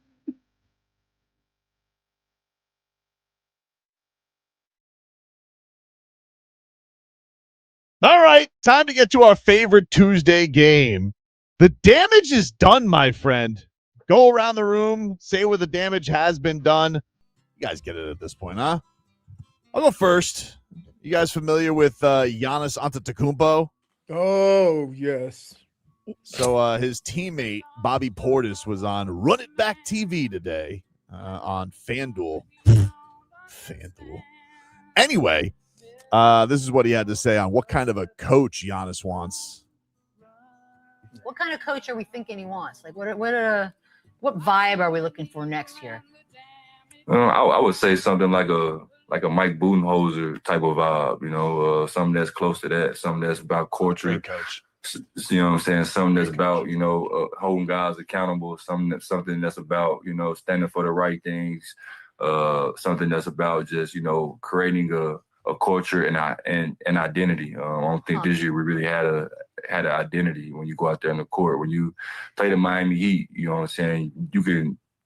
All right, time to get to our favorite Tuesday game. The damage is done, my friend. Go around the room, say where the damage has been done. You guys get it at this point, huh? I'll go first. You guys familiar with Giannis Antetokounmpo? Oh yes. So his teammate Bobby Portis was on Run It Back TV today on FanDuel. FanDuel. Anyway, this is what he had to say on what kind of a coach Giannis wants. What kind of coach are we thinking he wants? Like, what vibe are we looking for next year? I would say something like a Mike Budenholzer type of vibe, you know, something that's close to that, something that's about culture. Coach. You know what I'm saying? Something that's about, you know, holding guys accountable, something that's about, you know, standing for the right things, something that's about just, you know, creating a culture and an identity. I don't think this year we really had an identity when you go out there on the court. When you play the Miami Heat, you know what I'm saying?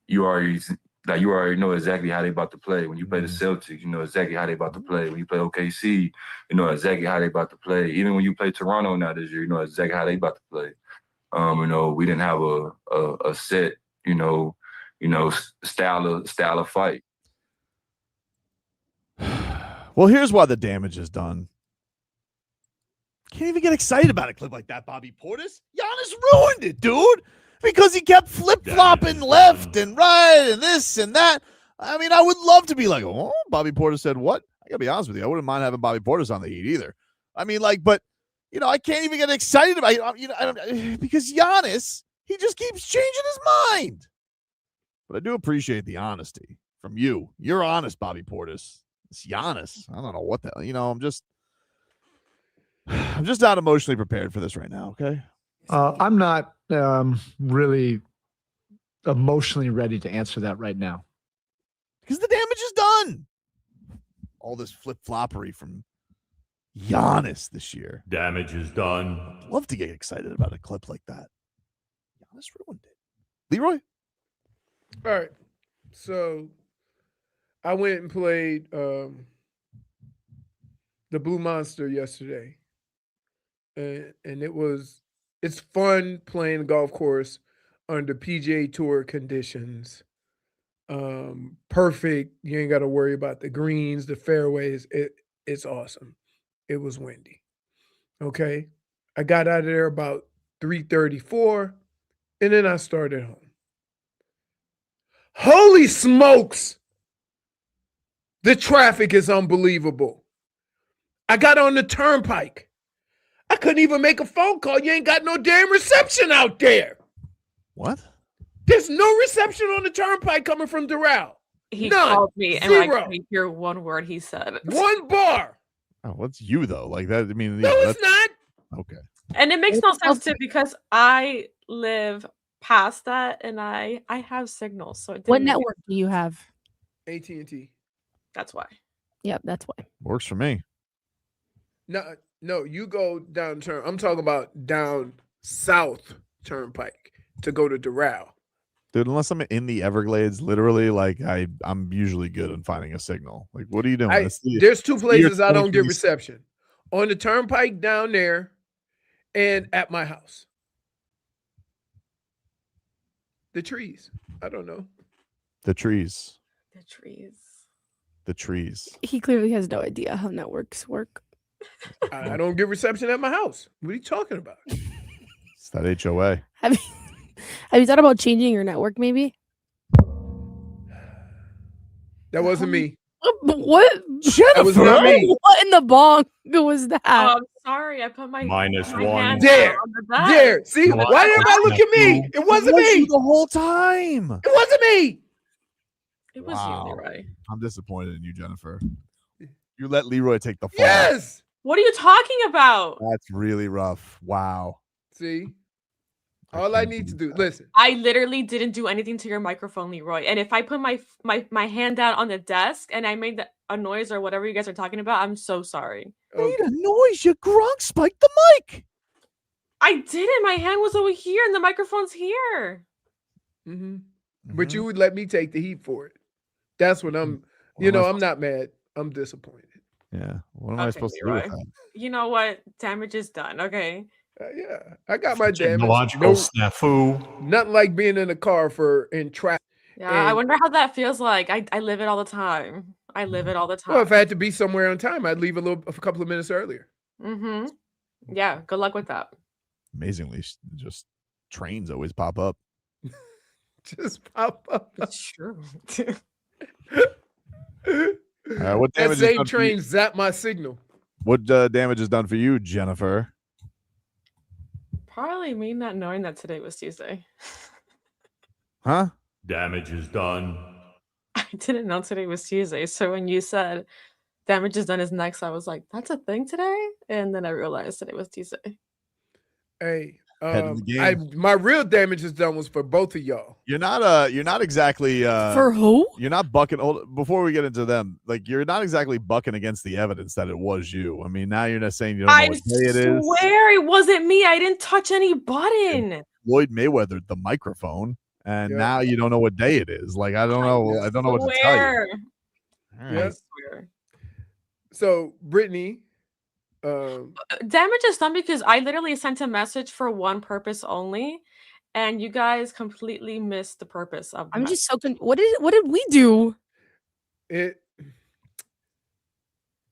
You already know exactly how they about to play. When you play the Celtics, you know exactly how they about to play. When you play OKC, you know exactly how they about to play. Even when you play Toronto now this year, you know exactly how they about to play. You know, we didn't have a set, you know, style of fight. Well, here's why the damage is done. Can't even get excited about a clip like that, Bobby Portis. Giannis ruined it, dude, because he kept flip-flopping left and right and this and that. I mean, I would love to be like, oh, Bobby Portis said what? I got to be honest with you. I wouldn't mind having Bobby Portis on the Heat either. I mean, like, but, you know, I can't even get excited about it, you know, because Giannis, he just keeps changing his mind. But I do appreciate the honesty from you. You're honest, Bobby Portis. It's Giannis. I don't know what the hell. You know, I'm just not emotionally prepared for this right now, okay? I'm not really emotionally ready to answer that right now. Because the damage is done. All this flip-floppery from Giannis this year. Damage is done. I'd love to get excited about a clip like that. Giannis ruined it. Leroy? All right. So I went and played the Blue Monster yesterday. And it's fun playing the golf course under PGA Tour conditions. Perfect. You ain't got to worry about the greens, the fairways. It's awesome. It was windy. Okay. I got out of there about 3:34, and then I started home. Holy smokes. The traffic is unbelievable. I got on the turnpike. I couldn't even make a phone call. You ain't got no damn reception out there. What? There's no reception on the turnpike coming from Doral. He None. called me and Zero. I couldn't hear one word he said. One bar. Oh, what's you, though? Like that, I mean, No, yeah, it's not. Okay. And it makes no sense too because I live past that and I have signals. So What network do you have? AT&T. That's why. Yep, that's why. Works for me. No, you go down I'm talking about down South Turnpike to go to Doral. Dude, unless I'm in the Everglades, literally, like I'm usually good in finding a signal. Like, what are you doing? There's two places I don't get reception. On the turnpike down there and at my house. The trees. I don't know. The trees. The trees. The trees. He clearly has no idea how networks work. I don't get reception at my house. What are you talking about? It's that HOA. Have you thought about changing your network maybe? That wasn't me. What? That was not me. What in the bong was that? Oh, I'm sorry. I put my -1. hand There. on the bed. There. See, why did everybody look at me? It wasn't me. The whole time. It wasn't me. It was you, Leroy. I'm disappointed in you, Jennifer. You let Leroy take the fall. Yes. What are you talking about? That's really rough. Wow. See? All I need to do, listen. I literally didn't do anything to your microphone, Leroy. And if I put my hand down on the desk and I made a noise or whatever you guys are talking about, I'm so sorry. Made a noise. You Gronk spiked the mic. I didn't. My hand was over here and the microphone's here. Mm-hmm. But you would let me take the heat for it. That's what I'm, I'm not mad. I'm disappointed. Yeah. What am I supposed to do with that? You know what? Damage is done. Okay. Yeah. I got my damage. Technological snafu. Nothing like being in a car in traffic. Yeah. I wonder how that feels like. I live it all the time. I live it all the time. Well, if I had to be somewhere on time, I'd leave a couple of minutes earlier. Mm-hmm. Yeah. Good luck with that. Amazingly, just trains always pop up. Just pop up. That's true. What that damage same train zapped my signal. What damage is done for you, Jennifer? Probably me not knowing that today was Tuesday. Huh? Damage is done. I didn't know today was Tuesday. So when you said damage is done is next, I was like, that's a thing today? And then I realized that it was Tuesday. Hey, Head of the game. my real damage is done was for both of y'all. You're not exactly For who? You're not bucking. Before we get into them, like you're not exactly bucking against the evidence that it was you. I mean, now you're not saying you don't know what day it is. I swear it wasn't me. I didn't touch any button. Floyd Mayweather the microphone, and now you don't know what day it is. Like I don't know. I don't know what to tell you. All right. Yeah. So Brittany. Damage is done because I literally sent a message for one purpose only, and you guys completely missed the purpose of. I'm just so what did we do?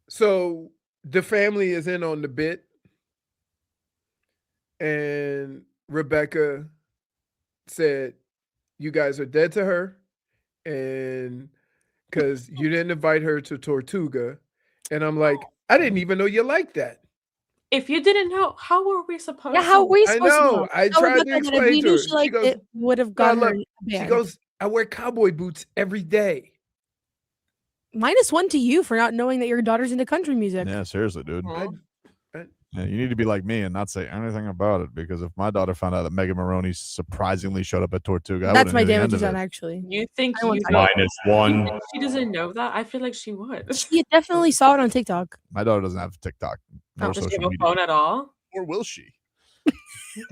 So the family is in on the bit, and Rebecca said, "You guys are dead to her, and because you didn't invite her to Tortuga." And I'm like, I didn't even know you liked that. If you didn't know, how were we supposed? Yeah, how to? were we I supposed to know. know? I Tell tried to Rebecca that if explain we to knew her. she She liked goes, it, we would have "No, gotten her look." a She band. goes, "I wear cowboy boots every day." -1 to you for not knowing that your daughter's into country music. Yeah, seriously, dude. I- Yeah, you need to be like me and not say anything about it, because if my daughter found out that Megan Maroney surprisingly showed up at Tortuga, That's my I wouldn't hear the end damages of on it. actually. You think I won't you talk about know- -1. you think she doesn't know that? I feel like she would. She definitely saw it on TikTok. My daughter doesn't have TikTok Oh, nor does she social have a media. phone at all? Or will she?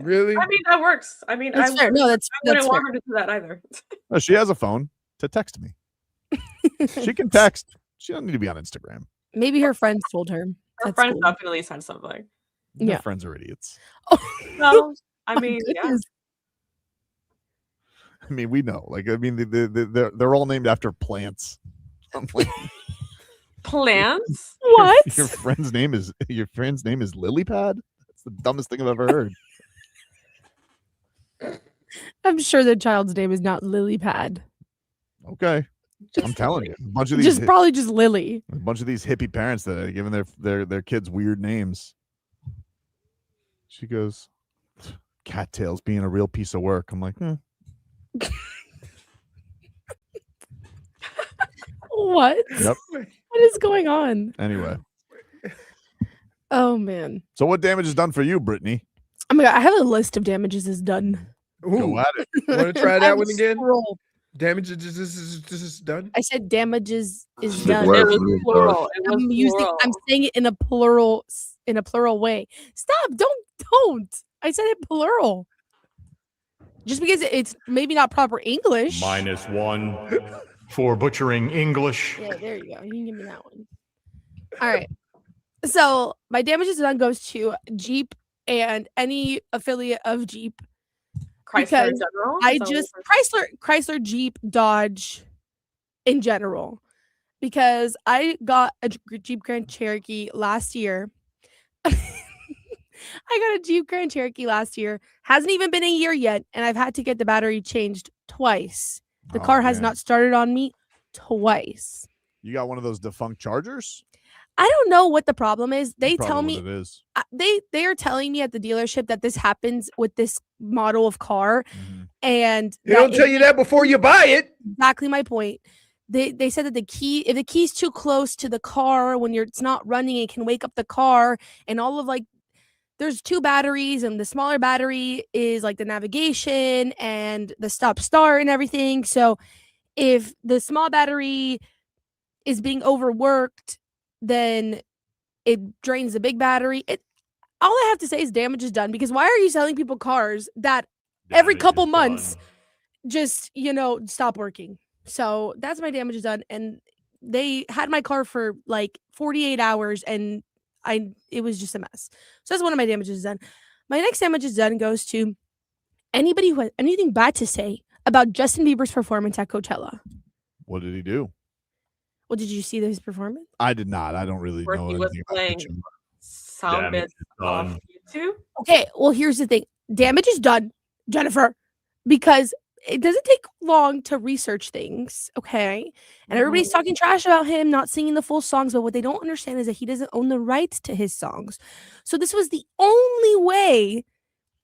Really? I mean, that works. I mean, That's fair. No, that's I wouldn't that's want fair. her to do that either. No, she has a phone to text me. She can text. She doesn't need to be on Instagram. Maybe her friends told her. Her That's friends cool. definitely said something. My Yeah. friends are idiots. No, I My mean, yeah. goodness. I mean, we know. Like, I mean, they're all named after plants. I'm like, Plants? What? your friend's name is Lily Pad? That's the dumbest thing I've ever heard. I'm sure the child's name is not Lily Pad. Okay. I'm telling you. A bunch of these Just probably just Lily. a bunch of these hippie parents that are giving their kids weird names. She goes, "Cattails being a real piece of work." I'm like, What? Yep. What is going on? Anyway. Oh man. So what damage is done for you, Brittany? Oh my god, I have a list of damages is done. Go at it. Want to try I that have one a again? scroll. Damage is done. I said damages is The done. word It was for me, plural. It was I'm using plural. I'm saying it in a plural way. Stop, don't. I said it plural. Just because it's maybe not proper English. -1 for butchering English. Yeah, there you go. You can give me that one. All right. So my damages done goes to Jeep and any affiliate of Jeep. Chrysler in Because general? I Is that what just you're- Chrysler, Jeep, Dodge in general. Because I got a Jeep Grand Cherokee last year. I got a Jeep Grand Cherokee last year. Hasn't even been a year yet, and I've had to get the battery changed twice. The Oh, car has man. not started on me twice. You got one of those defunct Chargers? I don't know what the problem is. They Probably tell what me it is. they are telling me at the dealership that this happens with this model of car, and They don't tell you that before you buy it. exactly my point. They said that if the key's too close to the car when it's not running, it can wake up the car, and all of like there's two batteries, and the smaller battery is like the navigation and the stop start and everything. So if the small battery is being overworked, then it drains the big battery. All I have to say is damage is done, because why are you selling people cars that every Damage couple is months done. just, stop working? So that's my damage is done. And they had my car for like 48 hours and it was just a mess. So that's one of my damages done. My next damage is done goes to anybody who has anything bad to say about Justin Bieber's performance at Coachella. What did he do? Well, did you see his performance? I did not. I don't really Where know he was anything about playing Coachella. sound Damage bits is off done. YouTube. Okay, well, here's the thing. Damage is done, Jennifer, because it doesn't take long to research things, okay? And everybody's talking trash about him not singing the full songs, but what they don't understand is that he doesn't own the rights to his songs. So this was the only way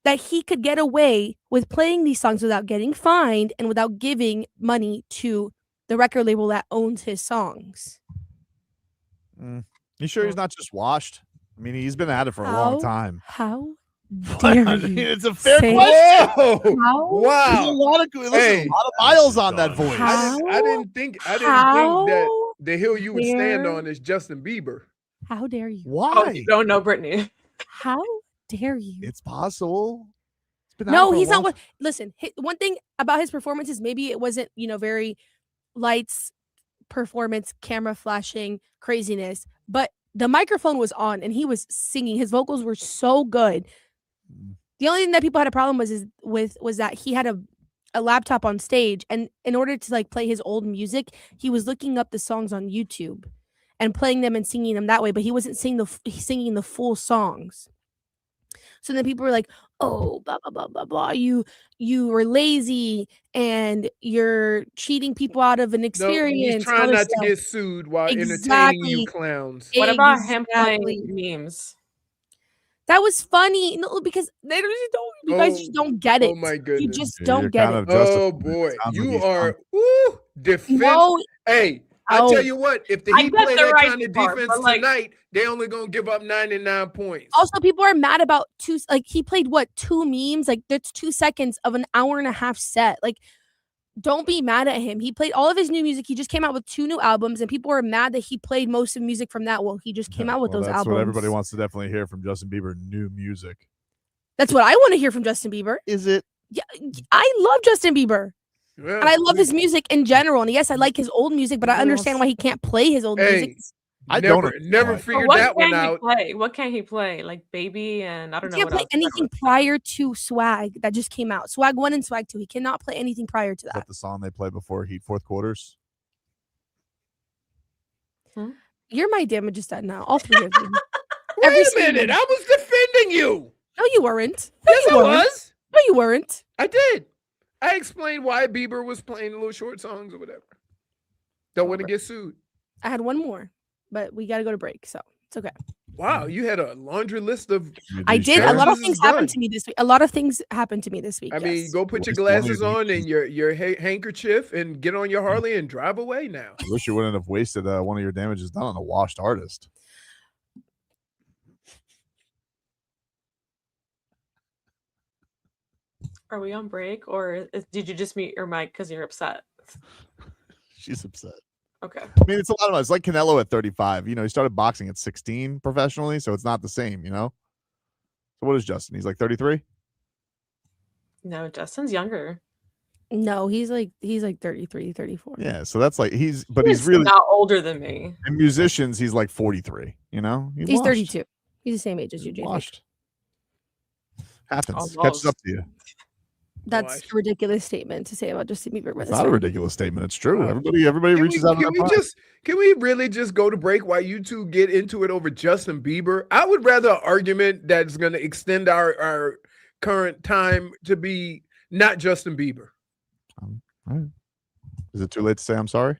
that he could get away with playing these songs without getting fined and without giving money to the record label that owns his songs. You sure he's not just washed? I mean, he's been at it for a long time. How What? dare I you mean, it's a fair say- question. Whoa! How? Wow! There's a lot of Hey. miles on that voice. I didn't think that the hill you would stand dare- on is Justin Bieber. How dare you? Why? Oh, you don't know Brittany. How dare you? It's possible. It's been out No, for a he's not. long What? Listen, one thing about his performances, maybe it wasn't, very lights, performance, camera flashing, craziness, but the microphone was on and he was singing. His vocals were so good. The only thing that people had a problem was that he had a laptop on stage, and in order to play his old music, he was looking up the songs on YouTube and playing them and singing them that way, but he wasn't singing the full songs. So then people were like, oh, blah blah blah blah blah. You were lazy and you're cheating people out of an No, he's experience and all trying this not to stuff. get sued while entertaining you Exactly. clowns. What about him playing Exactly. memes? That was funny. No, because they just don't. You guys just don't get it. Oh my You goodness. just You're don't get kind it. of justifying Oh it. boy, Sounds like you he's are fun. defense. No. Hey, I Oh. tell you what, if the I Heat get play the that right kind of part, defense but, like- tonight, they only gonna give up 99 points. Also, people are mad about he played what, 2 memes? Like, that's 2 seconds of an hour and a half set. Like, don't be mad at him. He played all of his new music. He just came out with 2 new albums, and people are mad that he played most of music from that. Well, he just came out with Well, those that's albums. what everybody wants to definitely hear from Justin Bieber. New music. That's what I want to hear from Justin Bieber. Is it? Yeah, I love Justin Bieber. Yeah, And I love his music in general. And yes, I like his old music, but I understand why he can't play his old music. I never But figured what that one can he out. play? What can he play? Like Baby and I don't know He can't what play else. anything prior to Swag that just came out. Swag 1 and Swag 2. He cannot play anything prior to Is that. that the song they play before Heat fourth quarters? You're my damages done now. All 3 of you. Wait a minute, I was defending you. No, you weren't. Yes, I you weren't. was. No, you weren't. I did. I explained why Bieber was playing little short songs or whatever. Don't want to get sued. I had one more, but we got to go to break, so it's okay. Wow, you had a laundry list of. I did. A lot of things happened done. to me this week. A lot of things happened to me this week. I mean, yes. go put your least one of glasses your on and your handkerchief and get on your Harley and drive away now. I wish you wouldn't have wasted one of your damages done on a washed artist. Are we on break or did you just mute your mic because you're upset? She's upset. Okay. I mean, it's a lot of money. It's like Canelo at 35. You know, he started boxing at 16 professionally, so it's not the same, you know? So what is Justin? He's like 33? No, Justin's younger. No, he's like 33, 34. Yeah, so that's like he's He's really not older than me. in musicians, he's like 43, you know? He He's washed. 32. He's the same age as you, JJ. Washed. Happens. Catches Almost. up to you. That's a ridiculous statement to say about Justin Bieber. but It's that's not a fine. ridiculous statement. It's true. Everybody reaches out. Can we really just go to break while you two get into it over Justin Bieber? I would rather an argument that's going to extend our current time to be not Justin Bieber. All right. Is it too late to say I'm sorry?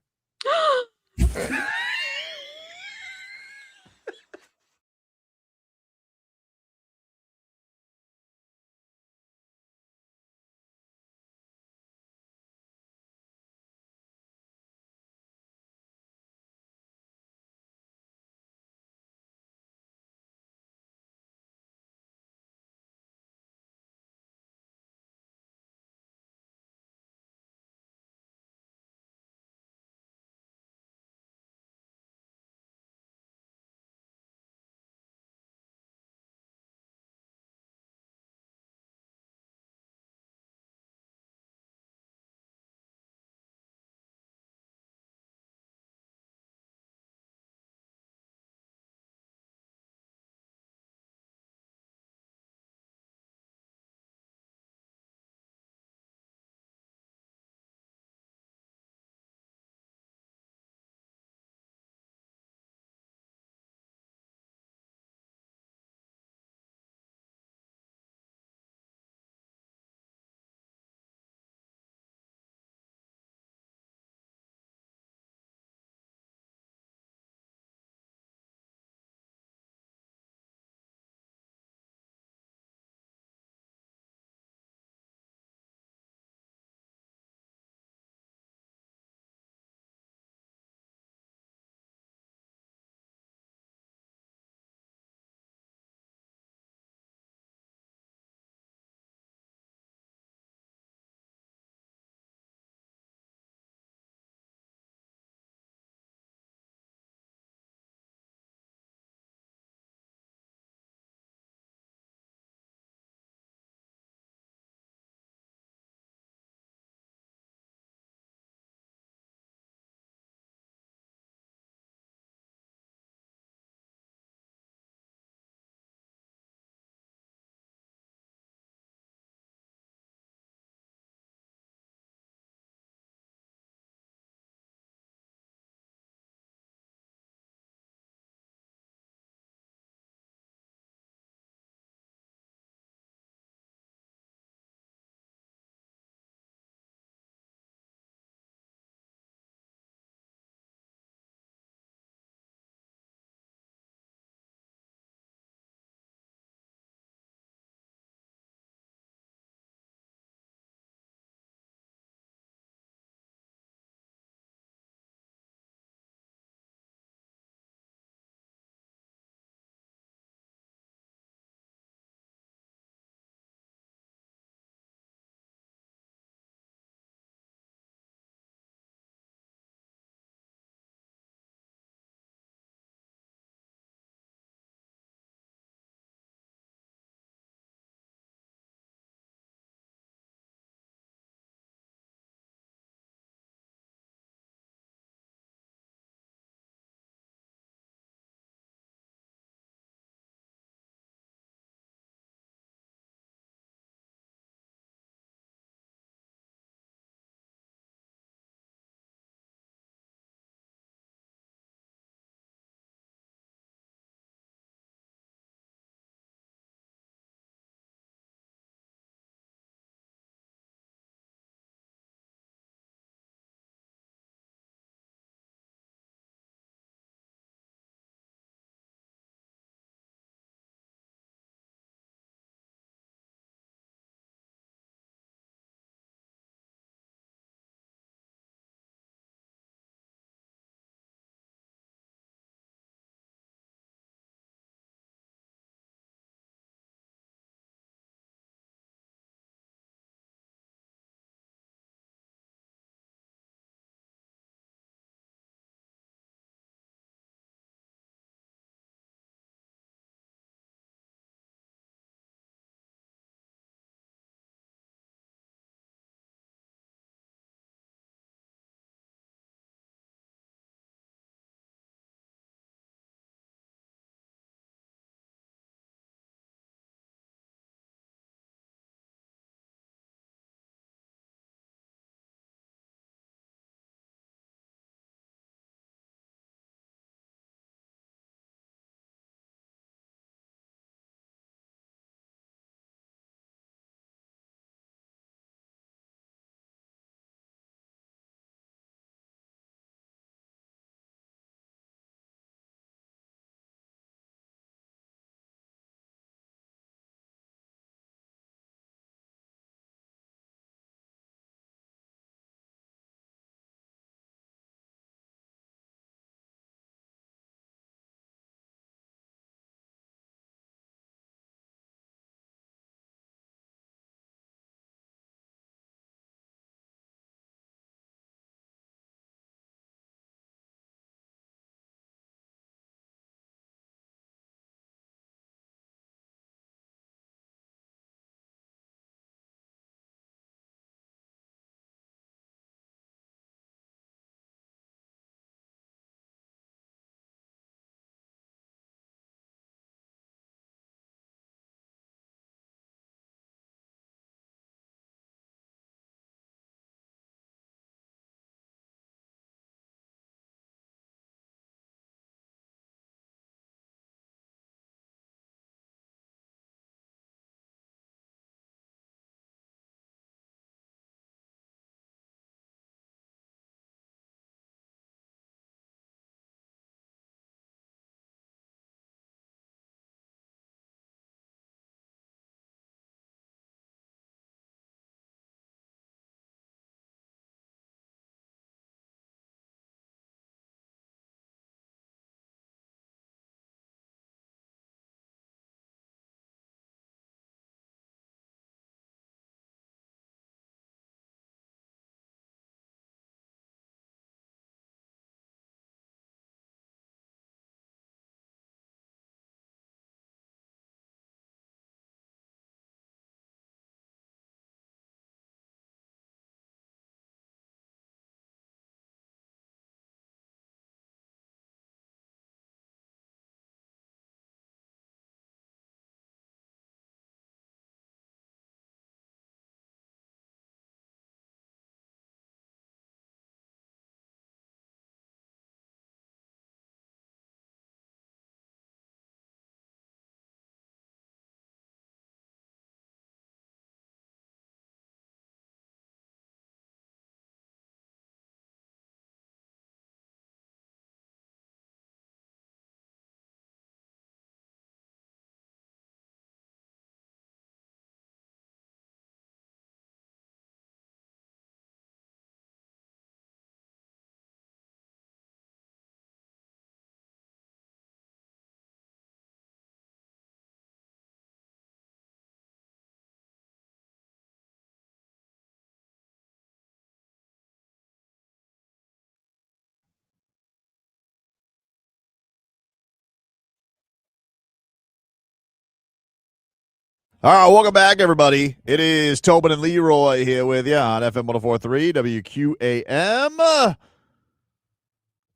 All right, welcome back, everybody. It is Tobin and Leroy here with you on FM 104.3 WQAM.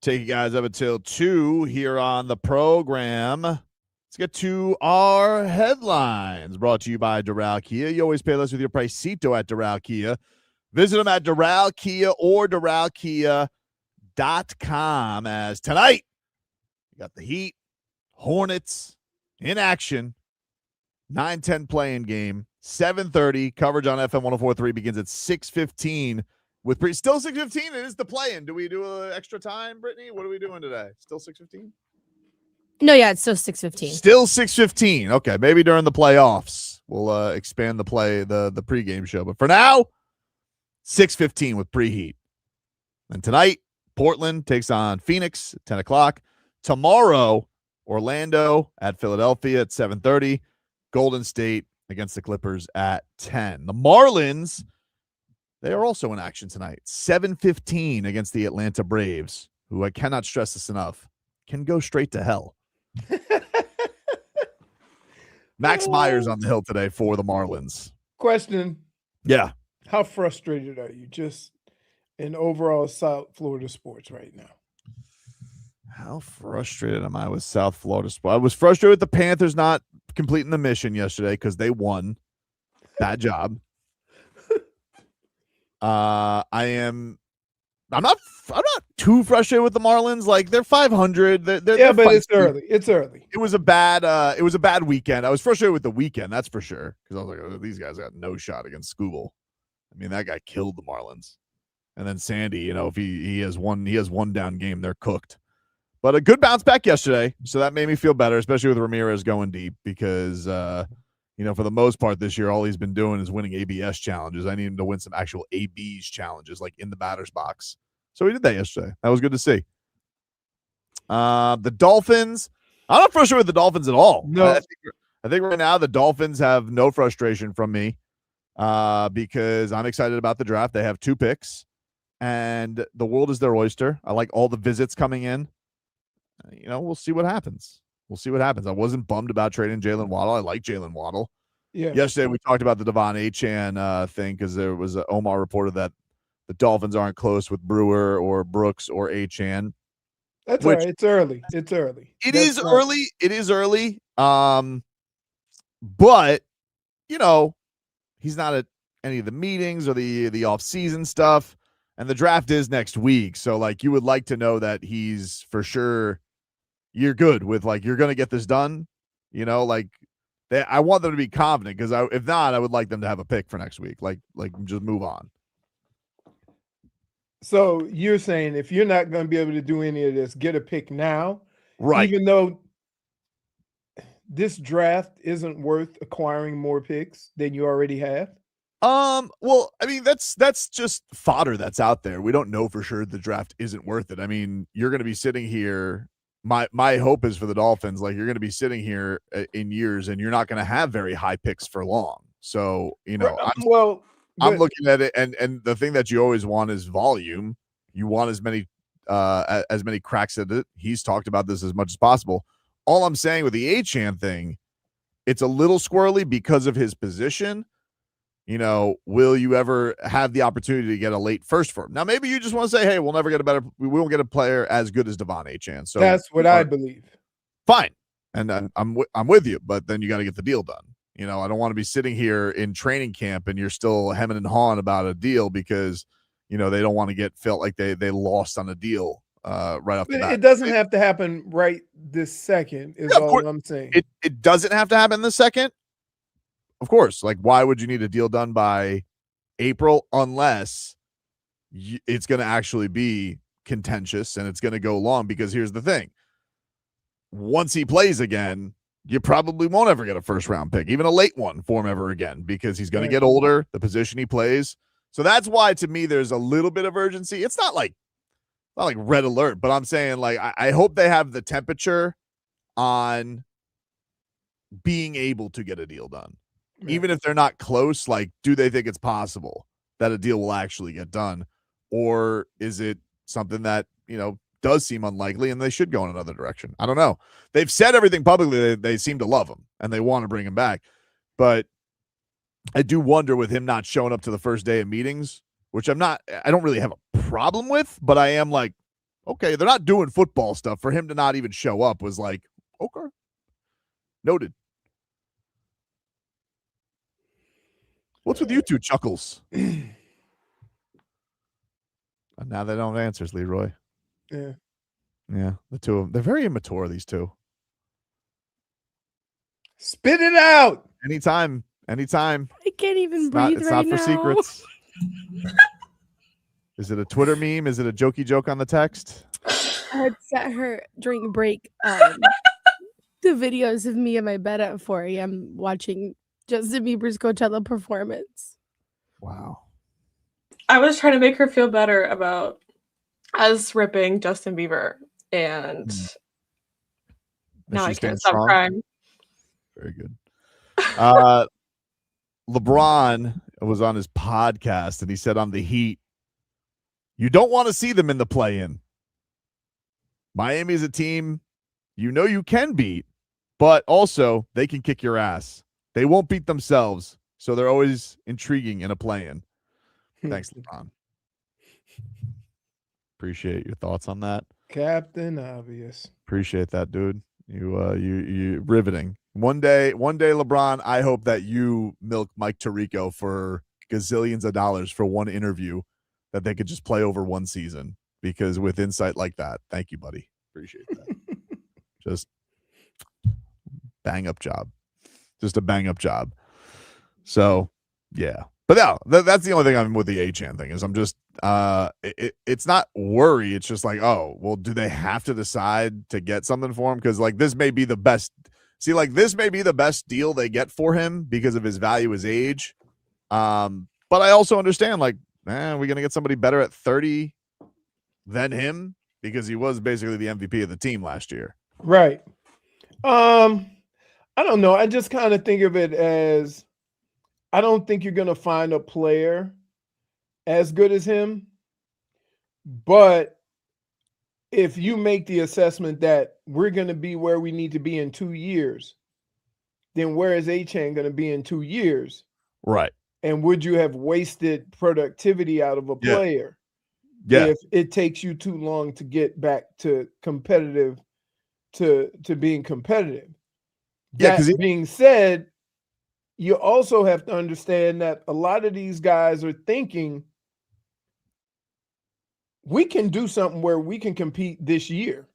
Take you guys up until 2 here on the program. Let's get to our headlines. Brought to you by Doral Kia. You always pay less with your Pricito at Doral Kia. Visit them at Doral Kia or DoralKia.com. As tonight, you got the Heat, Hornets in action. 9-10 play-in game, 7:30. Coverage on FM 104.3 begins at 6:15. Still 6:15. It is the play-in. Do we do an extra time, Brittany? What are we doing today? Still 6:15? No, yeah, it's still 6:15. Still 6:15. Okay, maybe during the playoffs we'll expand the pregame show. But for now, 6:15 with preheat. And tonight, Portland takes on Phoenix at 10 o'clock. Tomorrow, Orlando at Philadelphia at 7:30. Golden State against the Clippers at 10. The Marlins, they are also in action tonight. 7:15 against the Atlanta Braves, who I cannot stress this enough, can go straight to hell. Max Myers on the hill today for the Marlins. Question. Yeah. How frustrated are you just in overall South Florida sports right now? How frustrated am I with South Florida sports? I was frustrated with the Panthers not completing the mission yesterday because they won. Bad job. I'm not too frustrated with the Marlins. Like, they're 500. They're but feisty. it's early. It's early. It was a bad weekend. I was frustrated with the weekend, that's for sure. Because I was like, oh, these guys got no shot against Scooble. I mean, that guy killed the Marlins. And then Sandy, if he has one down game, they're cooked. But a good bounce back yesterday, so that made me feel better, especially with Ramirez going deep because, for the most part this year, all he's been doing is winning ABS challenges. I need him to win some actual ABs challenges, like in the batter's box. So he did that yesterday. That was good to see. The Dolphins, I'm not frustrated with the Dolphins at all. No. I think right now the Dolphins have no frustration from me because I'm excited about the draft. They have 2 picks, and the world is their oyster. I like all the visits coming in. We'll see what happens. I wasn't bummed about trading Jalen Waddle. I like Jalen Waddle. Yeah. Yesterday we talked about the De'Von Achane thing because there was Omar reported that the Dolphins aren't close with Brewer or Brooks or Achane. That's all right. It's early. It is early. It is early. But he's not at any of the meetings or the off-season stuff. And the draft is next week. So, you would like to know that he's for sure you're good with, you're going to get this done. I want them to be confident because if not, I would like them to have a pick for next week. Just move on. So you're saying if you're not going to be able to do any of this, get a pick now. Right. Even though this draft isn't worth acquiring more picks than you already have? Well, I mean, that's just fodder that's out there. We don't know for sure the draft isn't worth it. I mean, you're going to be sitting here. My hope is for the Dolphins, you're going to be sitting here in years and you're not going to have very high picks for long. So, I'm looking at it and the thing that you always want is volume. You want as many cracks at it. He's talked about this as much as possible. All I'm saying with the Achane thing, it's a little squirrely because of his position. Will you ever have the opportunity to get a late first for him? Now, maybe you just want to say, hey, we won't get a player as good as De'Von Achane. So that's what I believe. Fine. And I'm with you, but then you got to get the deal done. I don't want to be sitting here in training camp and you're still hemming and hawing about a deal because, they don't want to felt like they lost on a deal right off the bat. It doesn't have to happen right this second is all I'm saying. It doesn't have to happen this second. Of course, why would you need a deal done by April unless it's going to actually be contentious and it's going to go long? Because here's the thing. Once he plays again, you probably won't ever get a first-round pick, even a late one for him ever again, because he's going to get older, the position he plays. So that's why, to me, there's a little bit of urgency. It's not like red alert, but I'm saying, I hope they have the temperature on being able to get a deal done. Even if they're not close, do they think it's possible that a deal will actually get done? Or is it something that, does seem unlikely and they should go in another direction? I don't know. They've said everything publicly. They seem to love him and they want to bring him back. But I do wonder with him not showing up to the first day of meetings, which I don't really have a problem with, but I am like, okay, they're not doing football stuff. For him to not even show up was like, okay, noted. What's with you two, Chuckles? And now they don't have answers, Leroy. Yeah. Yeah, the two of them. They're very immature, these two. Spit it out. Anytime. I can't even breathe It's right not for now. secrets. Is it a Twitter meme? Is it a jokey joke on the text? I had sent her during break the videos of me in my bed at 4 a.m. watching Justin Bieber's Coachella performance. Wow. I was trying to make her feel better about us ripping Justin Bieber, and now I can't stop crying. Very good. LeBron was on his podcast, and he said on the Heat, you don't want to see them in the play-in. Miami is a team you know you can beat, but also they can kick your ass. They won't beat themselves, so they're always intriguing in a play-in. Thanks, LeBron. Appreciate your thoughts on that. Captain Obvious. Appreciate that, dude. You riveting. One day, LeBron, I hope that you milk Mike Tirico for gazillions of dollars for one interview that they could just play over one season, because with insight like that, thank you, buddy. Appreciate that. Just bang up job. Just a bang up job. So, yeah. But no, that's the only thing I'm with the Achane thing is I'm just it's not worry. It's just like, oh, well, do they have to decide to get something for him? Because like this may be the best. See, like this may be the best deal they get for him because of his value, his age. But I also understand, like, we're gonna get somebody better at 30 than him because he was basically the MVP of the team last year. Right. I don't know. I just kind of think of it as I don't think you're going to find a player as good as him. But if you make the assessment that we're going to be where we need to be in 2 years, then where is Achane going to be in 2 years? Right. And would you have wasted productivity out of a player if it takes you too long to get back to competitive, to being competitive? Yeah, that being said, you also have to understand that a lot of these guys are thinking we can do something where we can compete this year.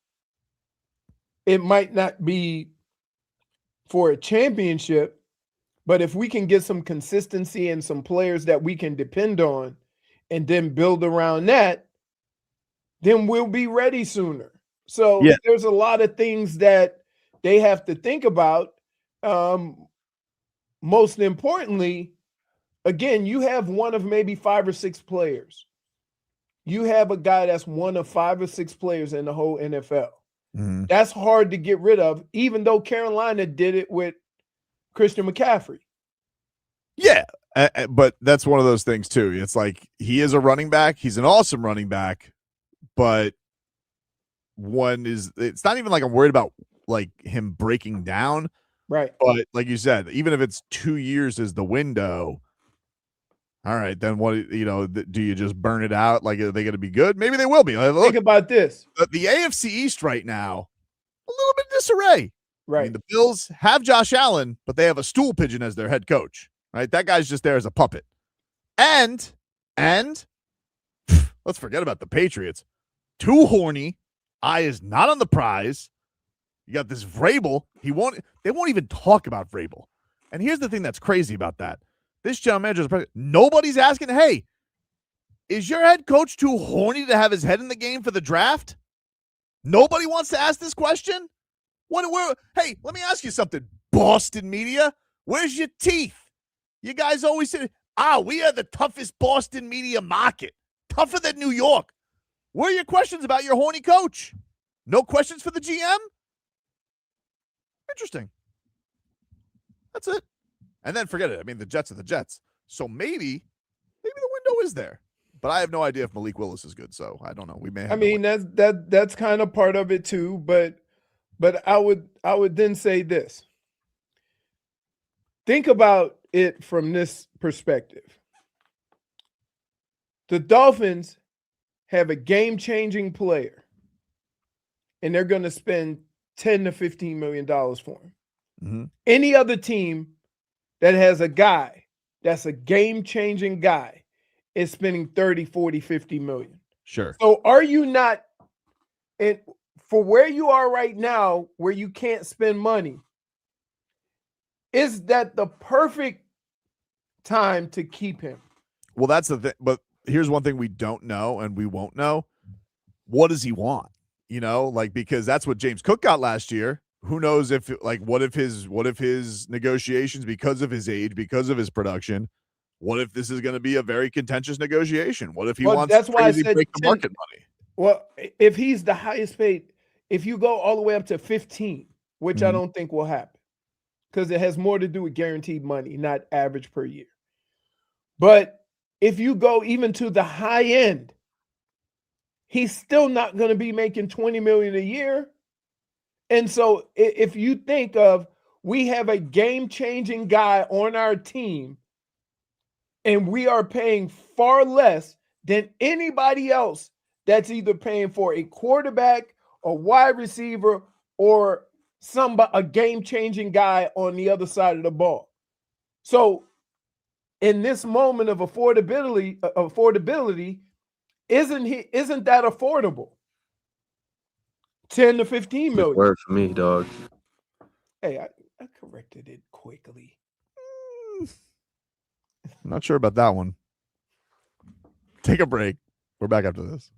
It might not be for a championship, but if we can get some consistency and some players that we can depend on and then build around that, then we'll be ready sooner. So there's a lot of things that they have to think about. Most importantly, again, you have one of maybe 5 or 6 players. You have a guy that's one of 5 or 6 players in the whole NFL. Mm-hmm. That's hard to get rid of, even though Carolina did it with Christian McCaffrey. Yeah, but that's one of those things too. It's like he is a running back. He's an awesome running back, but it's not even like I'm worried about like him breaking down. Right. But like you said, even if it's 2 years is the window, all right, then what, do you just burn it out? Like, are they going to be good? Maybe they will be. Like, look, think about this. The AFC East right now, a little bit disarray. Right. I mean, the Bills have Josh Allen, but they have a stool pigeon as their head coach, right? That guy's just there as a puppet. And let's forget about the Patriots. Too horny. Eye is not on the prize. You got this Vrabel. They won't even talk about Vrabel. And here's the thing that's crazy about that. This general manager, nobody's asking, hey, is your head coach too horny to have his head in the game for the draft? Nobody wants to ask this question? Hey, let me ask you something, Boston media. Where's your teeth? You guys always say, we are the toughest Boston media market. Tougher than New York. Where are your questions about your horny coach? No questions for the GM? Interesting. That's it. And then forget it. I mean, the Jets are the Jets. So maybe the window is there. But I have no idea if Malik Willis is good. So I don't know. We may have that's kind of part of it too. But I would then say this. think about it from this perspective. The Dolphins have a game-changing player, and they're going to spend $10 to $15 million for him. Mm-hmm. Any other team that has a guy that's a game-changing guy is spending 30, 40, 50 million. Sure. So are you not, and for where you are right now, where you can't spend money, is that the perfect time to keep him? Well, that's the thing. But here's one thing we don't know and we won't know. What does he want? You know, like, because that's what James Cook got last year. Who knows if, like, what if his negotiations, because of his age, because of his production, what if this is going to be a very contentious negotiation? What if he wants that's why I crazy said break the market money? Well, if he's the highest paid, if you go all the way up to 15, which I don't think will happen, because it has more to do with guaranteed money, not average per year. But if you go even to the high end, he's still not going to be making $20 million a year. And so if you think of, we have a game-changing guy on our team, and we are paying far less than anybody else that's either paying for a quarterback, a wide receiver, or a game-changing guy on the other side of the ball. So in this moment of affordability, isn't that affordable? 10 to 15 million. Word for me, dog. Hey, I corrected it quickly. I'm not sure about that one. Take a break. We're back after this.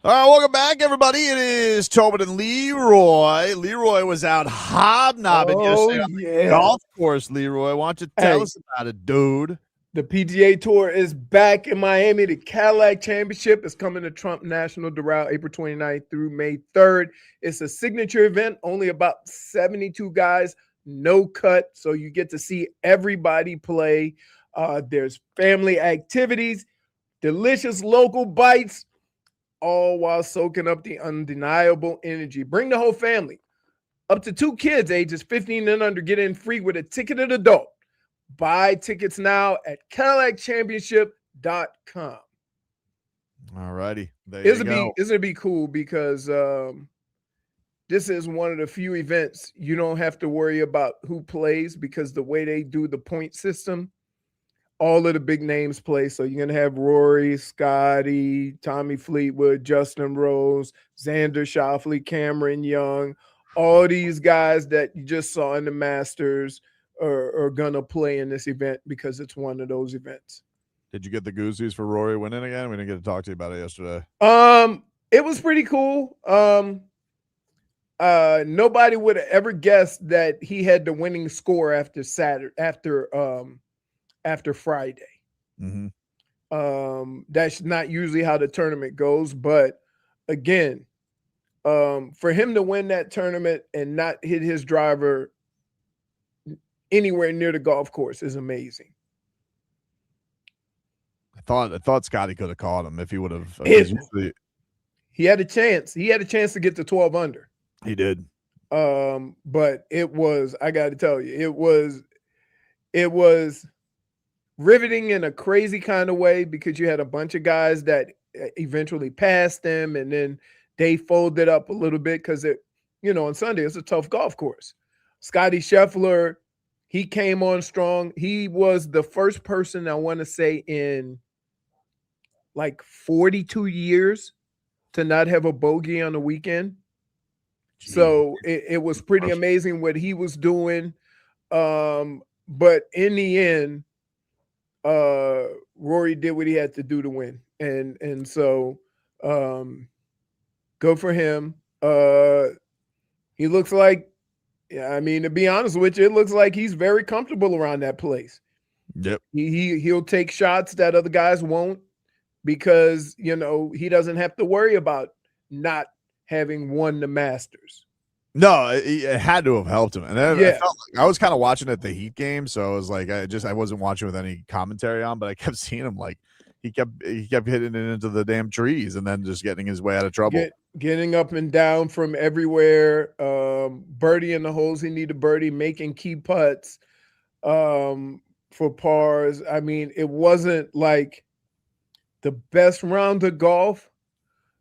All right, welcome back, everybody. It is Tobin and Leroy. Leroy was out hobnobbing yesterday on the golf course, Leroy. Why don't you tell us about it, dude? The PGA Tour is back in Miami. The Cadillac Championship is coming to Trump National Doral April 29th through May 3rd. It's a signature event, only about 72 guys, no cut. So you get to see everybody play. There's family activities, delicious local bites, all while soaking up the undeniable energy. Bring the whole family. Up to 2 kids ages 15 and under get in free with a ticketed adult. Buy tickets now at CadillacChampionship.com. All righty. It's going to be cool because this is one of the few events you don't have to worry about who plays, because the way they do the point system, all of the big names play. So you're going to have Rory, Scotty, Tommy Fleetwood, Justin Rose, Xander Schauffele, Cameron Young, all these guys that you just saw in the Masters are going to play in this event because it's one of those events. Did you get the goozies for Rory winning again? We didn't get to talk to you about it yesterday. It was pretty cool. Nobody would have ever guessed that he had the winning score after Friday. Mm-hmm. That's not usually how the tournament goes, but again, for him to win that tournament and not hit his driver anywhere near the golf course is amazing. I thought Scotty could have caught him if he would have. He had a chance. He had a chance to get to 12 under. He did. But it was, I got to tell you, it was riveting in a crazy kind of way, because you had a bunch of guys that eventually passed them, and then they folded up a little bit because on Sunday it's a tough golf course. Scotty Scheffler, he came on strong. He was the first person, I want to say, in like 42 years to not have a bogey on the weekend. So it was pretty amazing what he was doing. But in the end, Rory did what he had to do to win. And so go for him. He looks like, to be honest with you, it looks like he's very comfortable around that place. Yep. He'll take shots that other guys won't, because, he doesn't have to worry about not having won the Masters. No, it had to have helped him. And I felt like I was kind of watching at the Heat game, so I was like, I wasn't watching with any commentary on, but I kept seeing him like he kept hitting it into the damn trees and then just getting his way out of trouble. Getting up and down from everywhere, birdie in the holes he needed birdie, making key putts for pars. I mean, it wasn't like the best round of golf,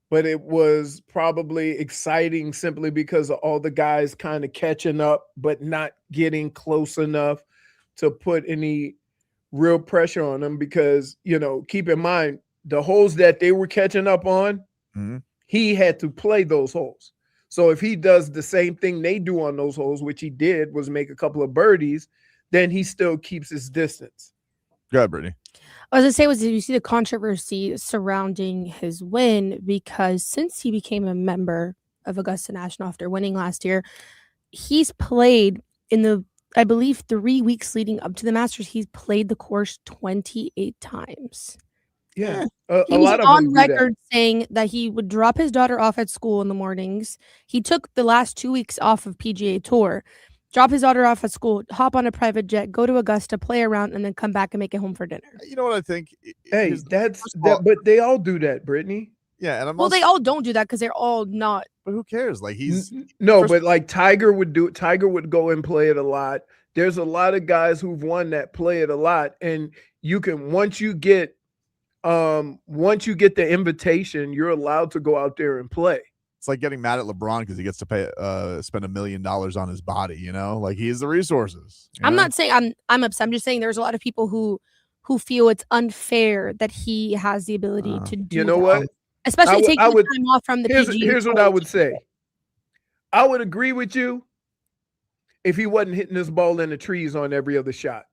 but it was probably exciting simply because of all the guys kind of catching up, but not getting close enough to put any real pressure on them. Because, keep in mind, the holes that they were catching up on, he had to play those holes. So if he does the same thing they do on those holes, which he did, was make a couple of birdies, then he still keeps his distance. Go ahead, Brittany. I was going to say, did you see the controversy surrounding his win? Because since he became a member of Augusta National after winning last year, he's played in the, I believe, 3 weeks leading up to the Masters, he's played the course 28 times. Yeah. He was on record saying that he would drop his daughter off at school in the mornings. He took the last 2 weeks off of PGA Tour, drop his daughter off at school, hop on a private jet, go to Augusta, play around, and then come back and make it home for dinner. You know what I think? Hey, but they all do that, Brittany. Yeah, and they all don't do that because they're all not. But who cares? Like but like Tiger would do it. Tiger would go and play it a lot. There's a lot of guys who've won that play it a lot, and you can once you get the invitation, you're allowed to go out there and play. It's like getting mad at LeBron because he gets to spend $1 million on his body, like he has the resources. I'm not saying I'm upset. I'm just saying there's a lot of people who feel it's unfair that he has the ability to do You know what? Especially taking the time off from the PGA. Here's what I would say. I would agree with you if he wasn't hitting this ball in the trees on every other shot.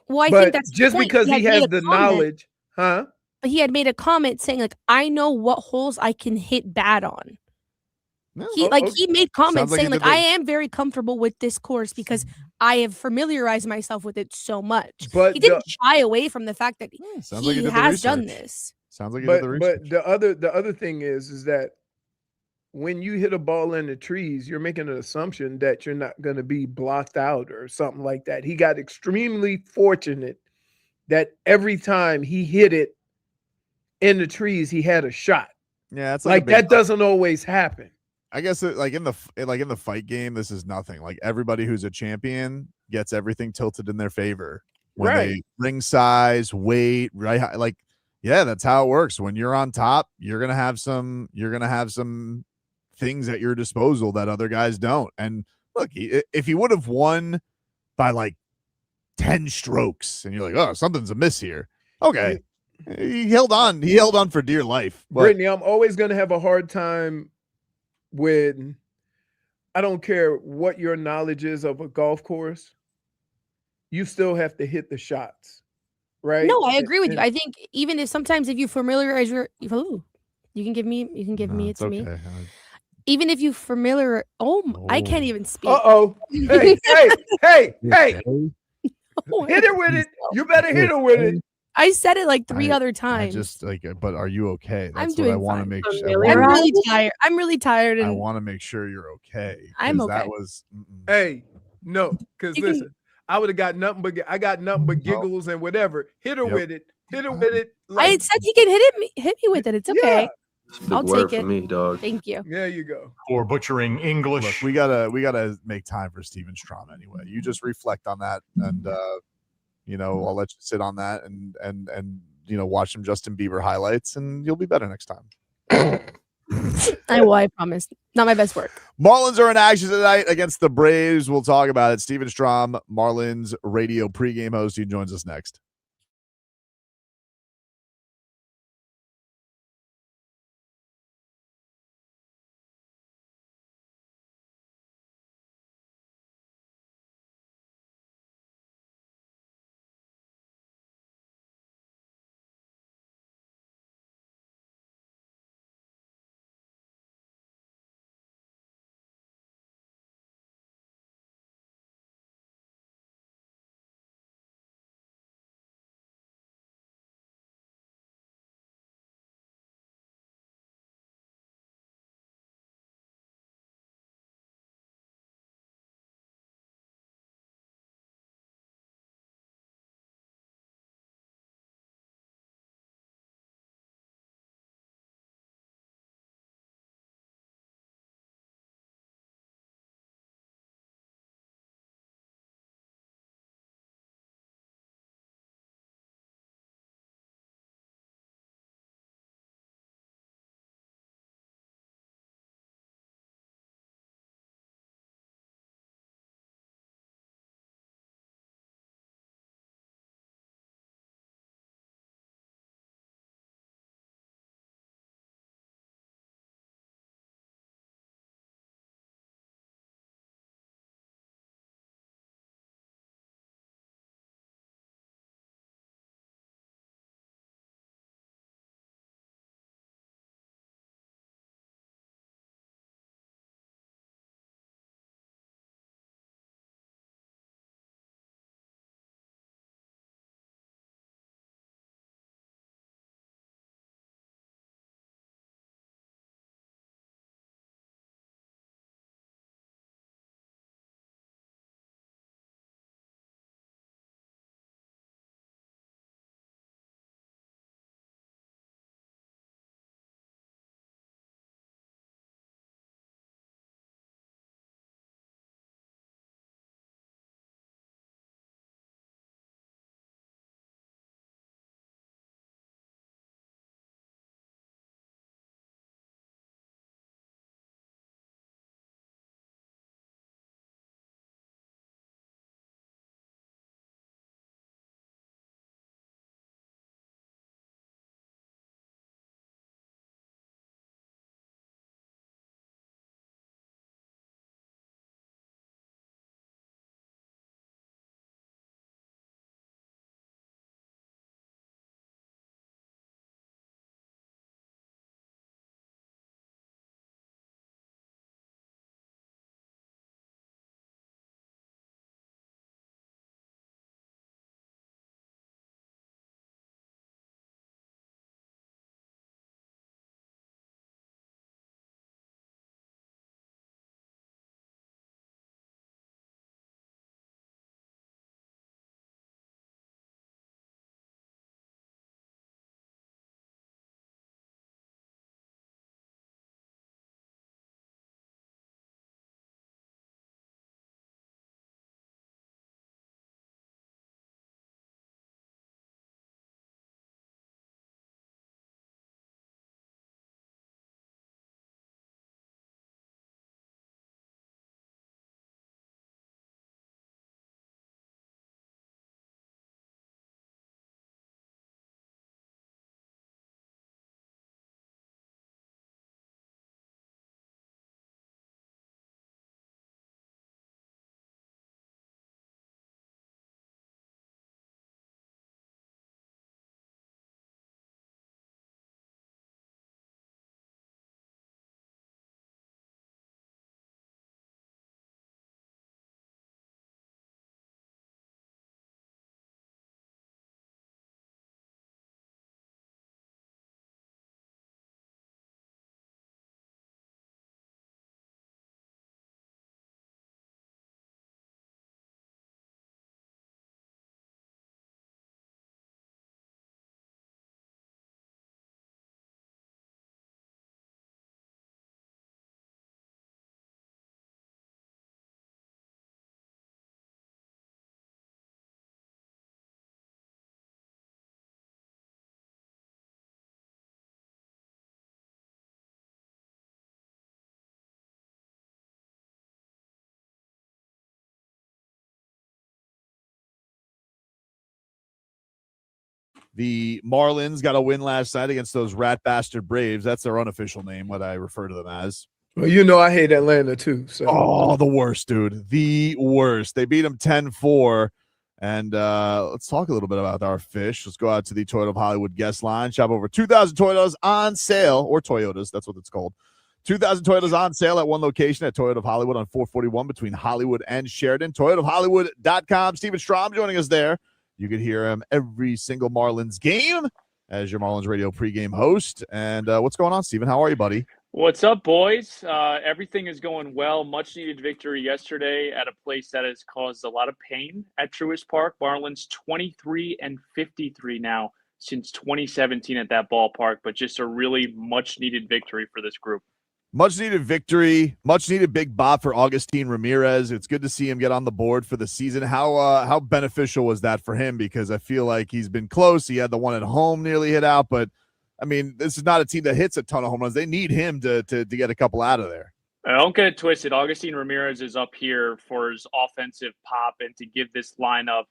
Well, I think that's just because he has the knowledge, huh? he had made a comment saying like, I know what holes I can hit bad on. He he made comments saying like, I am very comfortable with this course because I have familiarized myself with it so much. But he didn't shy away from the fact that Sounds he has done this. Sounds like he did the research. But the other thing is that when you hit a ball in the trees, you're making an assumption that you're not going to be blocked out or something like that. He got extremely fortunate that every time he hit it in the trees, he had a shot. Yeah, it's like that doesn't always happen. I guess in the fight game, this is nothing. Like everybody who's a champion gets everything tilted in their favor. When they ring size, weight, right? Like, yeah, that's how it works. When you're on top, you're gonna have some things at your disposal that other guys don't. And look, if he would have won by like 10 strokes, and you're like, oh, something's amiss here. Okay, he held on. He held on for dear life. But Brittany, I'm always gonna have a hard time when I don't care what your knowledge is of a golf course, you still have to hit the shots, right? No, I agree with you. I think even if sometimes if you familiarize you can give me it to me. Even if you I can't even speak. Hey, hit her with it. You better hit her with it. I said it like 3 other times. Just like, but are you okay? That's I'm what doing I want to fine. make sure. I'm really tired. I'm really tired. I And want to make sure you're okay. I'm 'cause okay. That was Hey, no, because listen, I would have got nothing but giggles and whatever. Hit her with it. Hit her with it. I said he can hit me with it. It's okay. I'll big word take it. for me, dog. Thank you. There you go. For butchering English. Look, we gotta make time for Steven Strom anyway. You just reflect on that, and I'll let you sit on that and watch some Justin Bieber highlights, and you'll be better next time. I will. I promise. Not my best work. Marlins are in action tonight against the Braves. We'll talk about it. Steven Strom, Marlins radio pregame host. He joins us next. The Marlins got a win last night against those rat bastard Braves. That's their unofficial name, what I refer to them as. Well, you know I hate Atlanta too. So the worst, dude. The worst. They beat them 10-4. And let's talk a little bit about our fish. Let's go out to the Toyota of Hollywood guest line. Shop over 2,000 Toyotas on sale, or Toyotas. That's what it's called. 2,000 Toyotas on sale at one location at Toyota of Hollywood on 441 between Hollywood and Sheridan. ToyotaofHollywood.com. Steven Strom joining us there. You can hear him every single Marlins game as your Marlins radio pregame host. And what's going on, Steven? How are you, buddy? What's up, boys? Everything is going well. Much needed victory yesterday at a place that has caused a lot of pain at Truist Park. Marlins 23-53 now since 2017 at that ballpark, but just a really much needed victory for this group. Much needed victory, much needed big bop for Agustin Ramirez. It's good to see him get on the board for the season. How beneficial was that for him? Because I feel like he's been close. He had the one at home nearly hit out, but I mean, this is not a team that hits a ton of home runs. They need him to get a couple out of there. Don't get it twisted. Agustin Ramirez is up here for his offensive pop and to give this lineup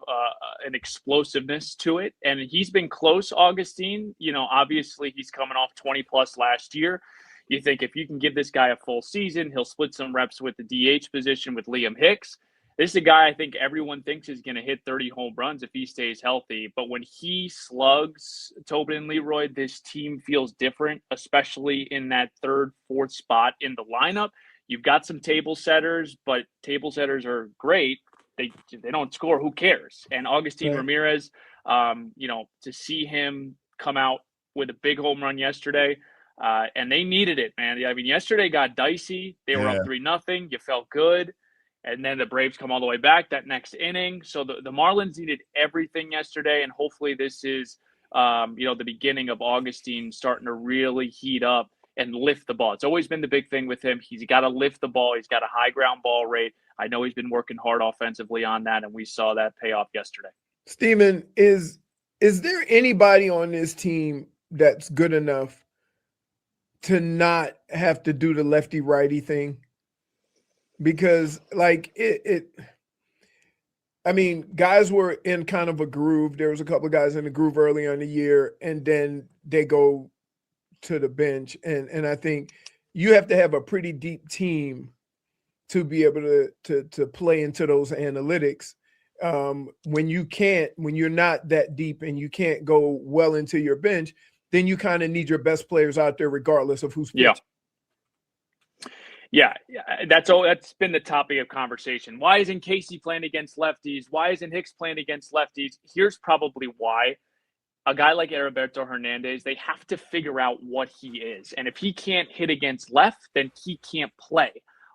an explosiveness to it. And he's been close, Agustin. You know, obviously he's coming off 20-plus last year. You think if you can give this guy a full season, he'll split some reps with the DH position with Liam Hicks. This is a guy I think everyone thinks is going to hit 30 home runs if he stays healthy. But when he slugs Tobin and Leroy, this team feels different, especially in that third, fourth spot in the lineup. You've got some table setters, but table setters are great. They don't score. Who cares? And Agustin Ramirez, to see him come out with a big home run yesterday, and they needed it, man. I mean, yesterday got dicey. They were up 3-0. You felt good. And then the Braves come all the way back that next inning. So the Marlins needed everything yesterday, and hopefully this is, the beginning of Agustin starting to really heat up and lift the ball. It's always been the big thing with him. He's got to lift the ball. He's got a high ground ball rate. I know he's been working hard offensively on that, and we saw that pay off yesterday. Steven, is there anybody on this team that's good enough to not have to do the lefty-righty thing? Because guys were in kind of a groove. There was a couple of guys in the groove early on the year, and then they go to the bench. And I think you have to have a pretty deep team to be able to play into those analytics. When you're not that deep and you can't go well into your bench, then you kind of need your best players out there regardless of who's pitching. Yeah, that's been the topic of conversation. Why isn't Casey playing against lefties? Why isn't Hicks playing against lefties? Here's probably why. A guy like Heriberto Hernandez, they have to figure out what he is. And if he can't hit against left, then he can't play.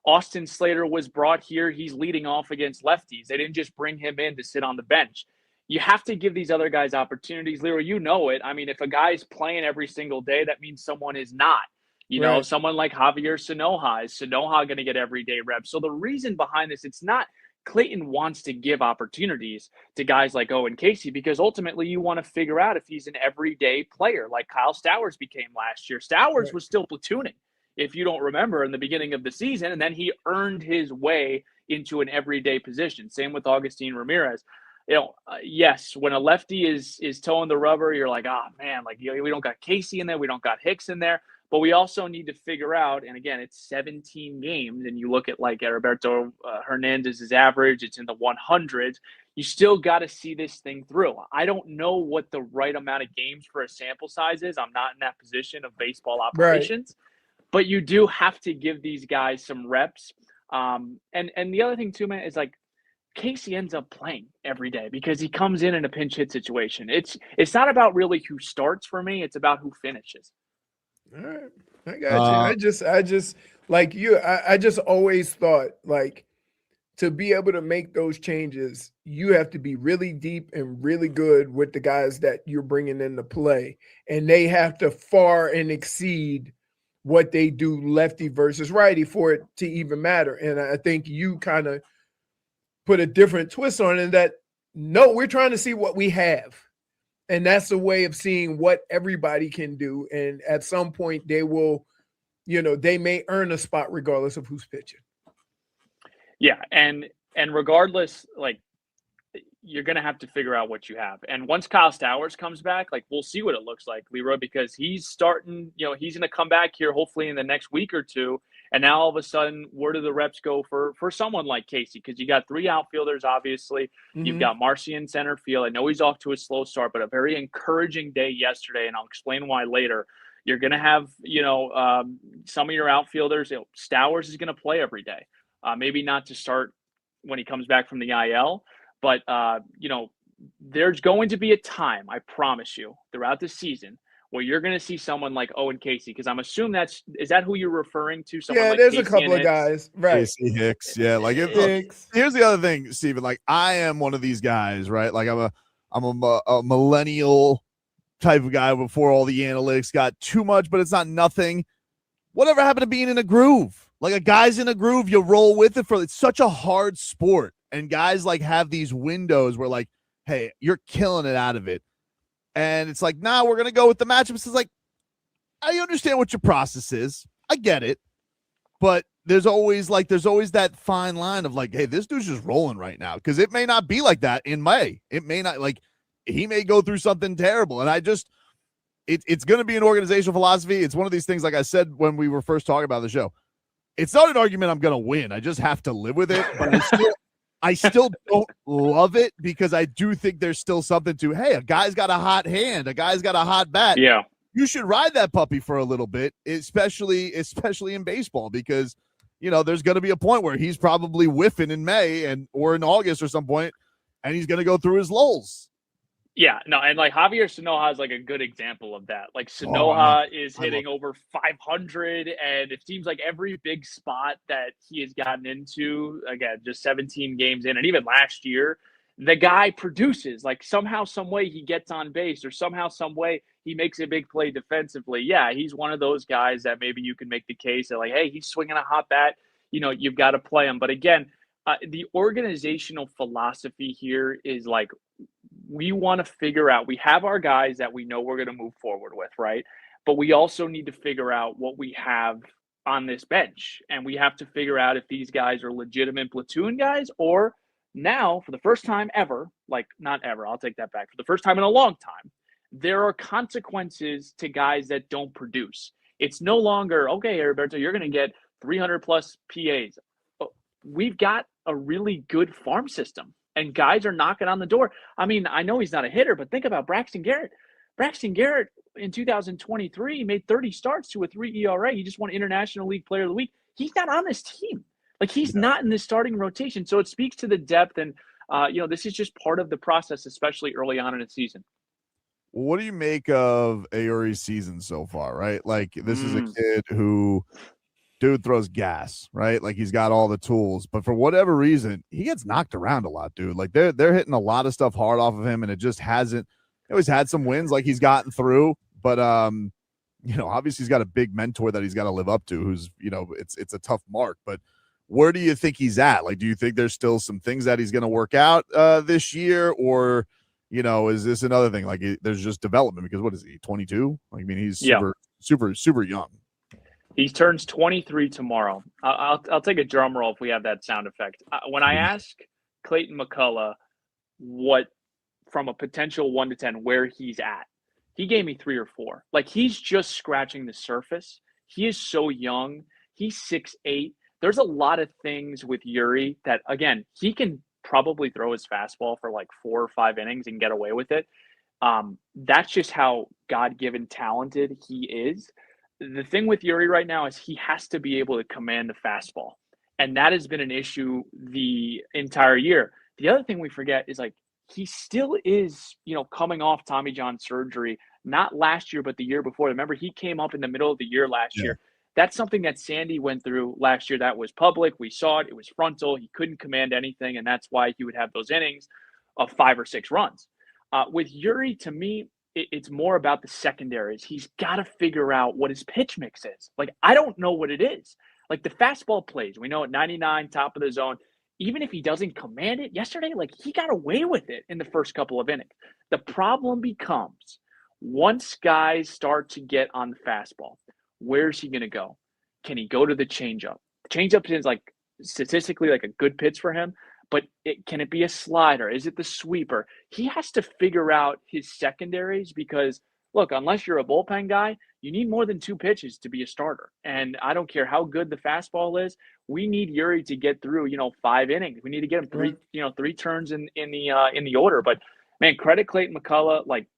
Austin Slater was brought here. He's leading off against lefties. They didn't just bring him in to sit on the bench. You have to give these other guys opportunities. Leroy, you know it. I mean, if a guy's playing every single day, that means someone is not. You know, someone like Javier Sanoja, is Sanoja going to get everyday reps? So the reason behind this, it's not Clayton wants to give opportunities to guys like Owen Casey, because ultimately you want to figure out if he's an everyday player like Kyle Stowers became last year. Stowers was still platooning, if you don't remember, in the beginning of the season, and then he earned his way into an everyday position. Same with Agustin Ramirez. Yes, when a lefty is towing the rubber, you're like, man, we don't got Casey in there, we don't got Hicks in there. But we also need to figure out, and again, it's 17 games, and you look at like Heriberto Hernandez's average, it's in the 100s. You still got to see this thing through. I don't know what the right amount of games for a sample size is. I'm not in that position of baseball operations. But you do have to give these guys some reps. And the other thing too, man, is like Casey ends up playing every day because he comes in a pinch hit situation. It's not about really who starts for me. It's about who finishes. All right. I got you. I just like you. I just always thought like to be able to make those changes, you have to be really deep and really good with the guys that you're bringing into play. And they have to far and exceed what they do lefty versus righty for it to even matter. And I think you kind of put a different twist on it that, no, we're trying to see what we have. And that's a way of seeing what everybody can do. And at some point they will, they may earn a spot regardless of who's pitching. Yeah. And regardless, you're going to have to figure out what you have. And once Kyle Stowers comes back, like, we'll see what it looks like, Leroy, because he's starting, he's going to come back here hopefully in the next week or two. And now all of a sudden, where do the reps go for someone like Casey? Because you got 3 outfielders, obviously. Mm-hmm. You've got Marcy in center field. I know he's off to a slow start, but a very encouraging day yesterday, and I'll explain why later. You're going to have, some of your outfielders. Stowers is going to play every day. Maybe not to start when he comes back from the IL, but, there's going to be a time, I promise you, throughout the season where you're going to see someone like Owen Casey, because I'm assuming is that who you're referring to? Someone like there's Casey a couple of guys, right? Casey Hicks, yeah. Like, Hicks. Here's the other thing, Steven. Like, I am one of these guys, right? Like, I'm a millennial type of guy before all the analytics got too much, but it's not nothing. Whatever happened to being in a groove? Like, a guy's in a groove, you roll with it it's such a hard sport, and guys like have these windows where like, hey, you're killing it out of it. And it's like, nah, we're going to go with the matchups. It's like, I understand what your process is. I get it. But there's always that fine line of like, hey, this dude's just rolling right now. Because it may not be like that in May. It may not, like, he may go through something terrible. And it's going to be an organizational philosophy. It's one of these things, like I said when we were first talking about the show. It's not an argument I'm going to win. I just have to live with it. But I still don't love it, because I do think there's still something to, hey, a guy's got a hot hand, a guy's got a hot bat. Yeah. You should ride that puppy for a little bit, especially in baseball, because, there's going to be a point where he's probably whiffing in May or in August or some point, and he's going to go through his lulls. Yeah, no, and like Javier Sanoja is like a good example of that. Like Sanoja is hitting over 500, and it seems like every big spot that he has gotten into, again, just 17 games in, and even last year, the guy produces. Like, somehow, some way he gets on base, or somehow, some way he makes a big play defensively. Yeah, he's one of those guys that maybe you can make the case that, like, hey, he's swinging a hot bat. You've got to play him. But again, the organizational philosophy here is like, we want to figure out, we have our guys that we know we're going to move forward with, right? But we also need to figure out what we have on this bench. And we have to figure out if these guys are legitimate platoon guys, or now, for the first time ever, like, not ever, I'll take that back, for the first time in a long time, there are consequences to guys that don't produce. It's no longer, okay, Roberto, you're going to get 300 plus PAs. We've got a really good farm system, and guys are knocking on the door. I mean, I know he's not a hitter, but think about Braxton Garrett. Braxton Garrett in 2023 made 30 starts to a 3 ERA. He just won International League Player of the Week. He's not on this team. Like, he's not in the starting rotation. So it speaks to the depth, and this is just part of the process, especially early on in a season. What do you make of Eury's season so far, right? Like, this is a kid who, dude, throws gas, right? Like, he's got all the tools, but for whatever reason, he gets knocked around a lot, dude. Like, they're hitting a lot of stuff hard off of him, and it just hasn't. He always had some wins, like he's gotten through, but obviously he's got a big mentor that he's got to live up to, who's, it's a tough mark. But where do you think he's at? Like, do you think there's still some things that he's going to work out this year, or is this another thing? Like, there's just development, because what is he, 22? Like, I mean, he's super young. He turns 23 tomorrow. I'll take a drum roll if we have that sound effect. When I ask Clayton McCullough what, from a potential 1 to 10, where he's at, he gave me 3 or 4. Like, he's just scratching the surface. He is so young. He's 6'8". There's a lot of things with Eury that, again, he can probably throw his fastball for like 4 or 5 innings and get away with it. That's just how God-given talented he is. The thing with Eury right now is he has to be able to command the fastball. And that has been an issue the entire year. The other thing we forget is, like, he still is, coming off Tommy John surgery, not last year, but the year before. Remember, he came up in the middle of the year last year. That's something that Sandy went through last year. That was public. We saw it. It was frontal. He couldn't command anything, and that's why he would have those innings of 5 or 6 runs. With Eury, to me, it's more about the secondaries. He's got to figure out what his pitch mix is. Like, I don't know what it is. Like, the fastball plays, we know at 99, top of the zone. Even if he doesn't command it yesterday, like, he got away with it in the first couple of innings. The problem becomes, once guys start to get on the fastball, where's he going to go? Can he go to the changeup? The changeup is, like, statistically, like, a good pitch for him, but can it be a slider? Is it the sweeper? He has to figure out his secondaries because, look, unless you're a bullpen guy, you need more than 2 pitches to be a starter. And I don't care how good the fastball is. We need Eury to get through, 5 innings. We need to get him 3 turns in the order. But man, credit Clayton McCullough. Like,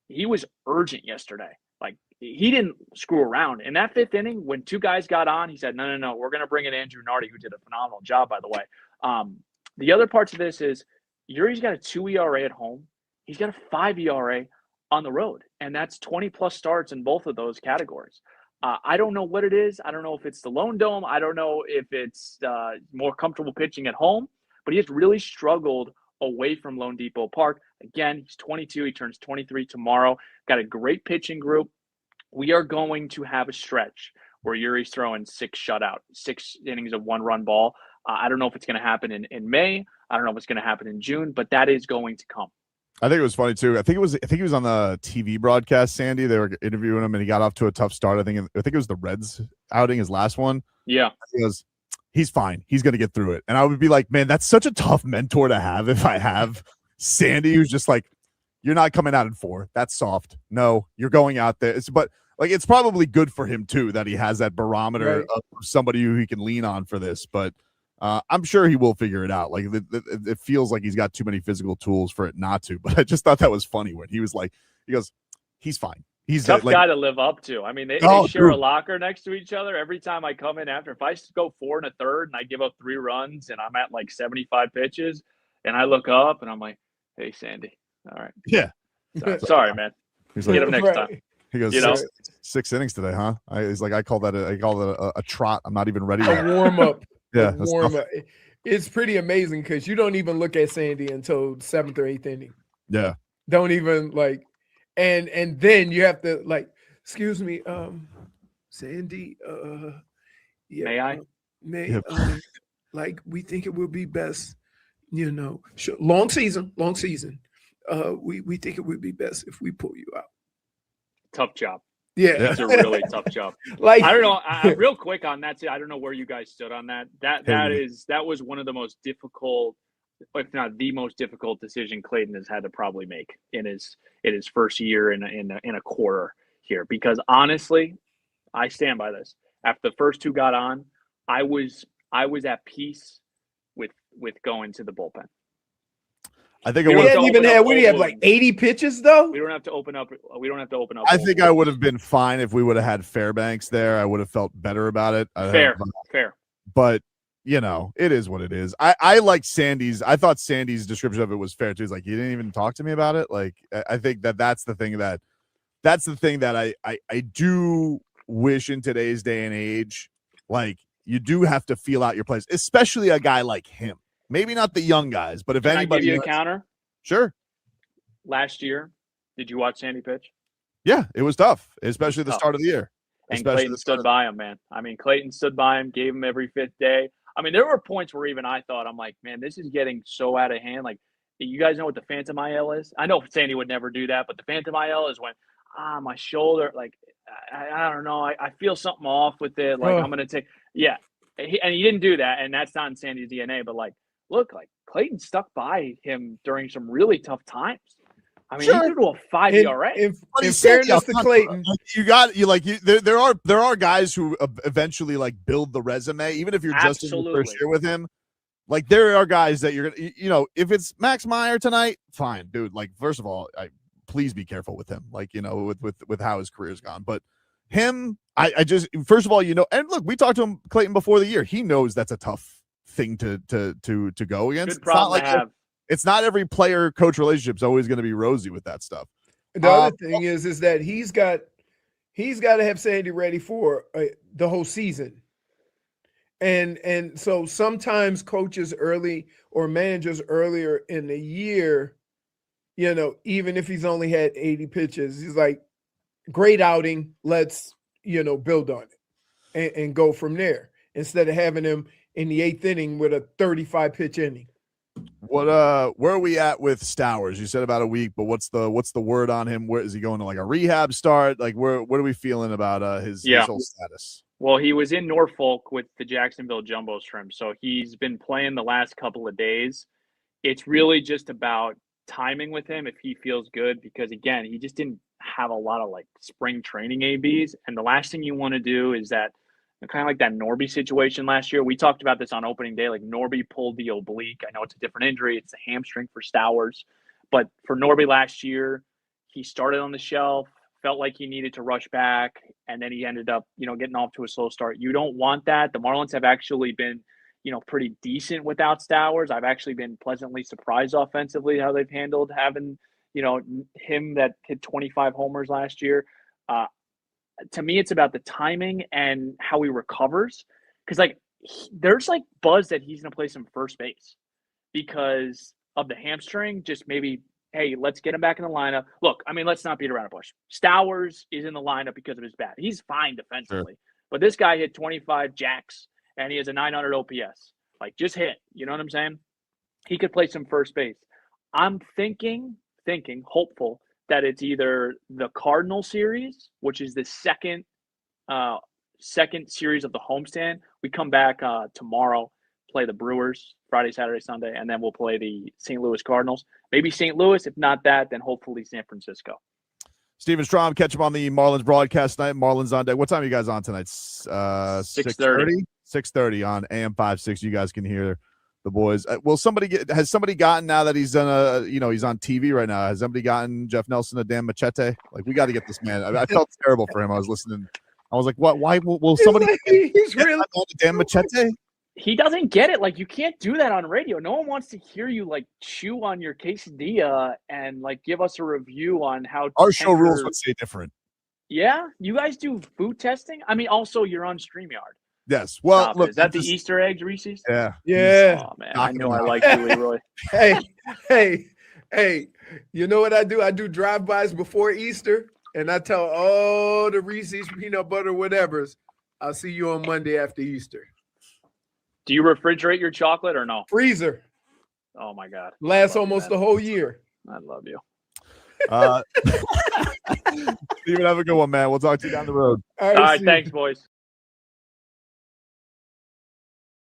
he was urgent yesterday. Like, he didn't screw around. In that 5th inning, when 2 guys got on, he said, no, we're going to bring in Andrew Nardi, who did a phenomenal job, by the way. The other parts of this is Eury's got a 2 ERA at home. He's got a 5 ERA on the road, and that's 20-plus starts in both of those categories. I don't know what it is. I don't know if it's the Lone Dome. I don't know if it's more comfortable pitching at home, but he has really struggled away from Lone Depot Park. Again, he's 22. He turns 23 tomorrow. Got a great pitching group. We are going to have a stretch where Eury's throwing 6 innings of 1-run ball. I don't know if it's going to happen in May. I don't know if it's going to happen in June, but that is going to come. I think it was funny too. I think he was on the TV broadcast, Sandy. They were interviewing him and he got off to a tough start. I think it was the Reds outing, his last one. Yeah. He goes, he's fine. He's going to get through it. And I would be like, man, that's such a tough mentor to have if I have Sandy, who's just like, you're not coming out in 4. That's soft. No, you're going out there. But like, it's probably good for him too that he has that barometer of somebody who he can lean on for this. But I'm sure he will figure it out. Like, it feels like he's got too many physical tools for it not to. But I just thought that was funny when he was like, he goes, he's fine. He's tough guy to live up to. I mean, they share a locker next to each other. Every time I come in after, if I go 4 1/3 and I give up 3 runs and I'm at like 75 pitches and I look up and I'm like, hey, Sandy. All right. Yeah. Sorry, man. He's Get him next time. He goes, 6 innings today, huh? He's like, I call that a trot. I'm not even ready. A warm up. Yeah. Warm up. It's pretty amazing because you don't even look at Sandy until 7th or 8th inning. Yeah. Don't even like, and then you have to like, excuse me, Sandy, yeah, may I? Like, we think it will be best, long season. We think it would be best if we pull you out. Tough job. Yeah, it's a really tough job. Like, I don't know. Real quick on that too. I don't know where you guys stood on that. That was one of the most difficult, if not the most difficult decision Clayton has had to probably make in his first year in a quarter here. Because honestly, I stand by this. After the first 2 got on, I was at peace with going to the bullpen. I think we hadn't even had. We have like 80 pitches though. We don't have to open up. I think I would have been fine if we would have had Fairbanks there. I would have felt better about it. Fair. But it is what it is. I like Sandy's. I thought Sandy's description of it was fair too. He's like, you didn't even talk to me about it. Like, I think that's the thing that I do wish in today's day and age, like, you do have to feel out your place, especially a guy like him. Maybe not the young guys, but if Can anybody, I give you a counter? Sure. Last year, did you watch Sandy pitch? Yeah, it was tough, especially the start of the year. And Clayton stood by him, man. I mean, Clayton stood by him, gave him every 5th day. I mean, there were points where even I thought, I'm like, man, this is getting so out of hand. Like, you guys know what the phantom IL is? I know Sandy would never do that, but the phantom IL is when, my shoulder, like, I don't know. I feel something off with it. Like, I'm going to take, and he didn't do that. And that's not in Sandy's DNA, but like, look, like Clayton stuck by him during some really tough times. I mean, he threw to a 5 ERA. In fairness to Clayton, there are guys who eventually like build the resume, even if you're just in the first year with him. Like, there are guys that you're gonna, if it's Max Meyer tonight, fine, dude. Like, first of all, please be careful with him. Like, with how his career's gone, but him, I just, first of all, and look, we talked to him, Clayton, before the year. He knows that's a tough thing to go against. Good problem to have. It's not every player coach relationship is always going to be rosy with that stuff. The other thing is that he's got to have Sandy ready for the whole season. And so sometimes coaches early or managers earlier in the year, even if he's only had 80 pitches, he's like, great outing. Let's, build on it and go from there, instead of having him in the 8th inning with a 35 pitch inning. Where are we at with Stowers? You said about a week, but what's the word on him? Where is he going to, like a rehab start? Like what are we feeling about his whole status? Well, he was in Norfolk with the Jacksonville Jumbo Shrimp, so he's been playing the last couple of days. It's really just about timing with him if he feels good, because again, he just didn't have a lot of like spring training ABs, and the last thing you want to do is that kind of like that Norby situation last year. We talked about this on opening day. Like Norby pulled the oblique. I know it's a different injury. It's a hamstring for Stowers. But for Norby last year, he started on the shelf, felt like he needed to rush back, and then he ended up, getting off to a slow start. You don't want that. The Marlins have actually been, pretty decent without Stowers. I've actually been pleasantly surprised offensively how they've handled having, him that hit 25 homers last year. To me, it's about the timing and how he recovers. Because, there's, buzz that he's going to play some first base because of the hamstring. Just maybe, hey, let's get him back in the lineup. Look, let's not beat around the bush. Stowers is in the lineup because of his bat. He's fine defensively. Sure. But this guy hit 25 jacks, and he has a 900 OPS. Just hit. You know what I'm saying? He could play some first base. I'm thinking, hopeful, that it's either the Cardinal series, which is the second series of the homestand. We come back tomorrow, play the Brewers Friday, Saturday, Sunday, and then we'll play the St. Louis Cardinals. Maybe St. Louis. If not that, then hopefully San Francisco. Steven Strom, catch him on the Marlins broadcast tonight. Marlins on deck. What time are you guys on tonight? 6:30. 6:30 on AM 560. You guys can hear the boys. Has somebody gotten, now that he's done he's on TV right now, has somebody gotten Jeff Nelson a damn machete? We got to get this man. I felt terrible for him. I was listening. I was like, what? Why will somebody he's really a damn machete? He doesn't get it. You can't do that on radio. No one wants to hear you chew on your quesadilla and give us a review on how our show rules would say different. Yeah, you guys do food testing. Also, you're on StreamYard. Yes. Well, look, is that the Easter eggs, Reese's? Yeah. Yeah. Oh man, I know I like you, Leroy. Hey, you know what I do? I do drive-bys before Easter, and I tell all the Reese's peanut butter whatevers, I'll see you on Monday after Easter. Do you refrigerate your chocolate or no? Freezer. Oh my God. Lasts almost the whole year. I love you. Steven, have a good one, man. We'll talk to you down the road. All right, thanks, boys.